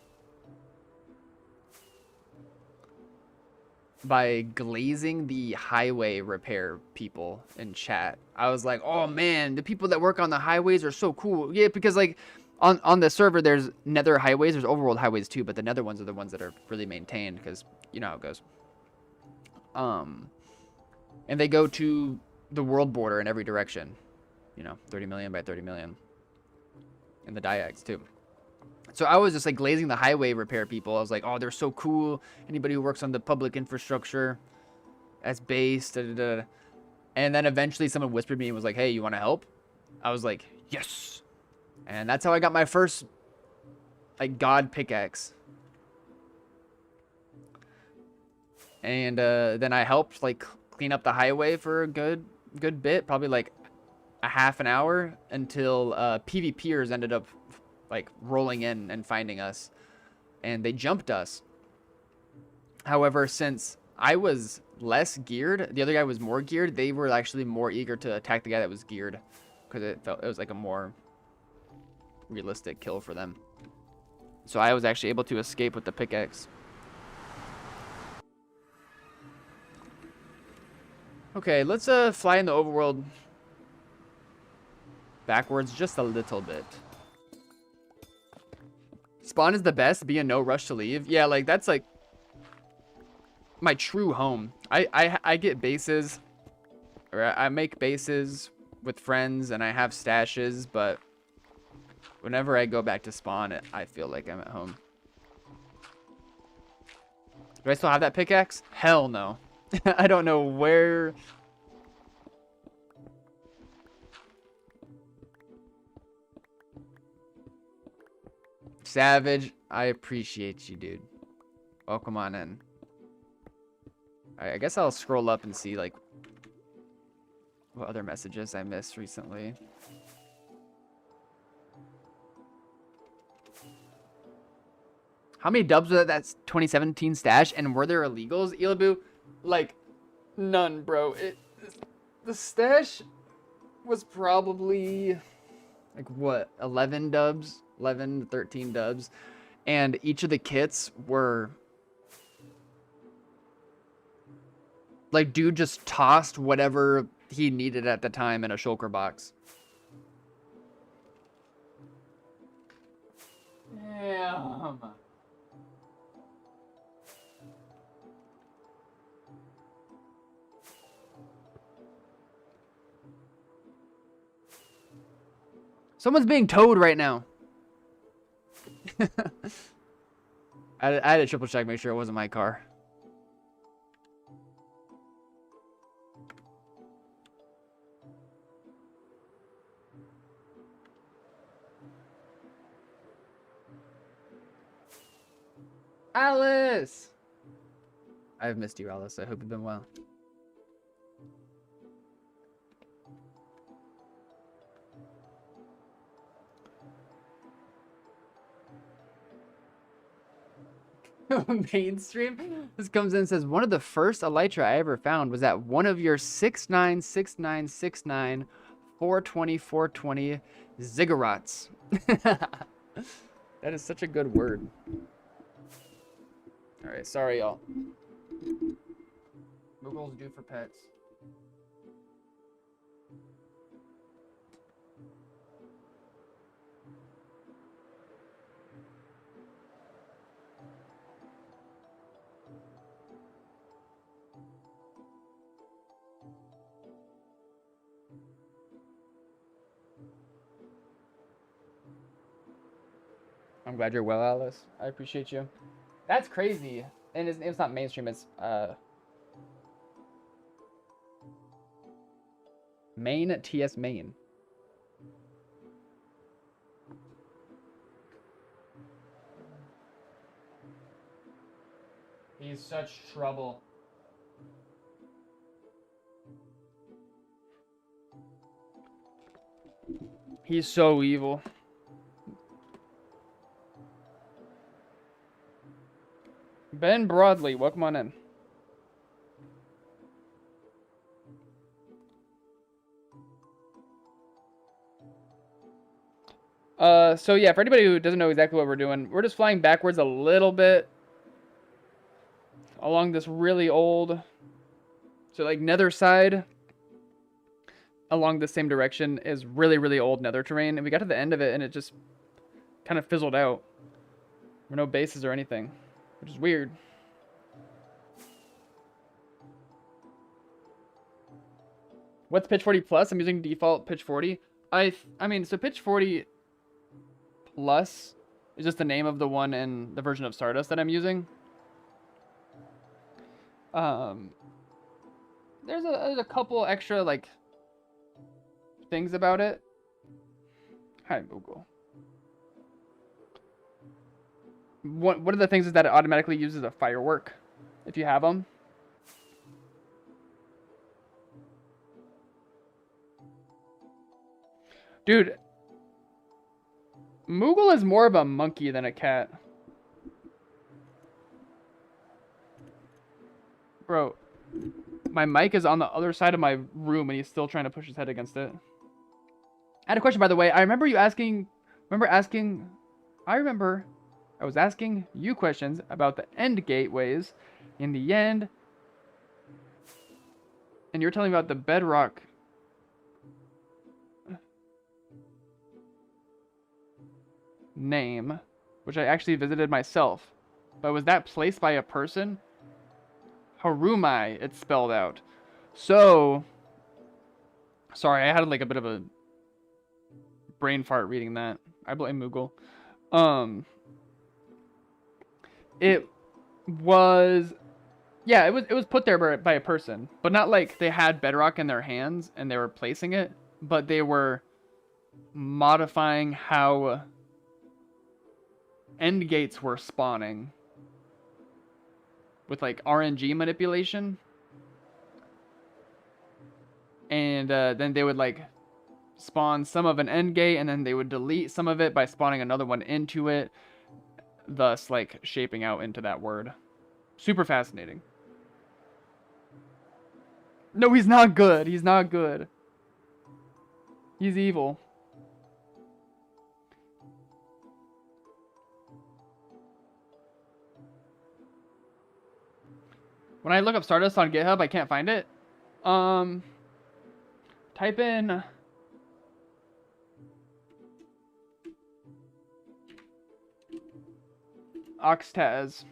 by glazing the highway repair people in chat. I was like, oh man, the people that work on the highways are so cool. Yeah, because like on the server there's nether highways, there's overworld highways too, but the nether ones are the ones that are really maintained, because you know how it goes. And they go to the world border in every direction. You know, 30 million by 30 million. And the diags too. So I was just like glazing the highway repair people. I was like, oh, they're so cool. Anybody who works on the public infrastructure as base. Da, da, da. And then eventually someone whispered me and was like, hey, you want to help? I was like, yes. And that's how I got my first, like, god pickaxe. And then I helped, like, clean up the highway for a good bit. Probably, like, a half an hour until PvPers ended up, like, rolling in and finding us. And they jumped us. However, since I was less geared, the other guy was more geared, they were actually more eager to attack the guy that was geared. Because it was like a more realistic kill for them. So I was actually able to escape with the pickaxe. Okay, let's fly in the overworld backwards just a little bit. Spawn is the best, be in no rush to leave. Yeah, like that's like my true home. I get bases, or I make bases with friends and I have stashes, but whenever I go back to spawn, I feel like I'm at home. Do I still have that pickaxe? Hell no. I don't know where. Savage, I appreciate you, dude. Welcome on in. Alright, I guess I'll scroll up and see, like, what other messages I missed recently. How many dubs was that 2017 stash? And were there illegals, Ilabu? Like, none, bro. The stash was probably, like, what, 11 dubs? 11 to 13 dubs. And each of the kits were... like, dude just tossed whatever he needed at the time in a shulker box. Damn. Someone's being towed right now. I had to triple check, make sure it wasn't my car. Alice! I've missed you, Alice. I hope you've been well. Mainstream. This comes in and says, one of the first elytra I ever found was at one of your 696969 420 420 ziggurats. That is such a good word. All right, sorry, y'all. Google's due for pets. I'm glad you're well, Alice. I appreciate you. That's crazy. And his name's not mainstream, it's Main TS Main. He's such trouble. He's so evil. Ben Broadley, welcome on in. So yeah, for anybody who doesn't know exactly what we're doing, we're just flying backwards a little bit along this really old, so like nether side along the same direction is really, really old nether terrain, and we got to the end of it and it just kind of fizzled out. There were no bases or anything, which is weird. What's pitch 40 plus? I'm using default pitch 40. I mean, so pitch 40 plus is just the name of the one in the version of Stardust that I'm using. There's a couple extra like things about it. Hi, Google. One of the things is that it automatically uses a firework if you have them. Dude, Moogle is more of a monkey than a cat. Bro, my mic is on the other side of my room and he's still trying to push his head against it. I had a question, by the way. I remember I was asking you questions about the end gateways in the end. And you were telling me about the bedrock name, which I actually visited myself. But was that placed by a person? Harumai, it's spelled out. So, sorry, I had like a bit of a brain fart reading that. I blame Moogle. It was, yeah, it was put there by a person, but not like they had bedrock in their hands and they were placing it, but they were modifying how end gates were spawning with like RNG manipulation. And then they would like spawn some of an end gate and then they would delete some of it by spawning another one into it, thus like shaping out into that word. Super fascinating. No, he's not good. He's not good. He's evil. When I look up Stardust on GitHub, I can't find it. Type in Oxtaz.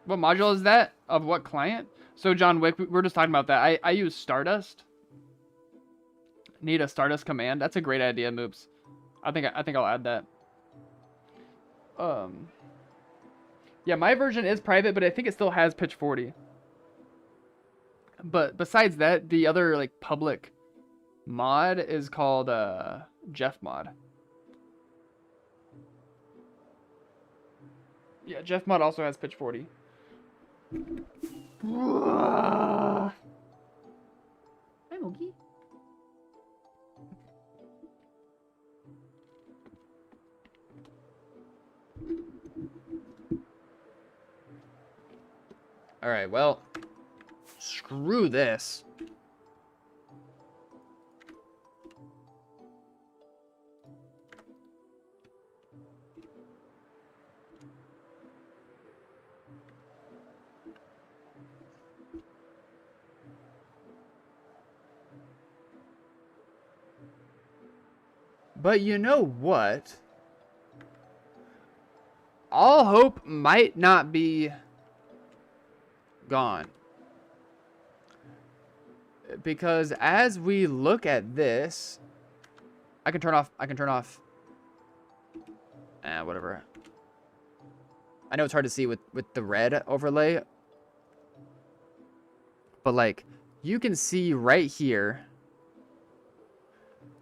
What module is that? Of what client? So John Wick, we're just talking about that. I use Stardust. Need a Stardust command. That's a great idea, Moops. I think I'll add that. Yeah, my version is private, but I think it still has pitch 40. But besides that, the other like public mod is called Jeff mod. Yeah, Jeff mod also has pitch 40. Hi, Mookie. All right, well, screw this. But you know what? All hope might not be gone. Because as we look at this, I can turn off, whatever. I know it's hard to see with the red overlay, but like, you can see right here,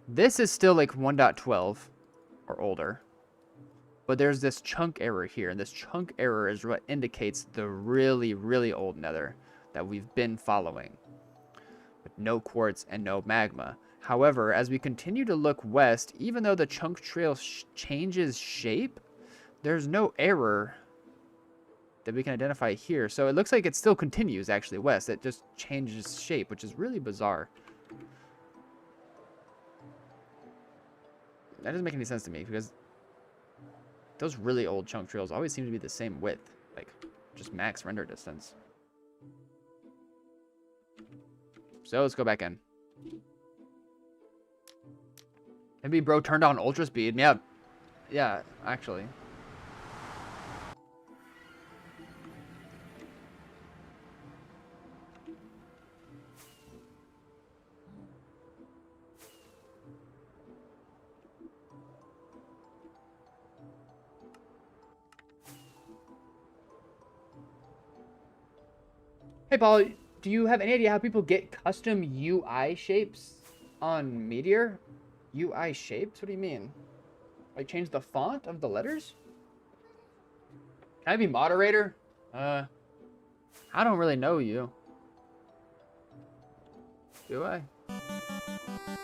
this is still like 1.12 or older, but there's this chunk error here, and this chunk error is what indicates the really, really old nether that we've been following, with no quartz and no magma. However, as we continue to look west, even though the chunk trail changes shape, there's no error that we can identify here. So it looks like it still continues actually west. It just changes shape, which is really bizarre. That doesn't make any sense to me because those really old chunk trails always seem to be the same width, like just max render distance. So let's go back in. Maybe bro turned on ultra speed. Yeah, actually. Hey Paul, do do you have any idea how people get custom UI shapes on Meteor? UI shapes? What do you mean? Like change the font of the letters? Can I be moderator? I don't really know you. Do I?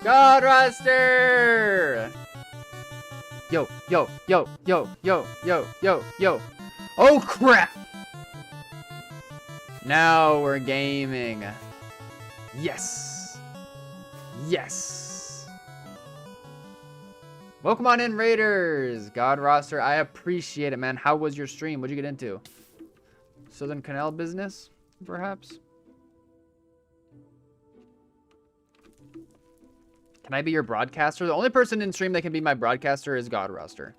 God roster! Yo, yo, yo, yo, yo, yo, yo, yo. Oh crap! Now we're gaming. Yes. Yes. Welcome on in, Raiders. God roster, I appreciate it, man. How was your stream? What'd you get into? Southern Canal business, perhaps? Can I be your broadcaster? The only person in stream that can be my broadcaster is God roster.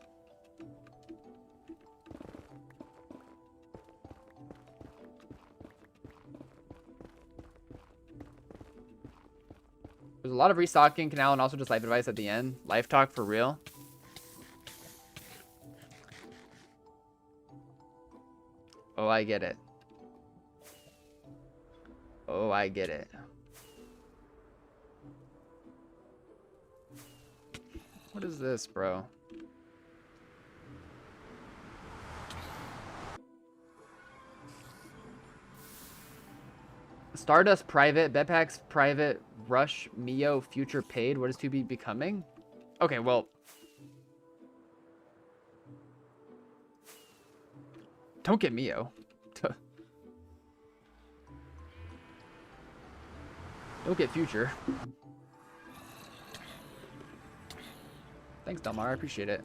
There's a lot of restocking canal and also just life advice at the end. Life talk for real. Oh, I get it. Oh, I get it. What is this, bro? Stardust private, Bedpacks private, Rush, Mio, future paid. What is to be becoming? Okay, well. Don't get Mio. Don't get future. Thanks, Delmar. I appreciate it.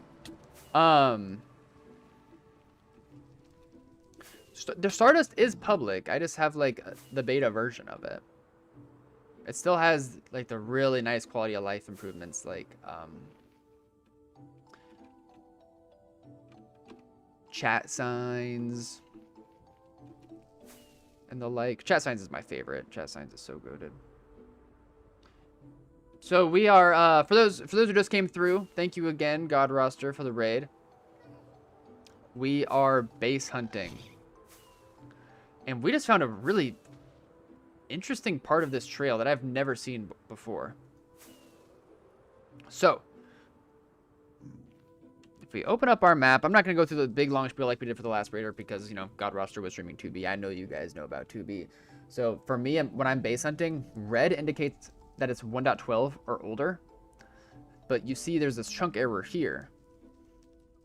The Stardust is public. I just have like the beta version of it. It still has like the really nice quality of life improvements, like chat signs and the like. Chat signs is my favorite. Chat signs is so goated. So we are for those who just came through, thank you again, God roster, for the raid. We are base hunting. And we just found a really interesting part of this trail that I've never seen before. So, if we open up our map, I'm not going to go through the big long spiel like we did for the last raider because, you know, God roster was streaming 2B. I know you guys know about 2B. So, for me, when I'm base hunting, red indicates that it's 1.12 or older. But you see there's this chunk error here.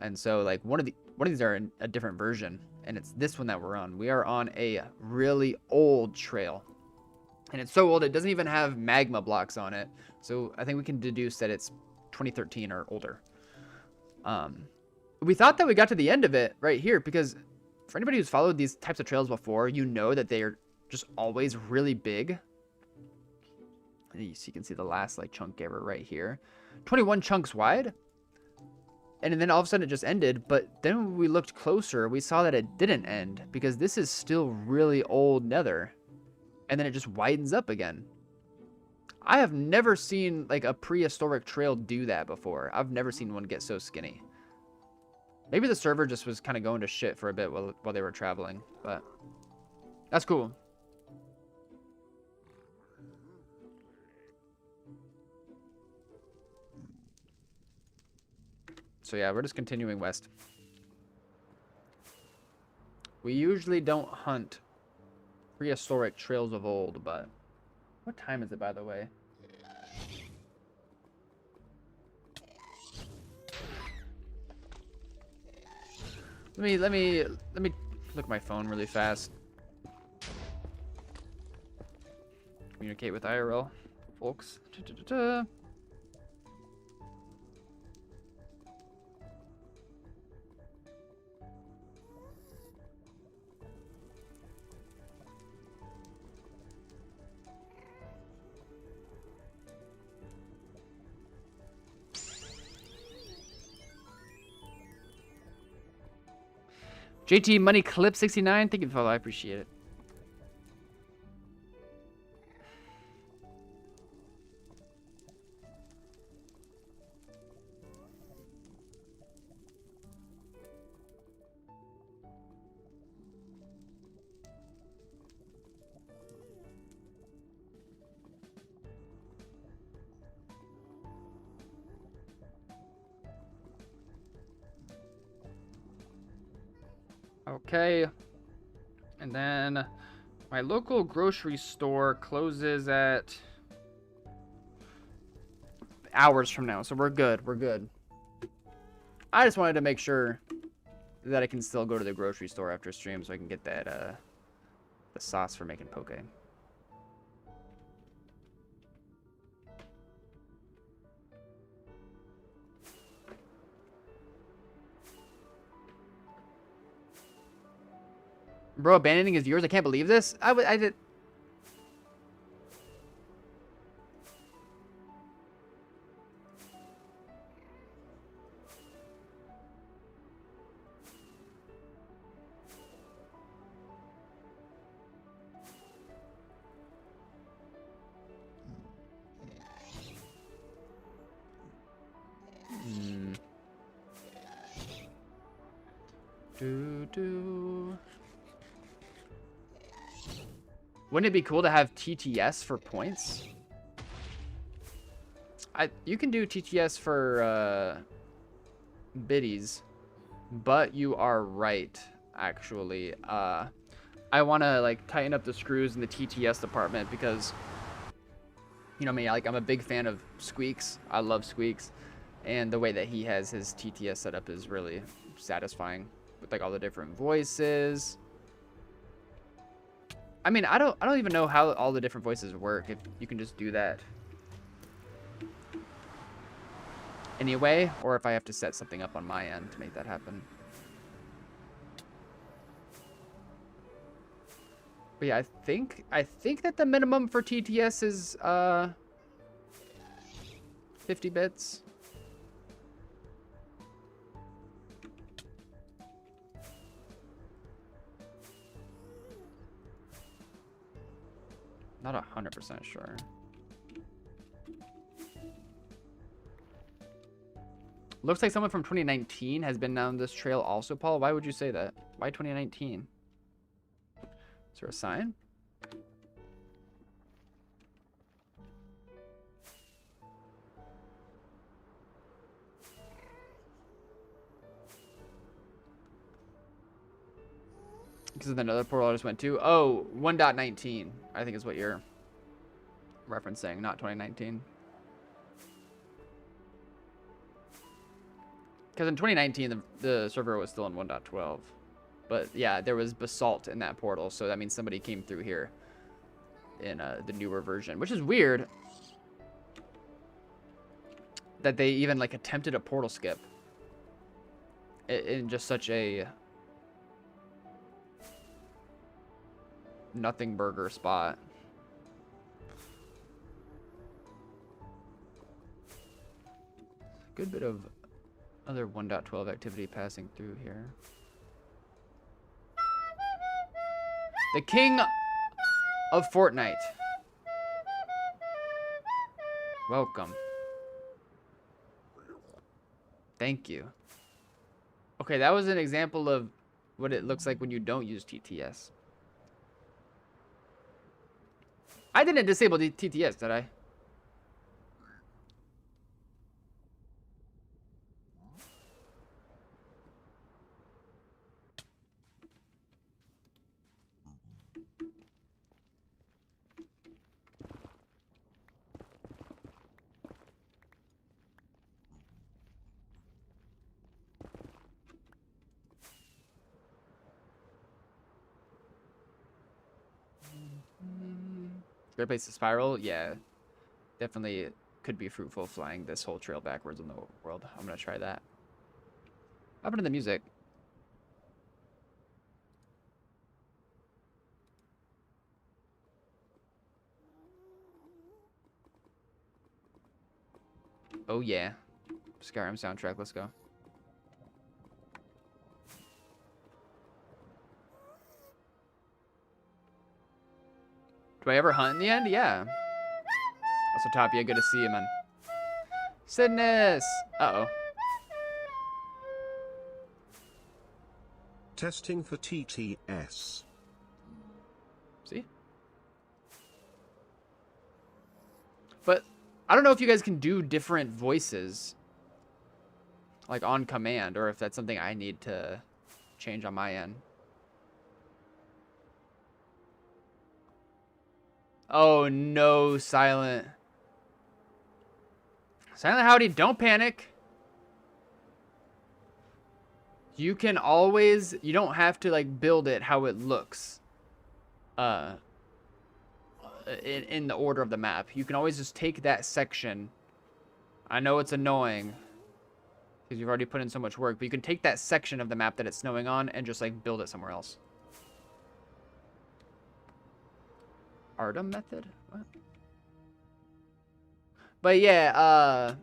And so, like, one of these are in a different version. And it's this one that we're on. We are on a really old trail. And it's so old, it doesn't even have magma blocks on it. So I think we can deduce that it's 2013 or older. We thought that we got to the end of it right here because for anybody who's followed these types of trails before, you know that they are just always really big. And you can see the last like chunk error right here. 21 chunks wide. And then all of a sudden it just ended. But then when we looked closer, we saw that it didn't end because this is still really old nether. And then it just widens up again. I have never seen like a prehistoric trail do that before. I've never seen one get so skinny. Maybe the server just was kind of going to shit for a bit while they were traveling, but that's cool. So yeah, we're just continuing west. We usually don't hunt prehistoric trails of old, but what time is it, by the way? Let me look at my phone really fast. Communicate with IRL folks. JT Money Clip 69, thank you for the follow. I appreciate it. Okay. And then my local grocery store closes at hours from now, so we're good. We're good. I just wanted to make sure that I can still go to the grocery store after stream so I can get that the sauce for making poke. Bro, abandoning his viewers. I can't believe this. I did. Wouldn't it be cool to have TTS for points? You can do TTS for biddies, but you are right, actually. I want to like tighten up the screws in the TTS department because, you know me, like I'm a big fan of Squeaks. I love Squeaks, and the way that he has his TTS set up is really satisfying with like all the different voices. I mean, I don't even know how all the different voices work. If you can just do that anyway, or if I have to set something up on my end to make that happen. But yeah, I think that the minimum for TTS is 50 bits. Not 100% sure. Looks like someone from 2019 has been down this trail also, Paul. Why would you say that? Why 2019? Is there a sign? Because of another portal I just went to. Oh, 1.19, I think is what you're referencing, not 2019. Because in 2019, the server was still in 1.12. But yeah, there was basalt in that portal, so that means somebody came through here in the newer version, which is weird that they even like attempted a portal skip in just such a nothing burger spot. Good bit of other 1.12 activity passing through here. The king of Fortnite. Welcome. Thank you. Okay, that was an example of what it looks like when you don't use TTS. I didn't disable the TTS, did I? Great place to spiral? Yeah. Definitely could be fruitful flying this whole trail backwards in the world. I'm gonna try that. What happened to the music? Oh yeah. Skyrim soundtrack, let's go. Do I ever hunt in the end? Yeah. Also, Tapia, good to see you, man. Sidness! Uh-oh. Testing for TTS. See? But I don't know if you guys can do different voices like on command, or if that's something I need to change on my end. Oh no, Silent. Silent Howdy, don't panic. You can always, you don't have to like build it how it looks. In the order of the map. You can always just take that section. I know it's annoying because you've already put in so much work, but you can take that section of the map that it's snowing on and just like build it somewhere else. Artem method? What? But yeah,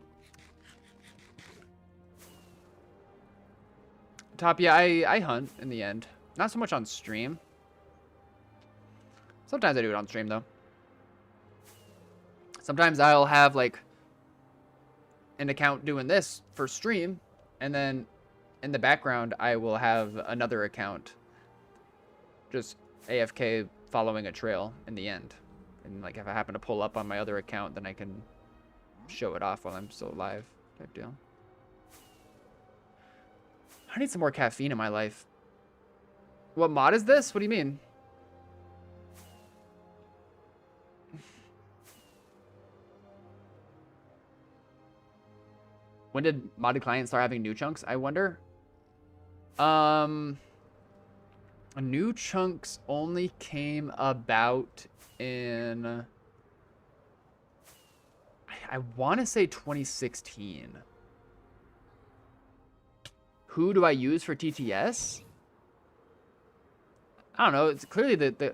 Top, yeah, I hunt in the end. Not so much on stream. Sometimes I do it on stream though. Sometimes I'll have like an account doing this for stream, and then in the background I will have another account just AFK following a trail in the end. And like if I happen to pull up on my other account, then I can show it off while I'm still alive type deal. I need some more caffeine in my life. What mod is this? What do you mean? When did modded clients start having new chunks? I wonder. New chunks only came about in, I want to say 2016. Who do I use for TTS? I don't know. It's clearly the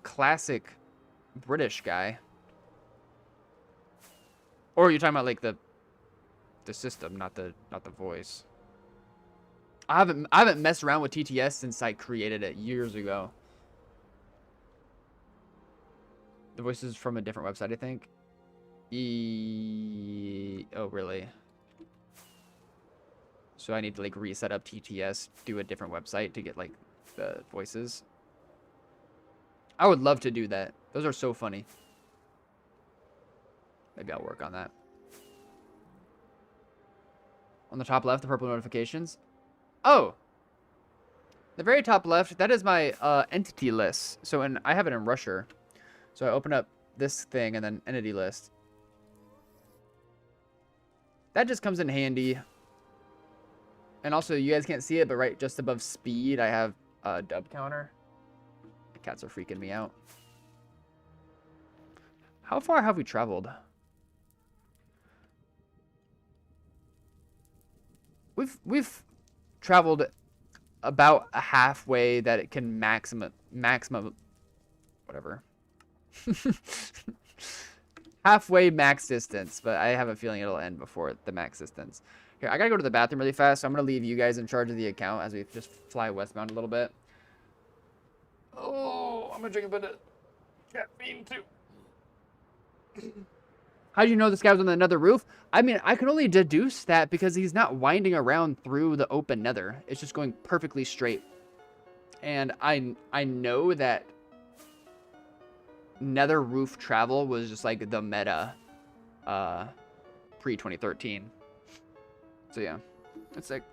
classic British guy. Or you're talking about like the system, not the voice. I haven't messed around with TTS since I created it years ago. The voice is from a different website, I think. Oh, really? So I need to like reset up TTS, do a different website to get like the voices. I would love to do that. Those are so funny. Maybe I'll work on that. On the top left, the purple notifications. Oh! The very top left, that is my entity list. So I have it in Rusher. So I open up this thing and then entity list. That just comes in handy. And also, you guys can't see it, but right just above speed, I have a dub counter. The cats are freaking me out. How far have we traveled? We've traveled about a halfway that it can maximum whatever. Halfway max distance, but I have a feeling it'll end before the max distance. Here, I gotta go to the bathroom really fast, so I'm gonna leave you guys in charge of the account as we just fly westbound a little bit. Oh, I'm gonna drink a bit of caffeine too. How do you know this guy was on another roof? I mean, I can only deduce that because he's not winding around through the open nether. It's just going perfectly straight. And I know that nether roof travel was just like the meta pre-2013. So yeah, it's like...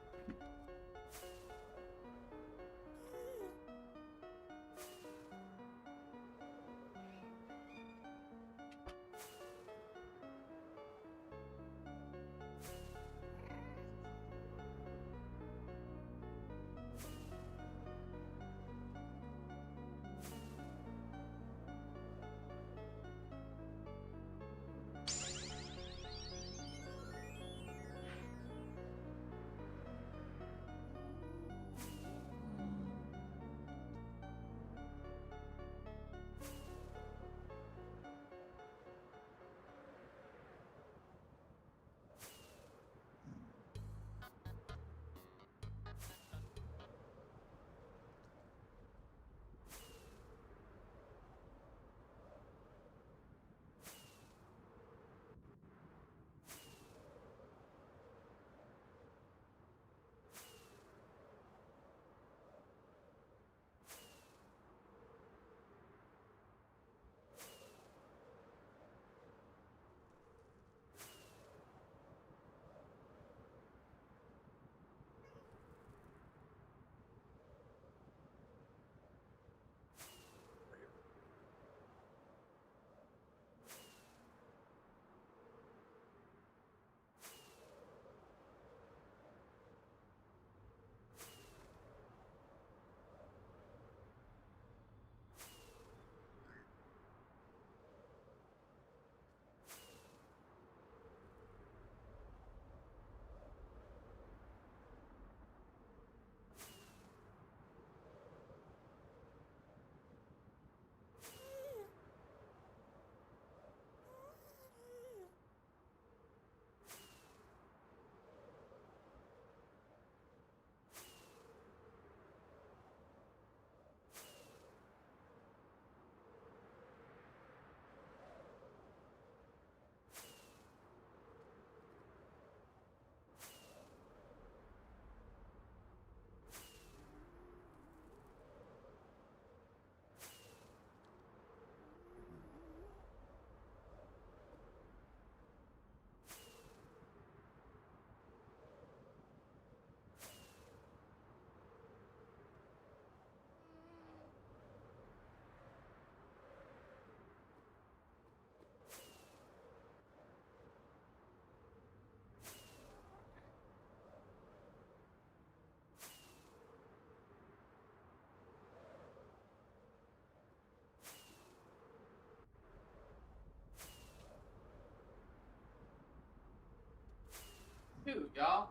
Dude, y'all.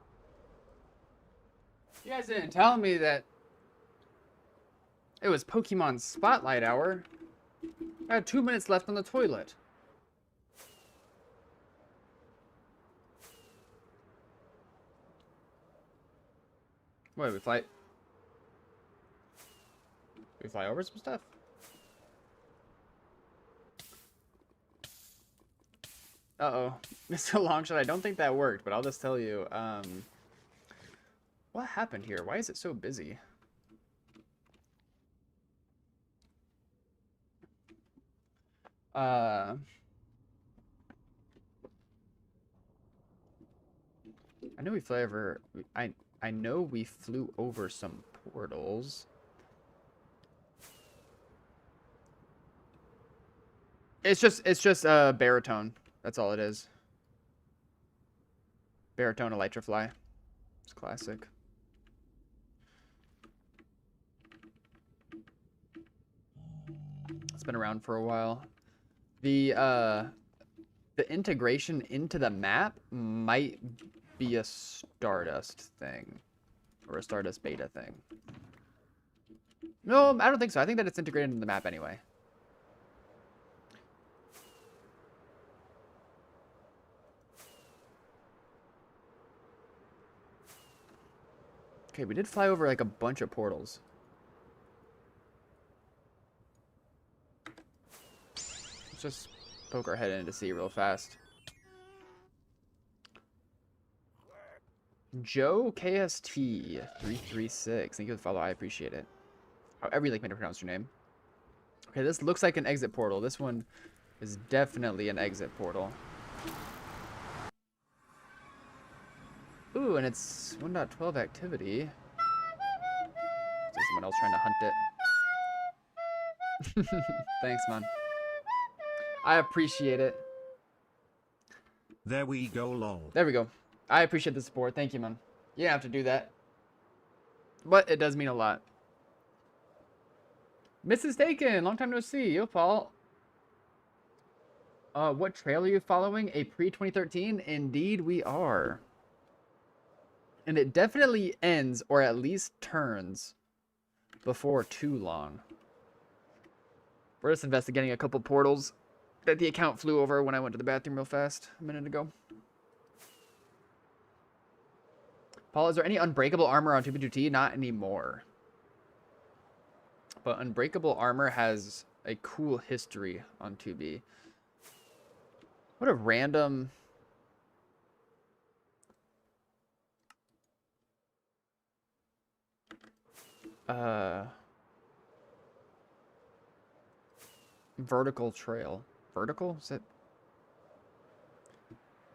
You guys didn't tell me that it was Pokemon Spotlight Hour. I had 2 minutes left on the toilet. What, did we fly? Did we fly over some stuff? Uh-oh. Mr. Longshot, I don't think that worked, but I'll just tell you. What happened here? Why is it so busy? I know we flew over. I know we flew over some portals. It's just baritone. That's all it is. Baritone Elytrafly. It's classic. It's been around for a while. The integration into the map might be a Stardust thing. Or a Stardust beta thing. No, I don't think so. I think that it's integrated into the map anyway. Okay, we did fly over like a bunch of portals. Let's just poke our head into sea real fast. Joe KST 336. Thank you for the follow. I appreciate it. However you like me to pronounce your name. Okay, this looks like an exit portal. This one is definitely an exit portal. Ooh, and it's 1.12 activity. Is there someone else trying to hunt it? Thanks, man. I appreciate it. There we go, lol. There we go. I appreciate the support. Thank you, man. You don't have to do that. But it does mean a lot. Mrs. Taken, long time no see. Yo, Paul. What trail are you following? A pre-2013? Indeed, we are. And it definitely ends, or at least turns, before too long. We're just investigating a couple portals that the account flew over when I went to the bathroom real fast a minute ago. Paul, is there any unbreakable armor on 2B2T? Not anymore. But unbreakable armor has a cool history on 2B. What a random... vertical trail. Vertical? Is it?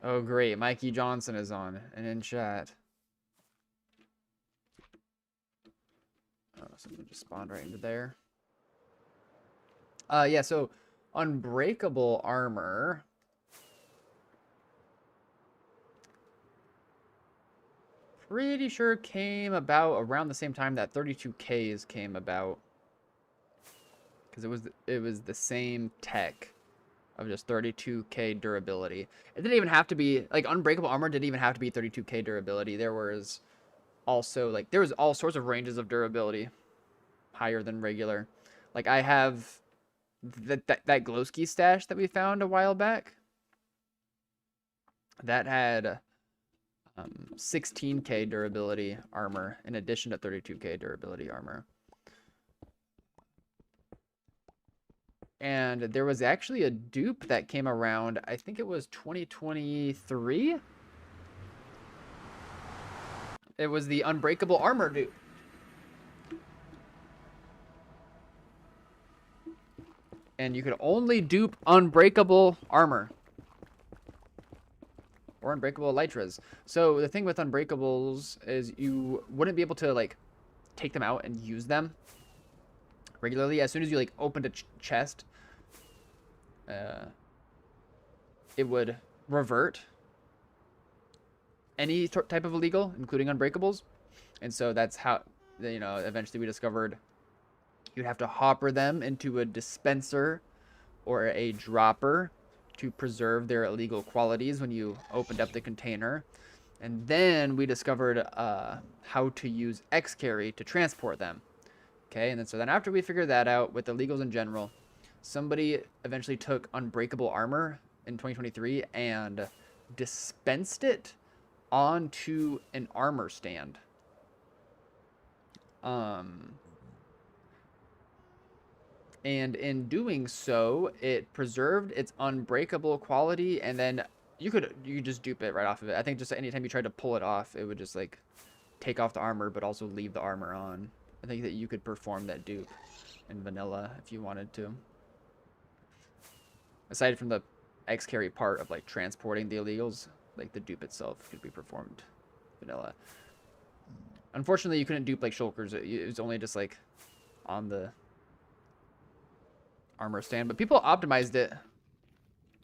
Oh, great. Mikey Johnson is on and in chat. Oh, something just spawned right into there. Yeah, so unbreakable armor. Pretty sure came about around the same time that 32Ks came about. Because it was the same tech of just 32K durability. It didn't even have to be, like, unbreakable armor didn't even have to be 32K durability. There was also, like, there was all sorts of ranges of durability higher than regular. Like, I have that Glowski stash that we found a while back. That had 16K durability armor in addition to 32K durability armor. And there was actually a dupe that came around, I think it was 2023. It was the unbreakable armor dupe. And you could only dupe unbreakable armor. Or unbreakable elytras. So the thing with unbreakables is you wouldn't be able to, like, take them out and use them regularly. As soon as you, like, opened a chest, it would revert any type of illegal, including unbreakables. And so that's how, you know, eventually we discovered you'd have to hopper them into a dispenser or a dropper to preserve their illegal qualities when you opened up the container. And then we discovered how to use X-carry to transport them. Okay, and then so then after we figured that out with illegals in general, somebody eventually took unbreakable armor in 2023 and dispensed it onto an armor stand. And in doing so, it preserved its unbreakable quality, and then you could just dupe it right off of it. I think just anytime you tried to pull it off, it would just like take off the armor, but also leave the armor on. I think that you could perform that dupe in vanilla if you wanted to. Aside from the X-carry part of like transporting the illegals, like the dupe itself could be performed vanilla. Unfortunately, you couldn't dupe like shulkers. It was only just like on the armor stand, but people optimized it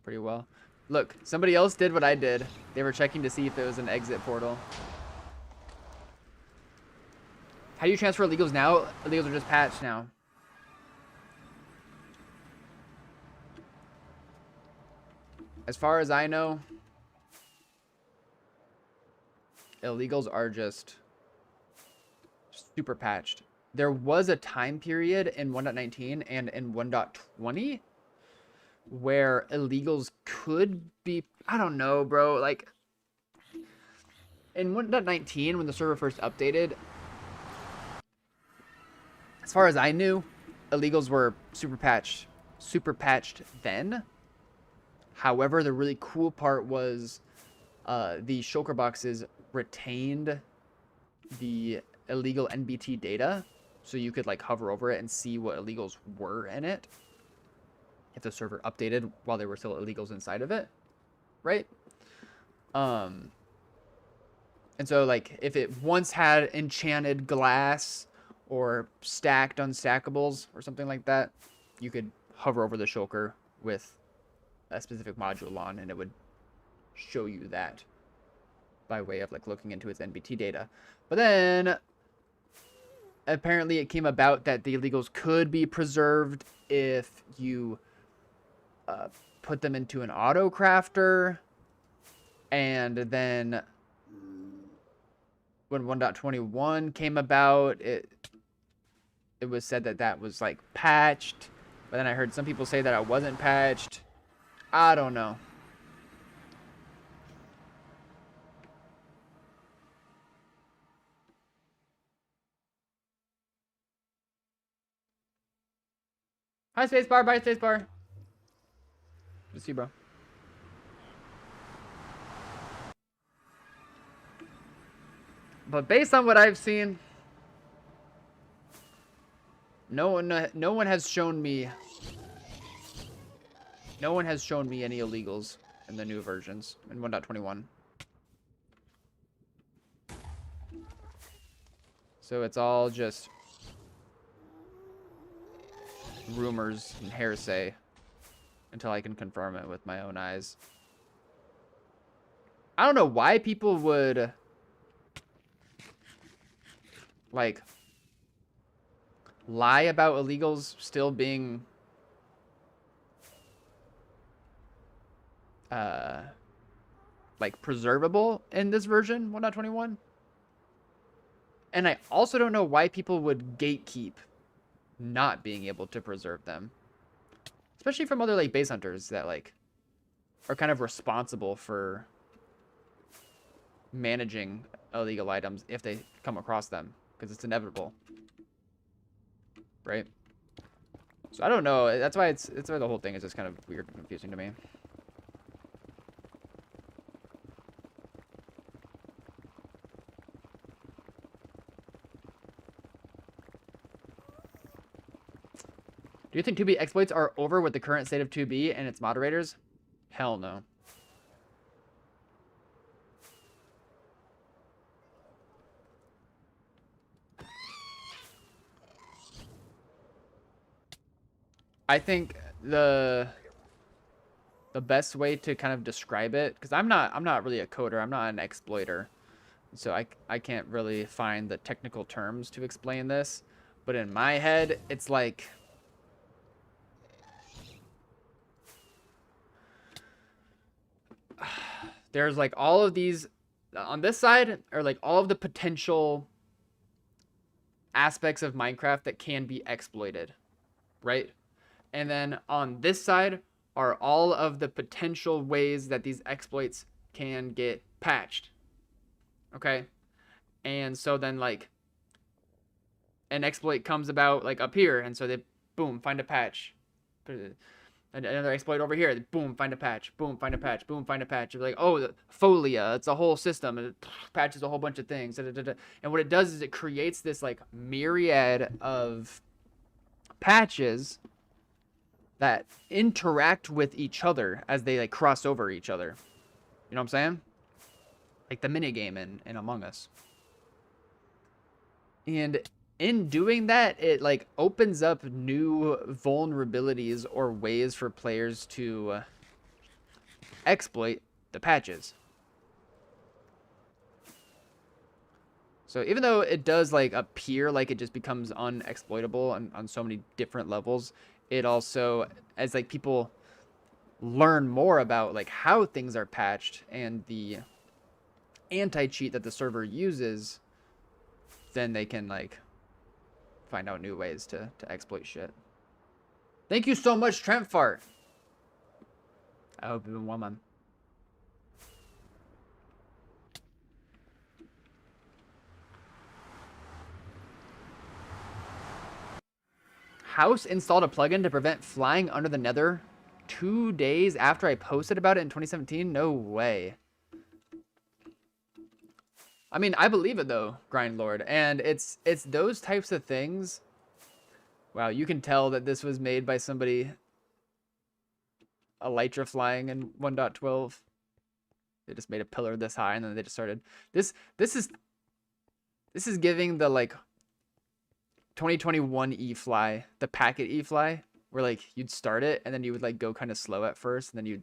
pretty well. Look, somebody else did what I did. They were checking to see if it was an exit portal. How do you transfer illegals now? Illegals are just patched now. As far as I know, illegals are just super patched. There was a time period in 1.19 and in 1.20 where illegals could be, I don't know, bro. Like in 1.19 when the server first updated, as far as I knew, illegals were super patched then. However, the really cool part was the shulker boxes retained the illegal NBT data, so you could like hover over it and see what illegals were in it if the server updated while there were still illegals inside of it, right? And so like if it once had enchanted glass or stacked unstackables or something like that, you could hover over the shulker with a specific module on and it would show you that by way of like looking into its NBT data. But then apparently it came about that the illegals could be preserved if you put them into an auto crafter, and then when 1.21 came about, it was said that that was like patched, but then I heard some people say that it wasn't patched. I don't know. Hi, spacebar. Bye, spacebar. Good to see you, bro. But based on what I've seen, no one has shown me any illegals in the new versions in 1.21. So it's all just rumors and hearsay until I can confirm it with my own eyes. I don't know why people would like lie about illegals still being like preservable in this version 1.21. And I also don't know why people would gatekeep not being able to preserve them, especially from other like base hunters that like are kind of responsible for managing illegal items if they come across them, because it's inevitable, right? So I don't know. That's why the whole thing is just kind of weird and confusing to me. Do you think 2B exploits are over with the current state of 2B and its moderators? Hell no. I think the best way to kind of describe it, because I'm not really a coder, I'm not an exploiter, so I can't really find the technical terms to explain this, but in my head it's like there's like all of these on this side are like all of the potential aspects of Minecraft that can be exploited, right? And then on this side are all of the potential ways that these exploits can get patched. Okay? And so then like an exploit comes about like up here, and so they boom, find a patch. Another exploit over here, boom, find a patch, boom, find a patch, boom, find a patch. You're like, oh, the Folia, it's a whole system, and it patches a whole bunch of things. And what it does is it creates this like myriad of patches that interact with each other as they like cross over each other. You know what I'm saying? Like the minigame in Among Us. And in doing that, it like opens up new vulnerabilities or ways for players to exploit the patches. So even though it does like appear like it just becomes unexploitable on so many different levels, it also, as like people learn more about like how things are patched and the anti-cheat that the server uses, then they can like find out new ways to exploit shit. Thank you so much, Trent Fart. I hope you've been well, man. House installed a plugin to prevent flying under the nether 2 days after I posted about it in 2017? No way. I mean, I believe it though, Grind Lord. And it's those types of things. Wow, you can tell that this was made by somebody elytra flying in 1.12. They just made a pillar this high and then they just started. This is giving the like 2021 E-Fly, the packet E-Fly, where like you'd start it and then you would like go kind of slow at first and then you'd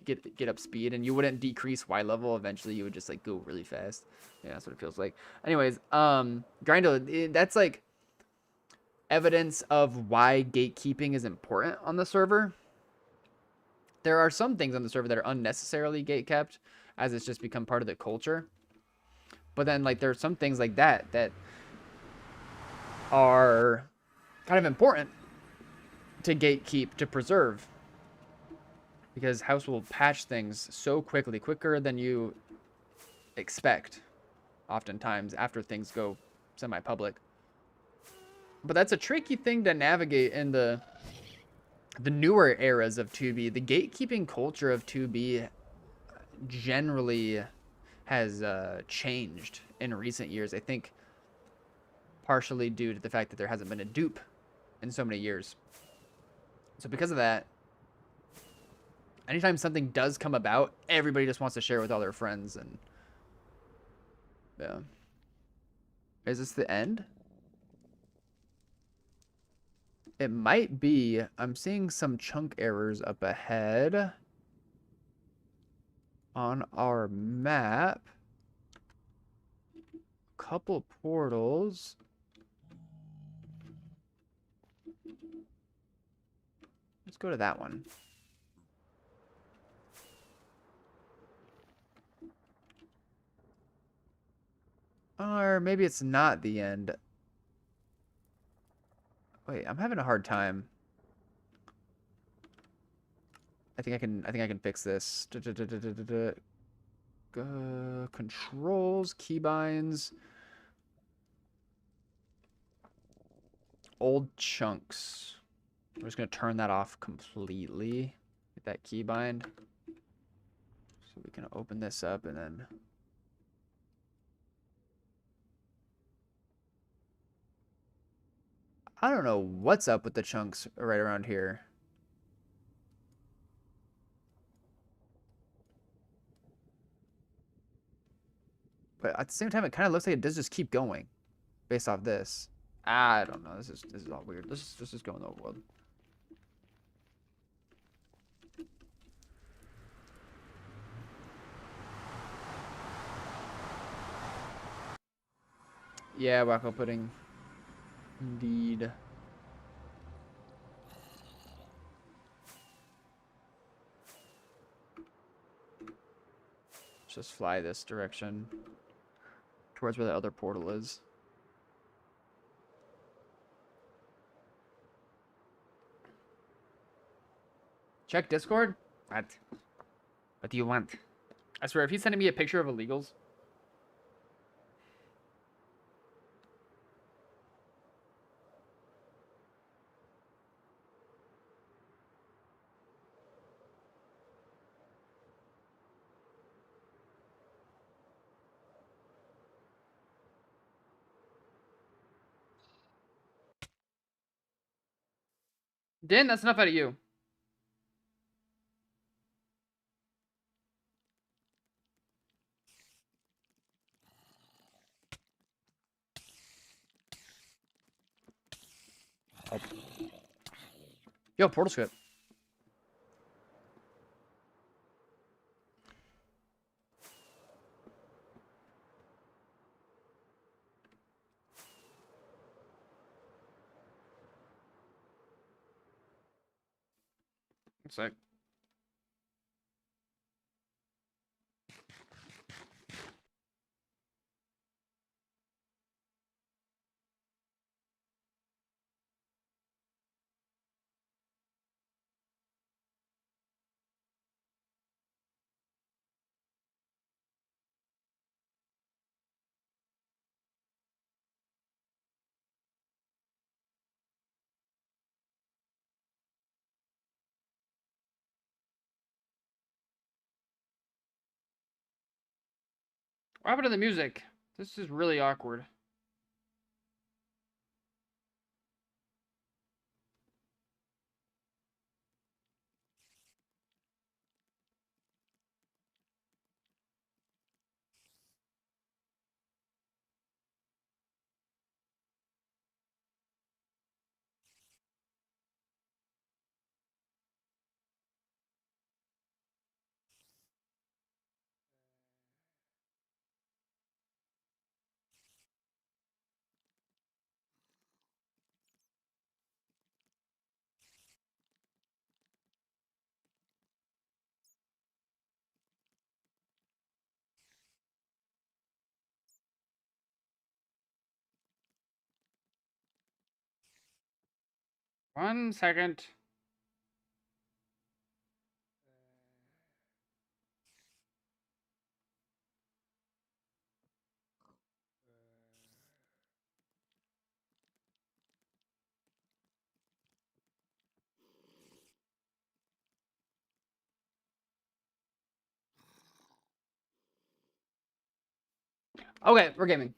get up speed and you wouldn't decrease Y level. Eventually you would just like go really fast. Yeah, that's what it feels like. Anyways, Grindo, that's like evidence of why gatekeeping is important on the server. There are some things on the server that are unnecessarily gatekept, as it's just become part of the culture. But then like there are some things like that that are kind of important to gatekeep, to preserve, because House will patch things so quickly, quicker than you expect, oftentimes after things go semi-public. But that's a tricky thing to navigate in the newer eras of 2B. The gatekeeping culture of 2B generally has changed in recent years. I think partially due to the fact that there hasn't been a dupe in so many years. So because of that, anytime something does come about, everybody just wants to share with all their friends. And yeah. Is this the end? It might be. I'm seeing some chunk errors up ahead on our map. Couple portals. Let's go to that one. Or maybe it's not the end. Wait, I'm having a hard time. I think I can fix this. Controls, keybinds. Old chunks. I'm just gonna turn that off completely. Get that keybind. So we can open this up and then. I don't know what's up with the chunks right around here. But at the same time, it kind of looks like it does just keep going based off this. I don't know. This is all weird. Let's just go in the overworld. Yeah, wacko pudding. Indeed. just fly this direction towards where the other portal is. Check Discord? What? What do you want? I swear, if he's sending me a picture of illegals. Din, that's enough out of you. Oh. Yo, portal script. One sec. What happened to the music? This is really awkward. One second. Okay, we're gaming.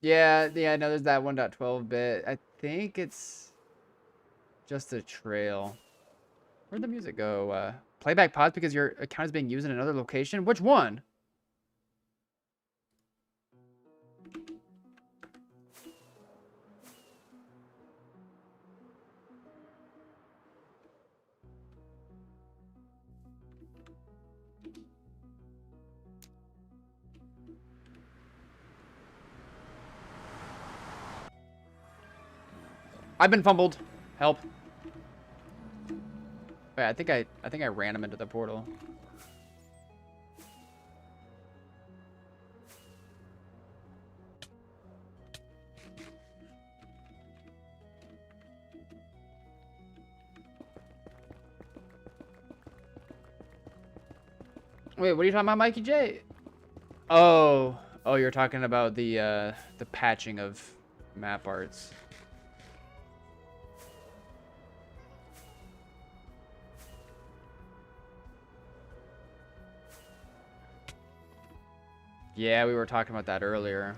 Yeah, no, there's that 1.12 bit. I think it's just a trail. Where'd the music go? Playback pause because your account is being used in another location? Which one? I've been fumbled. Help. Wait, I think I ran him into the portal. Wait, what are you talking about, Mikey J? Oh, you're talking about the patching of map arts. Yeah, we were talking about that earlier.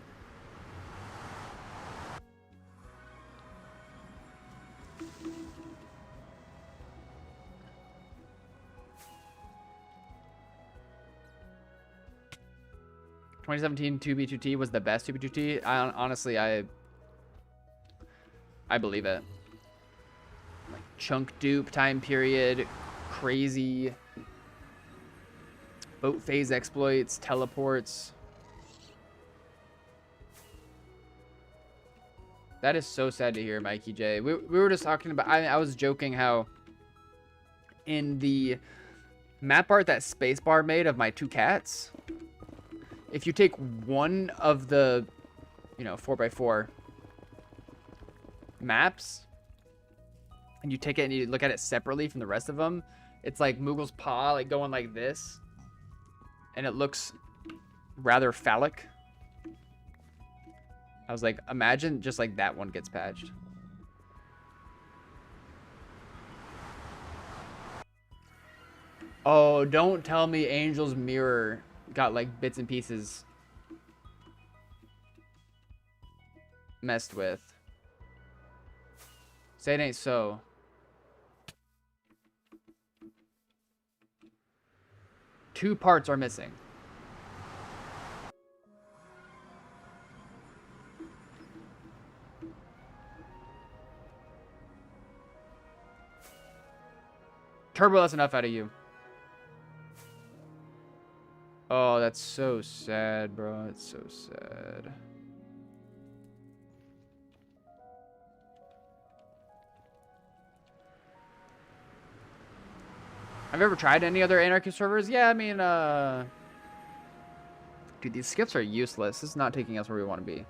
"2017 2B2T was the best 2B2T." Honestly, I believe it. Like chunk dupe time period, crazy boat phase exploits, teleports. That is so sad to hear, Mikey J. We were just talking about, I was joking how in the map art that Spacebar made of my 2 cats. If you take one of the, 4x4 maps, and you take it and you look at it separately from the rest of them, it's like Moogle's paw, like going like this, and it looks rather phallic. I was like, imagine just like that one gets patched. Oh, don't tell me Angel's Mirror got like bits and pieces messed with. Say it ain't so. Two parts are missing. Turbo, that's enough out of you. Oh, that's so sad, bro. It's so sad. Have you ever tried any other Anarchy servers? Yeah, I mean, dude, these skips are useless. This is not taking us where we want to be.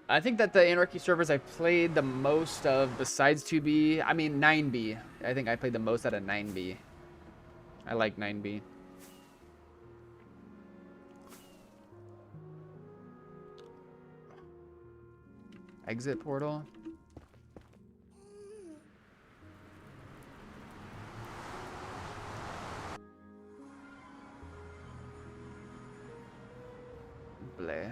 I think that the Anarchy servers I played the most of, besides 2B, I mean 9B. I think I played the most out of 9B. I like 9B. Exit portal. Bleh.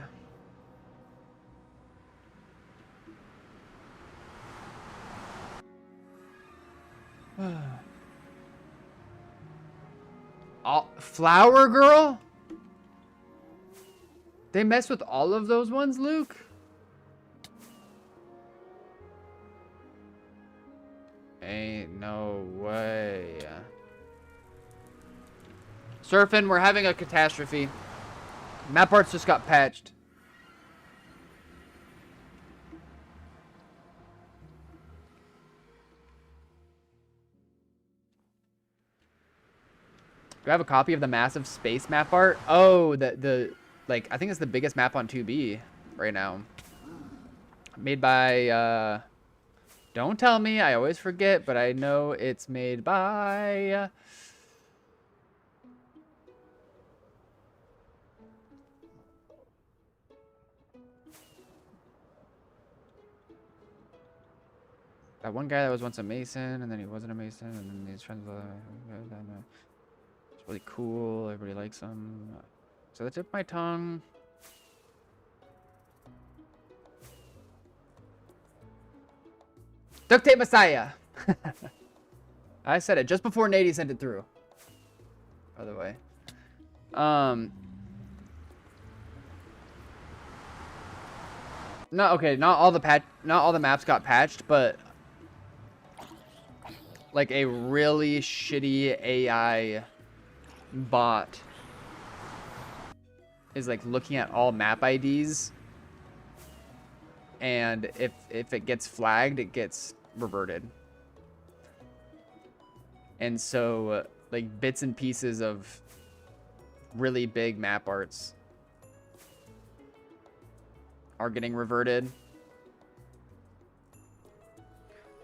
Flower Girl? They mess with all of those ones, Luke? Ain't no way. Surfing, we're having a catastrophe. Map parts just got patched. Do I have a copy of the massive space map art? Oh, like, I think it's the biggest map on 2B right now. Made by, don't tell me, I always forget, but I know it's made by... that one guy that was once a Mason, and then he wasn't a Mason, and then he's friends with... It's really cool, everybody likes him. So the tip of my tongue... Duct Tape Messiah! I said it just before Nady sent it through. By the way. No, okay, not all the maps got patched, but like a really shitty AI bot is like looking at all map IDs, and if it gets flagged, it gets reverted. And so like bits and pieces of really big map arts are getting reverted.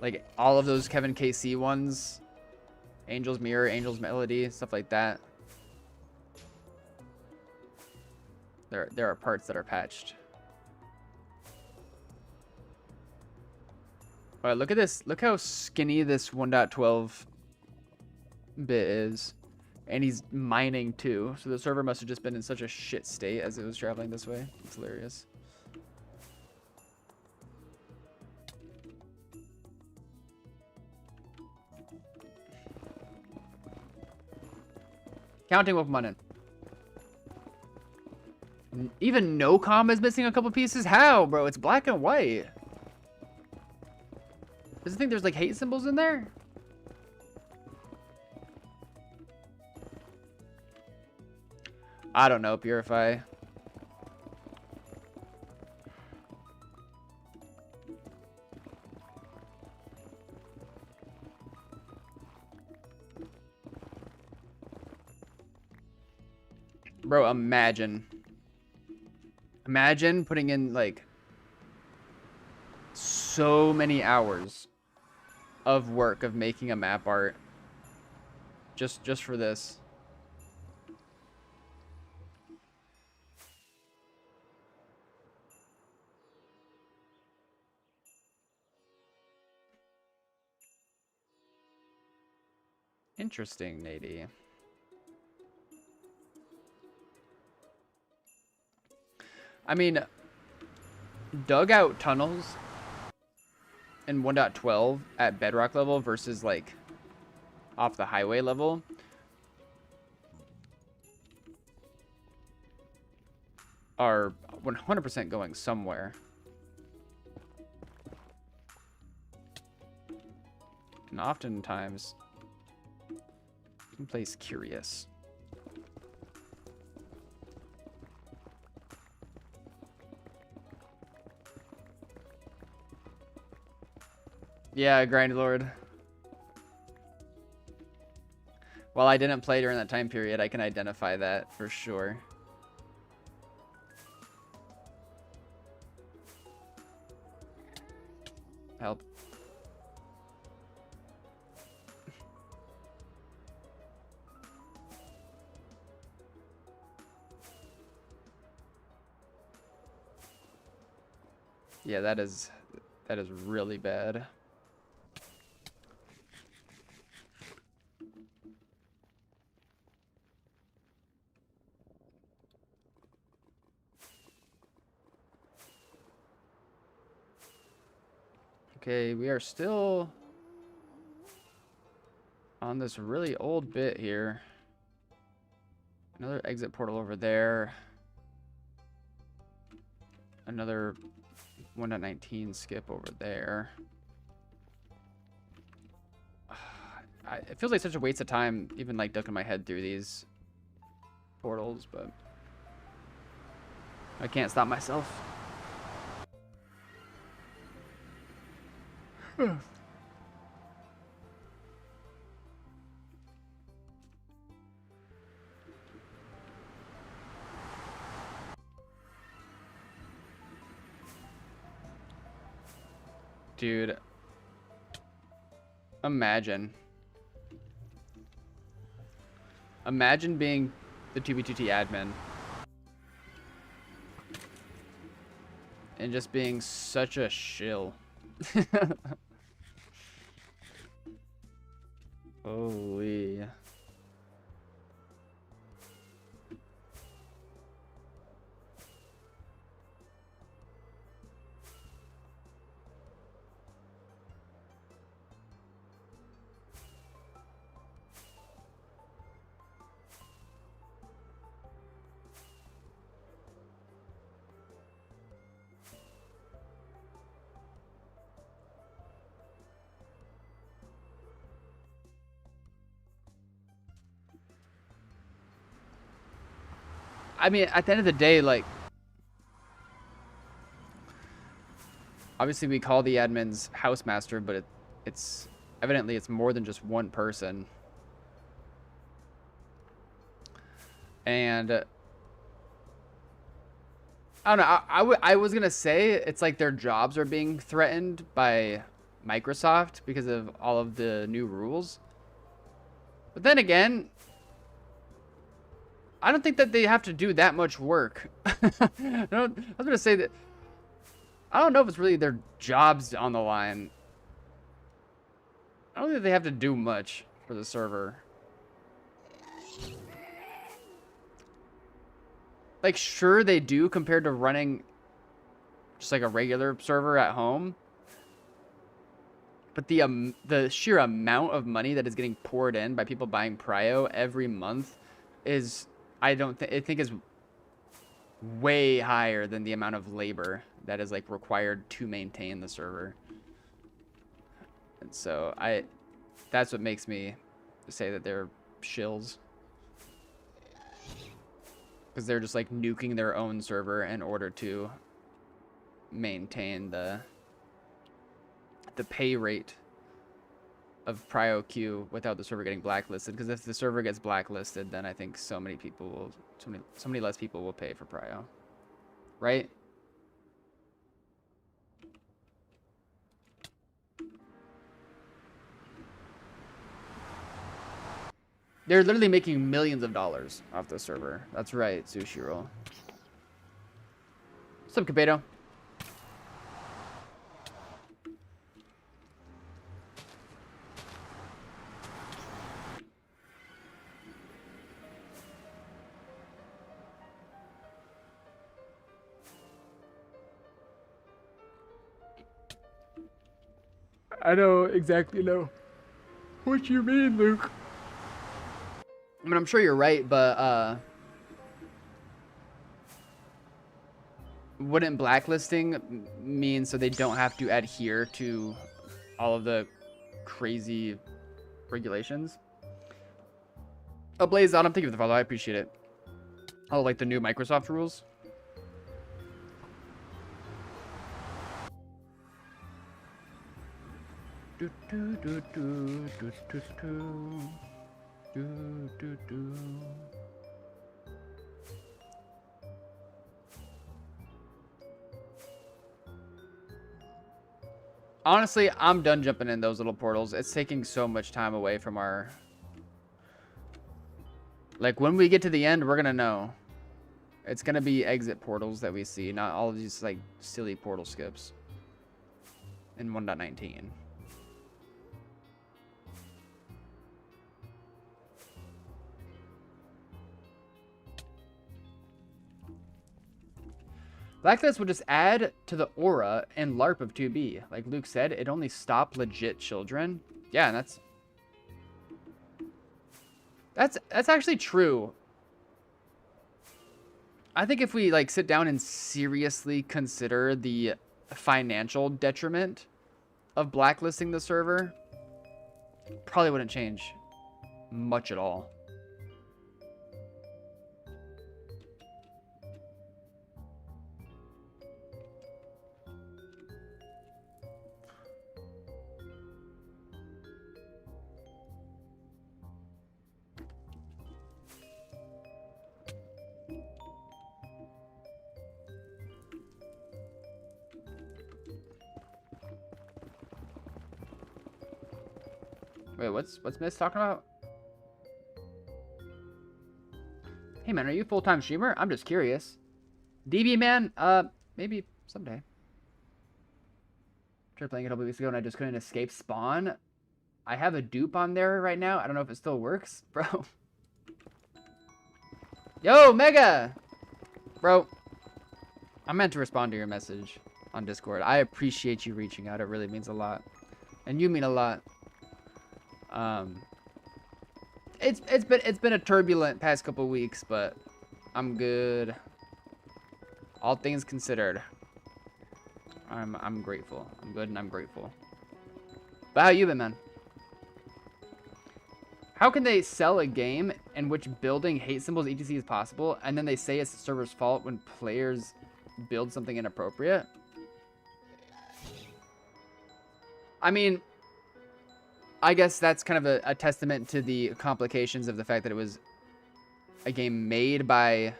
Like all of those Kevin KC ones, Angel's Mirror, Angel's Melody, stuff like that. There are parts that are patched. All right, look at this. Look how skinny this 1.12 bit is. And he's mining too. So the server must have just been in such a shit state as it was traveling this way. It's hilarious. Counting Pokemon in. Even no comm is missing a couple pieces? How, bro? It's black and white. Does it think there's like hate symbols in there? I don't know, Purify. Bro, imagine putting in like so many hours of work of making a map art just for this. Interesting, Nady. I mean, dugout tunnels in 1.12 at bedrock level versus like off the highway level are 100% going somewhere. And oftentimes, someplace curious. Yeah, Grind Lord. While I didn't play during that time period, I can identify that for sure. Help. Yeah, that is really bad. Okay, we are still on this really old bit here. Another exit portal over there. Another 1.19 skip over there. It feels like such a waste of time even like ducking my head through these portals, but I can't stop myself. Dude, imagine being the 2B2T admin and just being such a shill. Holy. I mean, at the end of the day, like, obviously we call the admins housemaster, but it's evidently it's more than just one person. And I don't know. I was gonna say it's like their jobs are being threatened by Microsoft because of all of the new rules. But then again, I don't think that they have to do that much work. I was gonna say that I don't know if it's really their jobs on the line. I don't think they have to do much for the server. Like, sure they do compared to running just like a regular server at home. But the sheer amount of money that is getting poured in by people buying Prio every month is, I think is way higher than the amount of labor that is like required to maintain the server. And so that's what makes me say that they're shills. Because they're just like nuking their own server in order to maintain the pay rate of prio queue without the server getting blacklisted. Because if the server gets blacklisted, then I think so many less people will pay for prio, right? They're literally making millions of dollars off the server. That's right, Sushi Roll. What's up, Cabeto? I know exactly what you mean, Luke. I mean, I'm sure you're right, but wouldn't blacklisting mean so they don't have to adhere to all of the crazy regulations? Oh, Blaze Autumn, thank you for the follow. I appreciate it. Oh, like the new Microsoft rules? Do, do, do, do, do, do, do. Do, do, do. Honestly, I'm done jumping in those little portals. It's taking so much time away from our... Like, when we get to the end, we're gonna know. It's gonna be exit portals that we see, not all of these, like, silly portal skips. In 1.19. Blacklist would just add to the aura and LARP of 2B. Like Luke said, it only stopped legit children. Yeah, and that's actually true. I think if we like sit down and seriously consider the financial detriment of blacklisting the server, probably wouldn't change much at all. Wait, what's Miss talking about? Hey man, are you a full-time streamer? I'm just curious. DB man, maybe someday. Tried playing it a couple weeks ago and I just couldn't escape spawn. I have a dupe on there right now. I don't know if it still works, bro. Yo, Mega! Bro, I meant to respond to your message on Discord. I appreciate you reaching out. It really means a lot. And you mean a lot. It's been a turbulent past couple weeks, but I'm good. All things considered, I'm grateful. I'm good and I'm grateful. But how you been, man? How can they sell a game in which building hate symbols etc is possible, and then they say it's the server's fault when players build something inappropriate? I mean, I guess that's kind of a testament to the complications of the fact that it was a game made by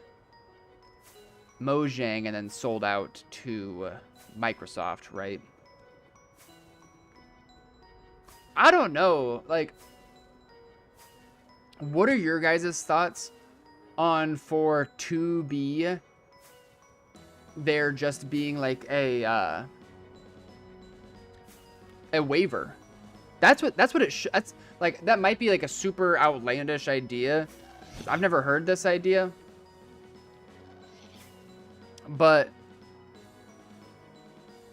Mojang and then sold out to Microsoft, right? I don't know. Like, what are your guys' thoughts on for 2B there just being like a waiver? That's what it that's like, that might be like a super outlandish idea. I've never heard this idea. But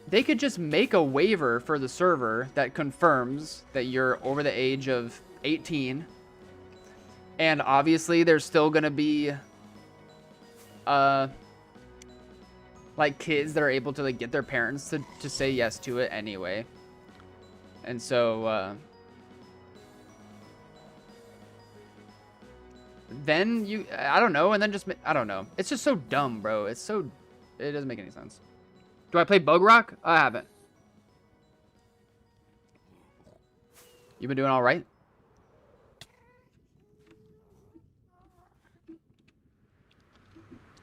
they could just make a waiver for the server that confirms that you're over the age of 18. And obviously there's still going to be like kids that are able to like get their parents to say yes to it anyway. And so, then I don't know, and then just, I don't know. It's just so dumb, bro. It doesn't make any sense. Do I play Bug Rock? I haven't. You been doing all right?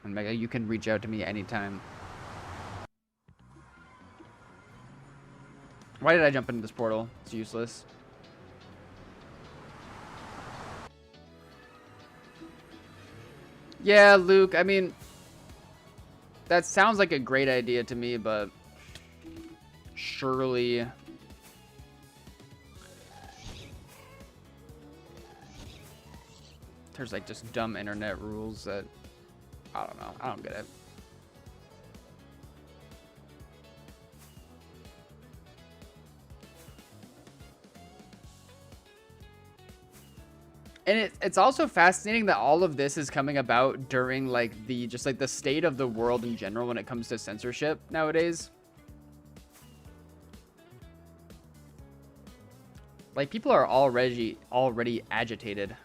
And Mega, you can reach out to me anytime. Why did I jump into this portal? It's useless. Yeah, Luke, I mean, that sounds like a great idea to me, but surely there's like just dumb internet rules that I don't know. I don't get it. And it's also fascinating that all of this is coming about during like the state of the world in general when it comes to censorship nowadays. Like people are already agitated.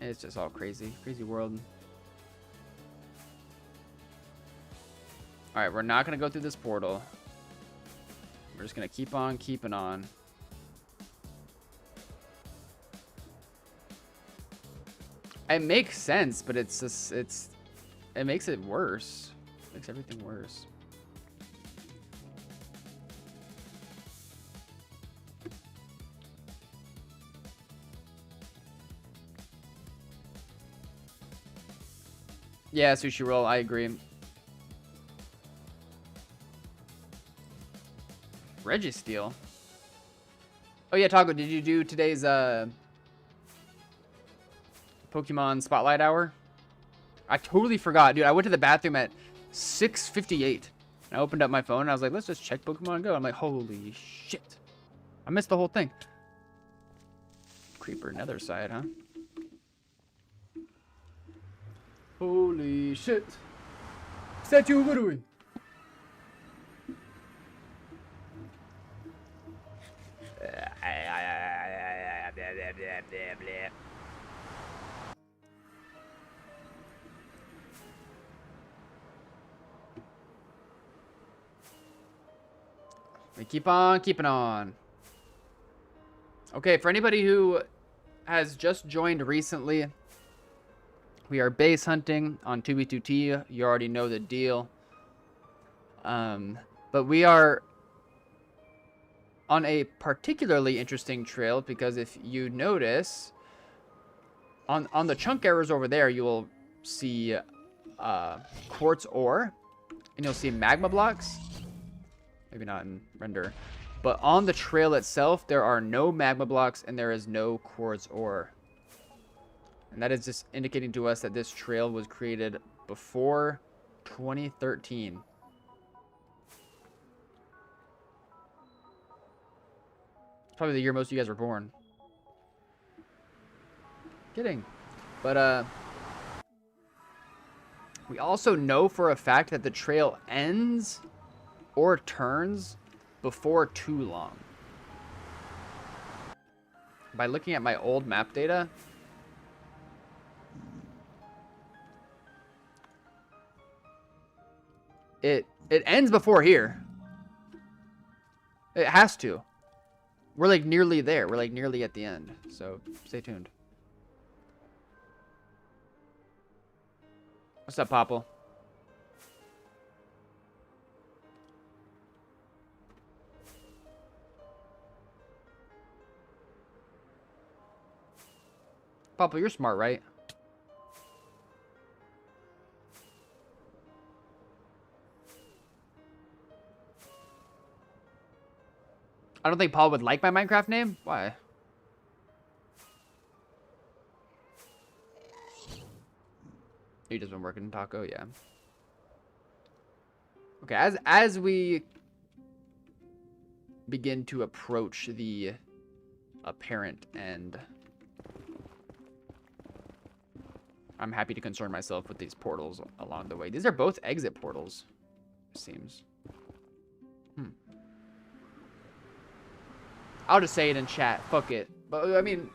It's just all crazy world. All right, we're not gonna go through this portal. We're just gonna keep on keeping on. It makes sense, but it's just it makes it worse. It makes everything worse. Yeah, Sushi Roll, I agree. Registeel. Oh yeah, Taco, did you do today's Pokemon Spotlight Hour? I totally forgot, dude. I went to the bathroom at 6:58. And I opened up my phone and I was like, let's just check Pokemon Go. I'm like, holy shit. I missed the whole thing. Creeper Nether side, huh? Holy shit. Statue of Woodwing. We keep on keeping on. Okay, for anybody who has just joined recently, we are base hunting on 2v2t. You already know the deal. But we are on a particularly interesting trail because if you notice, on the chunk errors over there, you will see quartz ore, and you'll see magma blocks. Maybe not in render. But on the trail itself, there are no magma blocks and there is no quartz ore. And that is just indicating to us that this trail was created before 2013. It's probably the year most of you guys were born. Kidding. But, we also know for a fact that the trail ends or turns before too long. By looking at my old map data, it ends before here. It has to. We're like nearly there. We're like nearly at the end. So stay tuned. What's up, Popple? Popple, you're smart, right? I don't think Paul would like my Minecraft name. Why? He just been working in Taco, yeah. Okay, as we begin to approach the apparent end, I'm happy to concern myself with these portals along the way. These are both exit portals, it seems. I'll just say it in chat. Fuck it. But, I mean...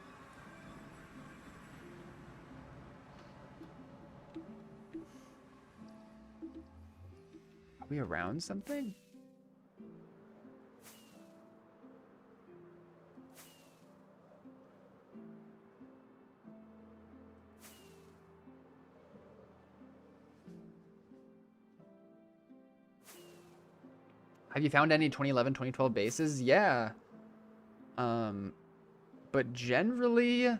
Are we around something? Have you found any 2011, 2012 bases? Yeah. But generally,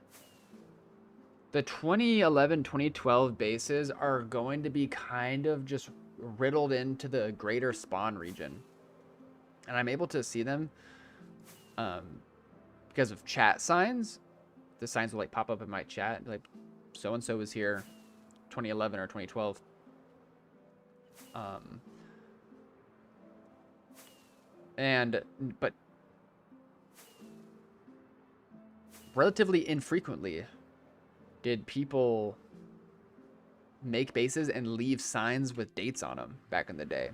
the 2011, 2012 bases are going to be kind of just riddled into the greater spawn region. And I'm able to see them because of chat signs. The signs will like pop up in my chat, like so-and-so was here 2011 or 2012. But relatively infrequently did people make bases and leave signs with dates on them back in the day.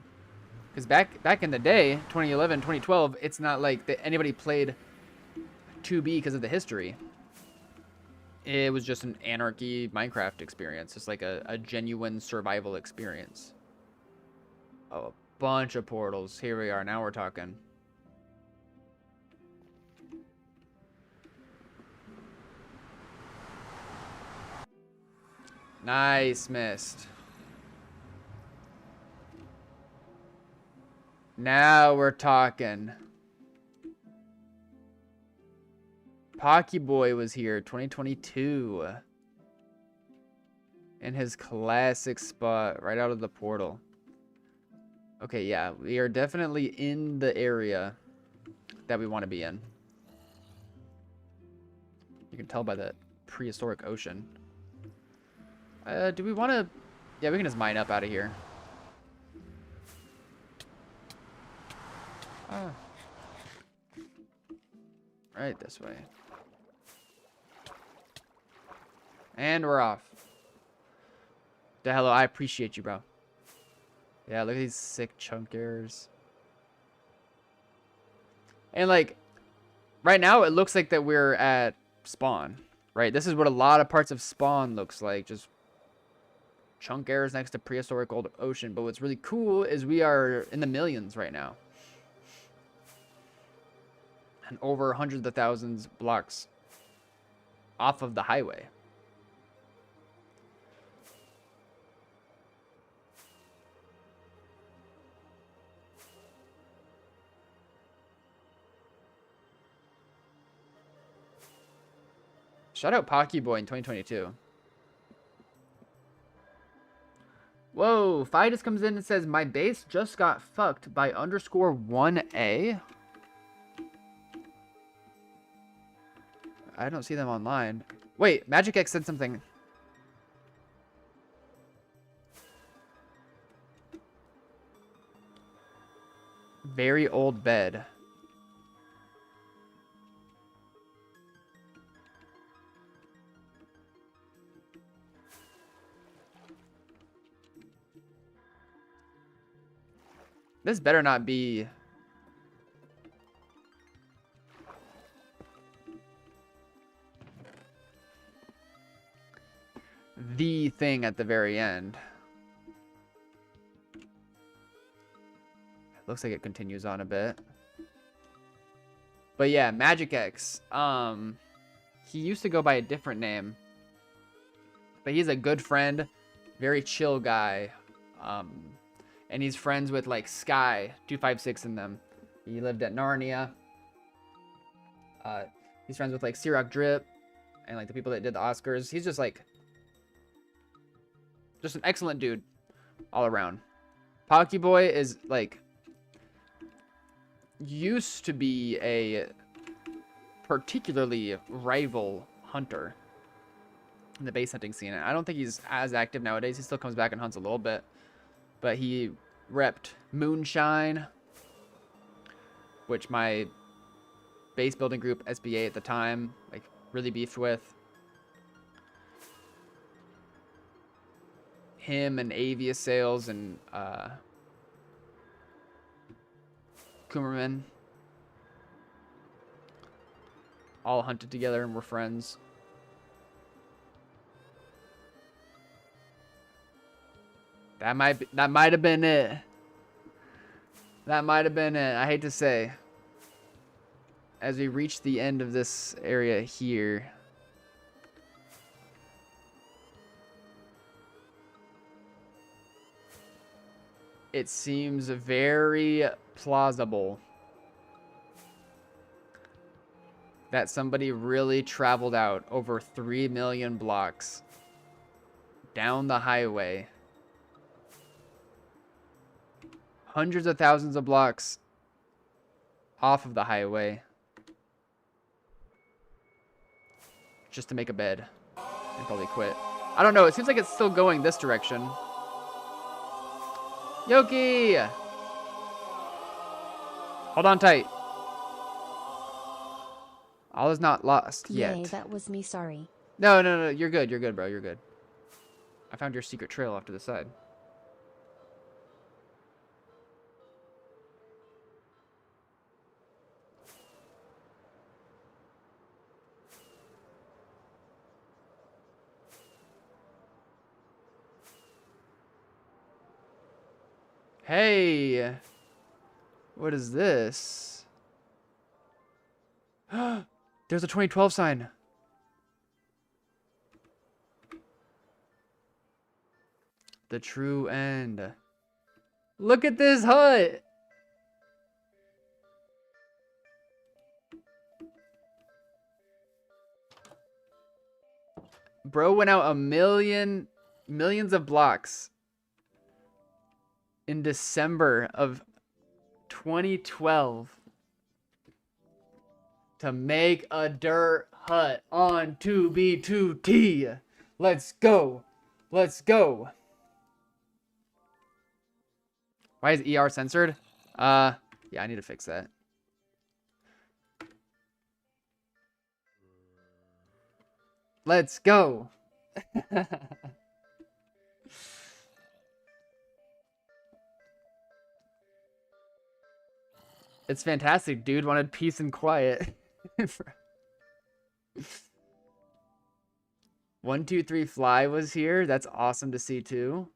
Because back in the day, 2011, 2012, it's not like that anybody played 2B because of the history. It was just an Anarchy Minecraft experience. It's like a genuine survival experience. Oh, a bunch of portals. Here we are. Now we're talking. Nice, missed. Now we're talking. Pocky Boy was here 2022. In his classic spot right out of the portal. Okay, yeah, we are definitely in the area that we want to be in. You can tell by the prehistoric ocean. Do we want to... Yeah, we can just mine up out of here. Ah. Right this way. And we're off. Hello, I appreciate you, bro. Yeah, look at these sick chunkers. And like, right now it looks like that we're at spawn, right? This is what a lot of parts of spawn looks like. Just chunk errors next to prehistoric old ocean. But what's really cool is we are in the millions right now. And over hundreds of thousands blocks off of the highway. Shout out Pocky Boy in 2022. Whoa, Fidus comes in and says, my base just got fucked by _1A. I don't see them online. Wait, Magic X said something. Very old bed. This better not be... the thing at the very end. Looks like it continues on a bit. But yeah, Magic X. He used to go by a different name. But he's a good friend. Very chill guy. And he's friends with like Sky 256 in them. He lived at Narnia. He's friends with like Ciroc Drip and like the people that did the Oscars. He's just like just an excellent dude all around. Pocky Boy is like used to be a particularly rival hunter in the base hunting scene. I don't think he's as active nowadays. He still comes back and hunts a little bit. But he repped Moonshine, which my base building group, SBA at the time, like really beefed with. Him and Avius Sales and Coomerman all hunted together and were friends. That might have been it. That might have been it. I hate to say. As we reach the end of this area here. It seems very plausible that somebody really traveled out over 3 million blocks down the highway, hundreds of thousands of blocks off of the highway, just to make a bed and probably quit. I don't know. It seems like it's still going this direction. Yoki! Hold on tight. All is not lost yet. Yay, that was me, sorry. No, no, no. You're good. You're good, bro. You're good. I found your secret trail off to the side. Hey! What is this? There's a 2012 sign. The true end. Look at this hut! Bro went out millions of blocks in December of 2012 to make a dirt hut on 2B2T. Let's go. Let's go. Why is ER censored? Yeah, I need to fix that. Let's go. It's fantastic, dude. Wanted peace and quiet. 123 Fly was here. That's awesome to see too.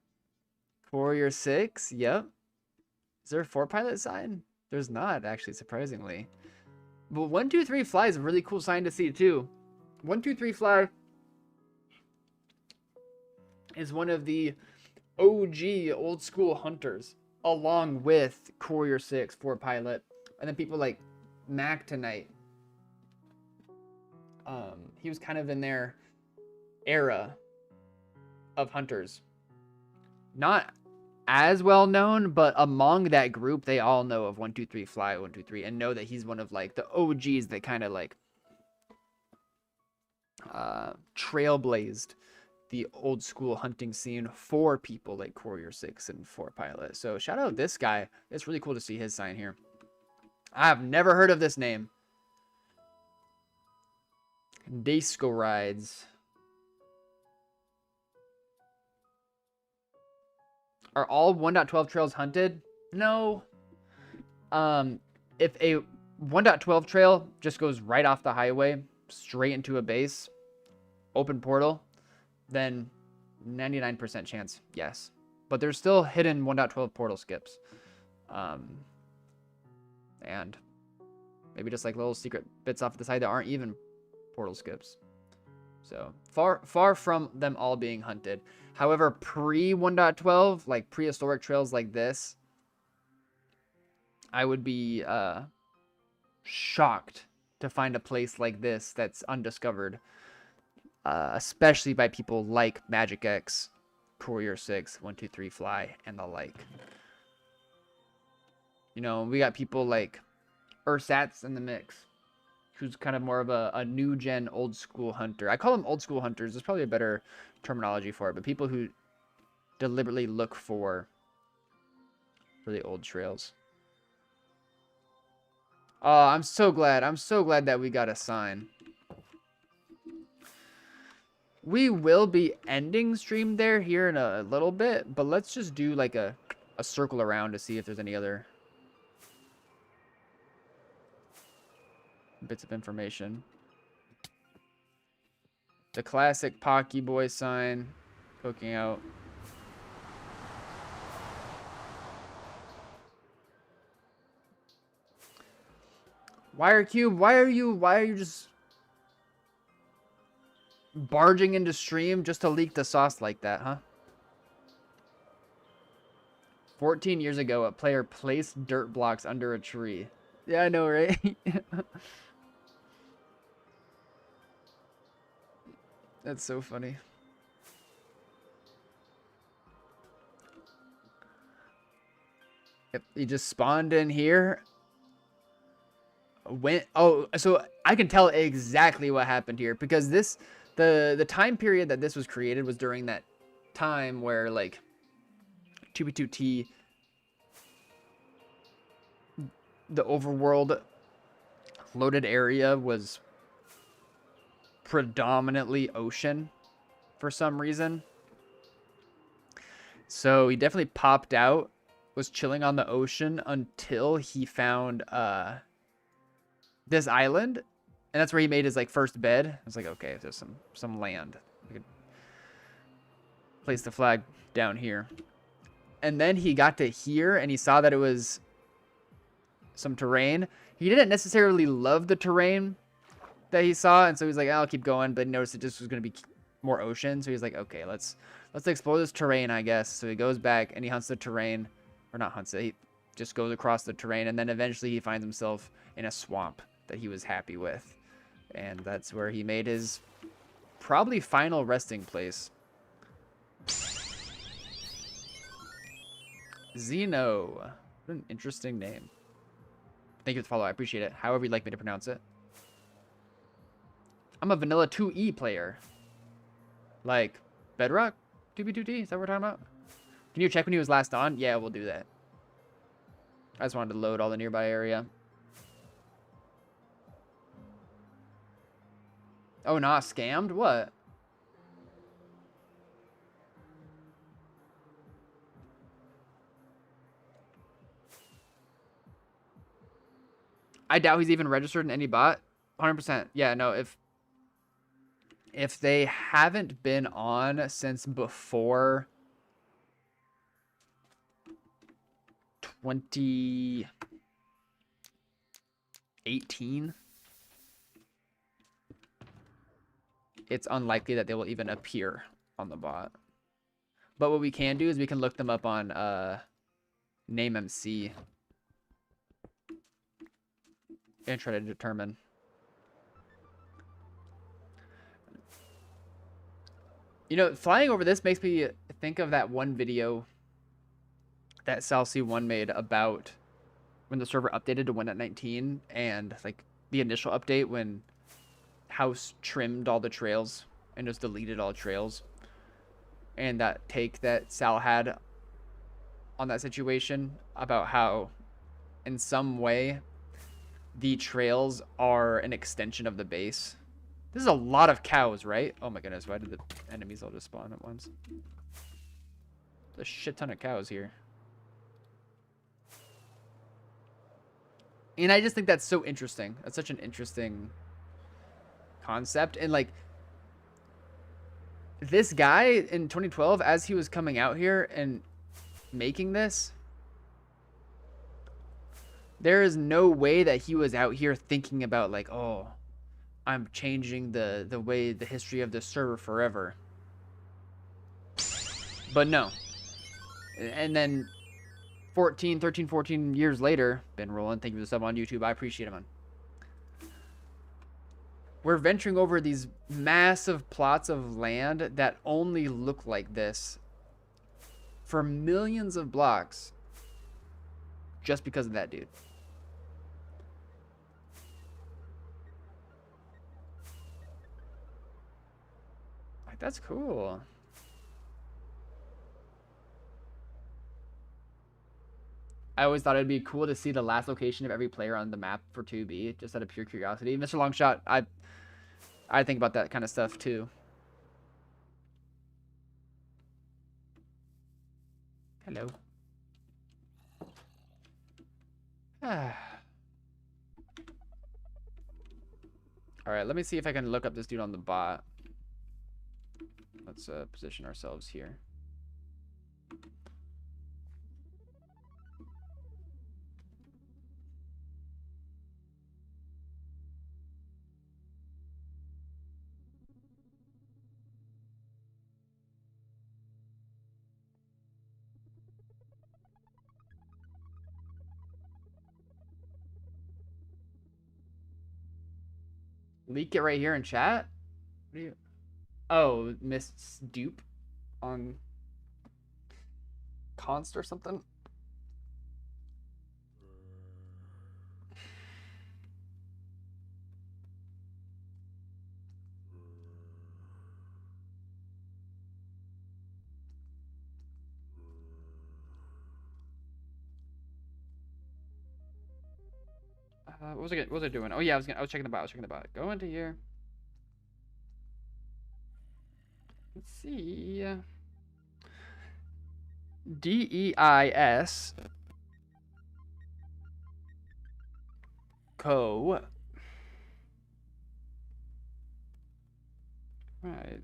Courier 6. Yep. Is there a 4 pilot sign? There's not, actually, surprisingly. But 123 Fly is a really cool sign to see too. 123 Fly is one of the OG old school hunters, along with Courier 6, 4 pilot, and then people like Mac Tonight. He was kind of in their era of hunters. Not as well known, but among that group, they all know of 123 Fly 123 and know that he's one of like the OGs that kind of like trailblazed the old school hunting scene for people like Courier 6 and 4 Pilot. So shout out this guy. It's really cool to see his sign here. I've never heard of this name. Disco rides. Are all 1.12 trails hunted? No. If a 1.12 trail just goes right off the highway, straight into a base, open portal, then 99% chance, yes. But there's still hidden 1.12 portal skips. And maybe just like little secret bits off the side that aren't even portal skips. So far from them all being hunted. However, pre 1.12, like prehistoric trails like this, I would be shocked to find a place like this that's undiscovered, especially by people like Magic X, Courier 6, 123 Fly, and the like. You know, we got people like Ursats in the mix, who's kind of more of a new gen old school hunter. I call them old school hunters. There's probably a better terminology for it, but people who deliberately look for really old trails. Oh, I'm so glad. I'm so glad that we got a sign. We will be ending stream there here in a little bit, but let's just do like a circle around to see if there's any other bits of information. The classic Pocky Boy sign poking out. Wire Cube, why are you just barging into stream just to leak the sauce like that, huh? 14 years ago, a player placed dirt blocks under a tree. Yeah, I know, right? That's so funny. Yep, he just spawned in here. Oh, so I can tell exactly what happened here because the time period that this was created was during that time where like 2B2T, the overworld loaded area was predominantly ocean for some reason. So he definitely popped out, was chilling on the ocean until he found this island, and that's where he made his like first bed. I was like, okay, if there's some land, I could place the flag down here. And then he got to here and he saw that it was some terrain. He didn't necessarily love the terrain that he saw, and so he's like, I'll keep going, but he noticed it just was going to be more ocean, so he's like, okay, let's explore this terrain, I guess. So he goes back and he hunts the terrain, or not hunts it, he just goes across the terrain, and then eventually he finds himself in a swamp that he was happy with, and that's where he made his probably final resting place. Zeno. What an interesting name. Thank you for the follow. I appreciate it. However you'd like me to pronounce it. I'm a vanilla 2E player. Like Bedrock 2B2T? Is that what we're talking about? Can you check when he was last on? Yeah, we'll do that. I just wanted to load all the nearby area. Oh, nah, scammed? What? I doubt he's even registered in any bot. 100%. Yeah, no, if they haven't been on since before 2018, it's unlikely that they will even appear on the bot. But what we can do is we can look them up on NameMC and try to determine. You know, flying over this makes me think of that one video that SalC1 made about when the server updated to 1.19 and like the initial update when House trimmed all the trails and just deleted all trails. And that take that Sal had on that situation about how in some way the trails are an extension of the base. This is a lot of cows, right? Oh my goodness, why did the enemies all just spawn at once? There's a shit ton of cows here. And I just think that's so interesting. That's such an interesting concept. And like, this guy in 2012, as he was coming out here and making this, there is no way that he was out here thinking about like, oh, I'm changing the way, the history of this server forever. But no. And then 13, 14 years later, Ben Roland, thank you for the sub on YouTube. I appreciate it, man. We're venturing over these massive plots of land that only look like this for millions of blocks just because of that dude. Like, that's cool. I always thought it'd be cool to see the last location of every player on the map for 2B, just out of pure curiosity. Mr. Longshot, I think about that kind of stuff too. Hello. All right, let me see if I can look up this dude on the bot. Let's position ourselves here. Leak it right here in chat? What do you... Oh, Miss Dupe on Const or something? What was I doing? Oh yeah, I was checking the bot. Go into here. Let's see. DEIS Co. Right.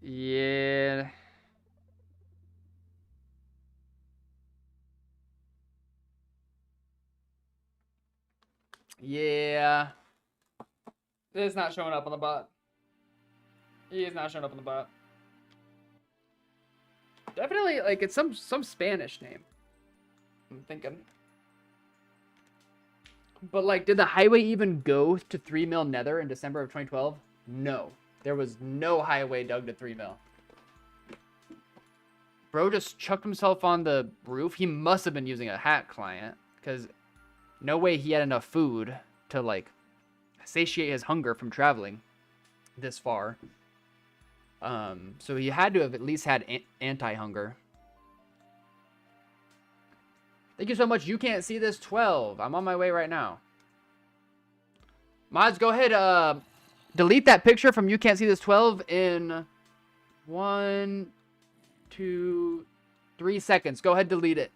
Yeah. Yeah. It's not showing up on the bot. He is not showing up on the bot. Definitely, like, it's some Spanish name. I'm thinking. But, like, did the highway even go to 3 mil nether in December of 2012? No. There was no highway dug to 3 mil. Bro just chucked himself on the roof. He must have been using a hack client, because no way he had enough food to, like, satiate his hunger from traveling this far. So he had to have at least had anti-hunger. Thank you so much. You can't see this 12. I'm on my way right now. Mods, go ahead. Delete that picture from You Can't See This 12 in 1, 2, 3 seconds. Go ahead, delete it.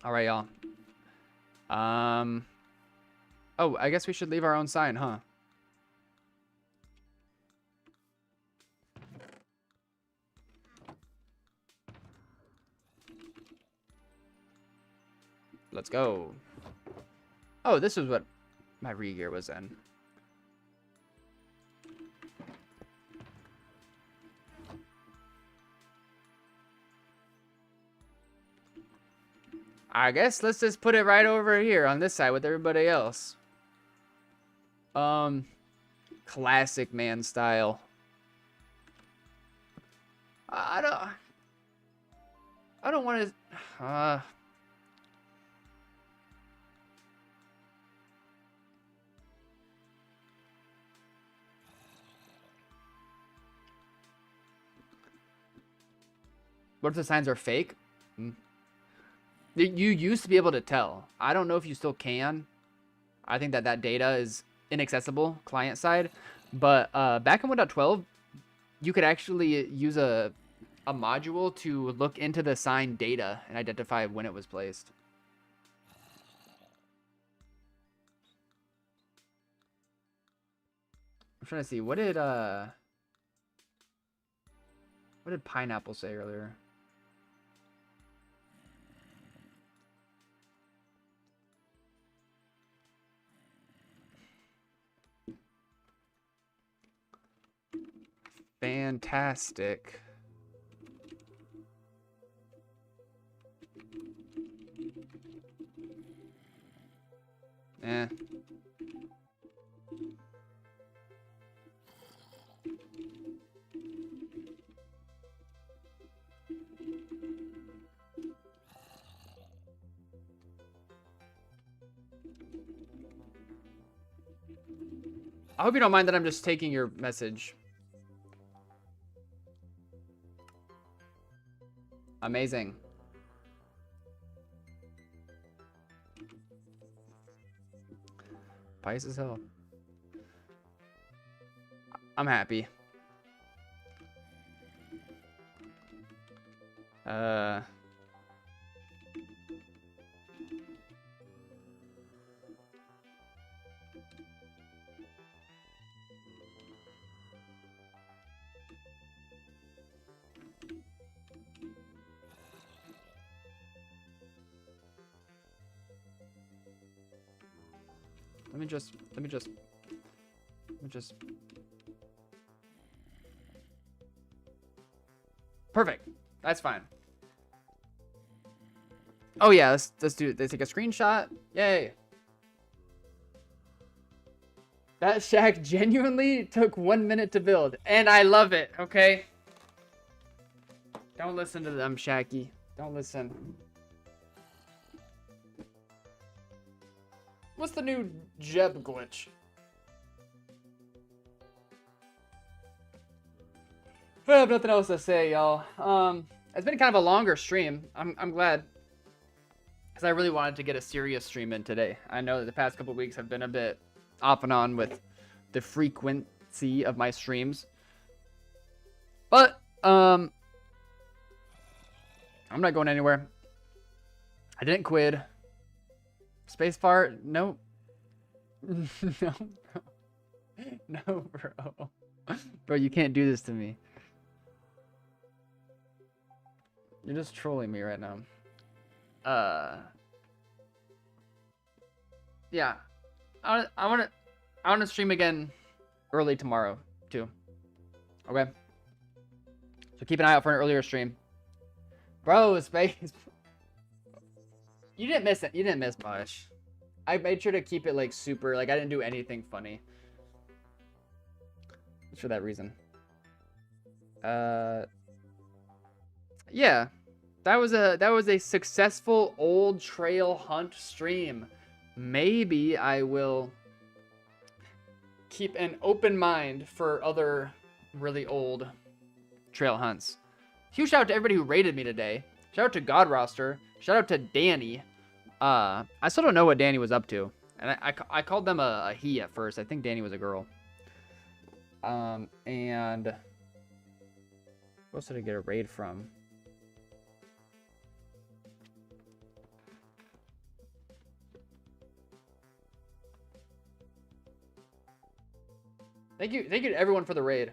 All right, y'all. Oh, I guess we should leave our own sign, huh? Let's go. Oh, this is what my re-gear was in. I guess let's just put it right over here on this side with everybody else. Classic man style. I don't want to. What if the signs are fake? You used to be able to tell. I don't know if you still can. I think that data is inaccessible client side. But back in 1.12, you could actually use a module to look into the sign data and identify when it was placed. I'm trying to see, what did Pineapple say earlier? Fantastic. Eh. I hope you don't mind that I'm just taking your message. Amazing. Pious as hell. I'm happy. Let me just which is perfect. That's fine. Oh yeah, let's do it. Let's take a screenshot. Yay. That shack genuinely took 1 minute to build, and I love it. Okay. Don't listen to them, Shacky. Don't listen. What's the new Jeb glitch? I have nothing else to say, y'all. It's been kind of a longer stream. I'm glad, because I really wanted to get a serious stream in today. I know that the past couple weeks have been a bit off and on with the frequency of my streams, but I'm not going anywhere. I didn't quit. Spacebar? Nope. No, bro. No, bro. Bro, you can't do this to me. You're just trolling me right now. Yeah. I want to stream again early tomorrow too. Okay. So keep an eye out for an earlier stream. Bro, space. You didn't miss it. You didn't miss much. I made sure to keep it like super, like I didn't do anything funny. Just for that reason. Yeah. That was a successful old trail hunt stream. Maybe I will keep an open mind for other really old trail hunts. Huge shout out to everybody who rated me today. Shout out to God Roster. Shout out to Danny. I still don't know what Danny was up to. And I called them a he at first. I think Danny was a girl. And what else did I get a raid from? Thank you to everyone for the raid.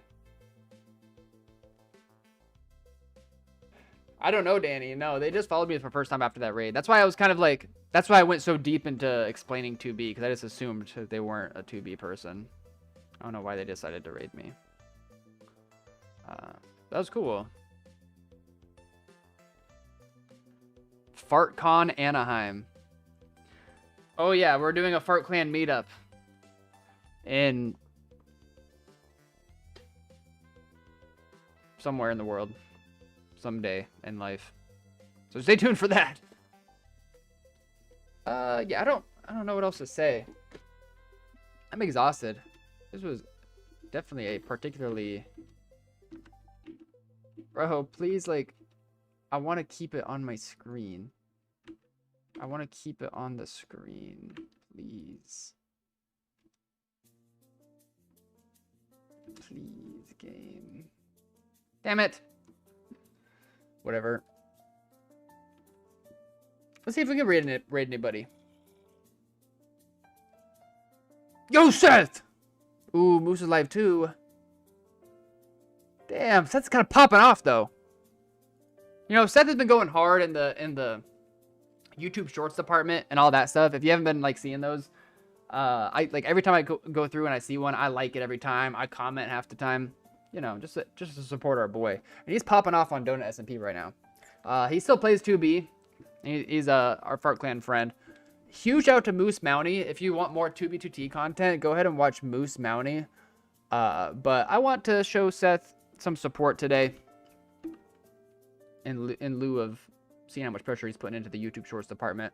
I don't know, Danny. No, they just followed me for the first time after that raid. That's why I was kind of like, that's why I went so deep into explaining 2B, because I just assumed that they weren't a 2B person. I don't know why they decided to raid me. That was cool. FartCon Anaheim. Oh yeah, we're doing a Fart Clan meetup in somewhere in the world, someday in life. So stay tuned for that. Yeah, I don't know what else to say. I'm exhausted. This was definitely a particularly... Bro, please, like, I want to keep it on my screen. I want to keep it on the screen, please. Please, game. Damn it. Whatever. Let's see if we can raid anybody. Yo, Seth! Ooh, Moose is live too. Damn, Seth's kind of popping off though. You know, Seth has been going hard in the YouTube Shorts department and all that stuff. If you haven't been like seeing those, I like every time I go through and I see one, I like it every time. I comment half the time. You know, just to support our boy. And he's popping off on Donut SMP right now. He still plays 2B. He's our Fart Clan friend. Huge out to Moose Mountie. If you want more 2B2T content, go ahead and watch Moose Mountie. But I want to show Seth some support today. In lieu of seeing how much pressure he's putting into the YouTube Shorts department.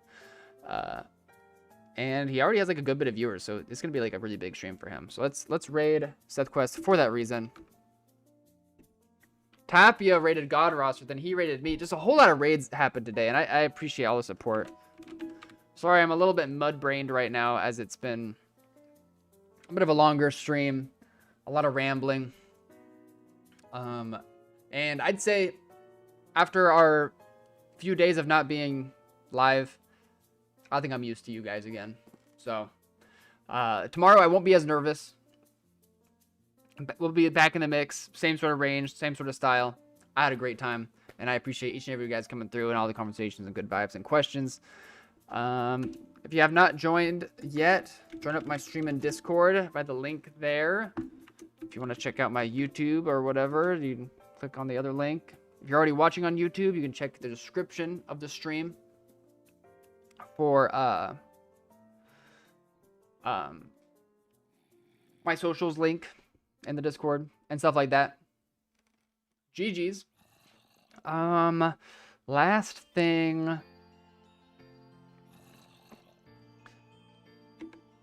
And he already has like a good bit of viewers, so it's gonna be like a really big stream for him. So let's raid Seth Quest for that reason. Tapia rated God Roster, then he rated me. Just a whole lot of raids happened today, and I appreciate all the support. Sorry, I'm a little bit mud-brained right now, as it's been a bit of a longer stream, a lot of rambling. And I'd say after our few days of not being live, I think I'm used to you guys again. So tomorrow I won't be as nervous. We'll be back in the mix, same sort of range, same sort of style. I had a great time, and I appreciate each and every you guys coming through and all the conversations and good vibes and questions. If you have not joined yet, join up my stream in Discord by the link there. If you want to check out my YouTube or whatever, you can click on the other link. If you're already watching on YouTube, you can check the description of the stream for my socials link in the Discord and stuff like that. GG's. Last thing.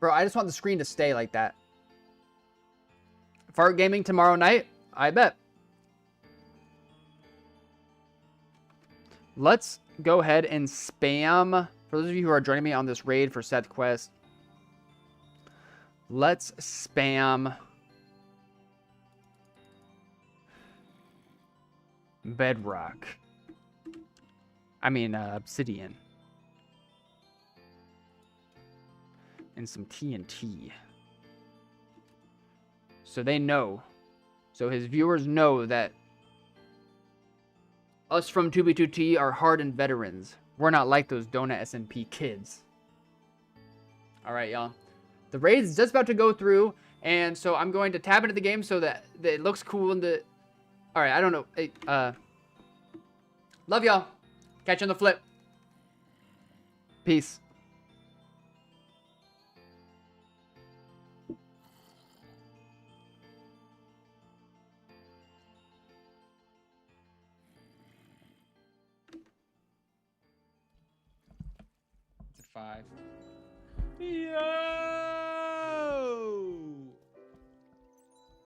Bro, I just want the screen to stay like that. Fart gaming tomorrow night? I bet. Let's go ahead and spam. For those of you who are joining me on this raid for Seth Quest, let's spam Bedrock. I mean, Obsidian. And some TNT. So they know. So his viewers know that us from 2B2T are hardened veterans. We're not like those donut SNP kids. Alright, y'all. The raid is just about to go through. And so I'm going to tab into the game so that it looks cool in the... Alright, I don't know. Hey, love y'all. Catch you on the flip. Peace. It's a 5. Yeah.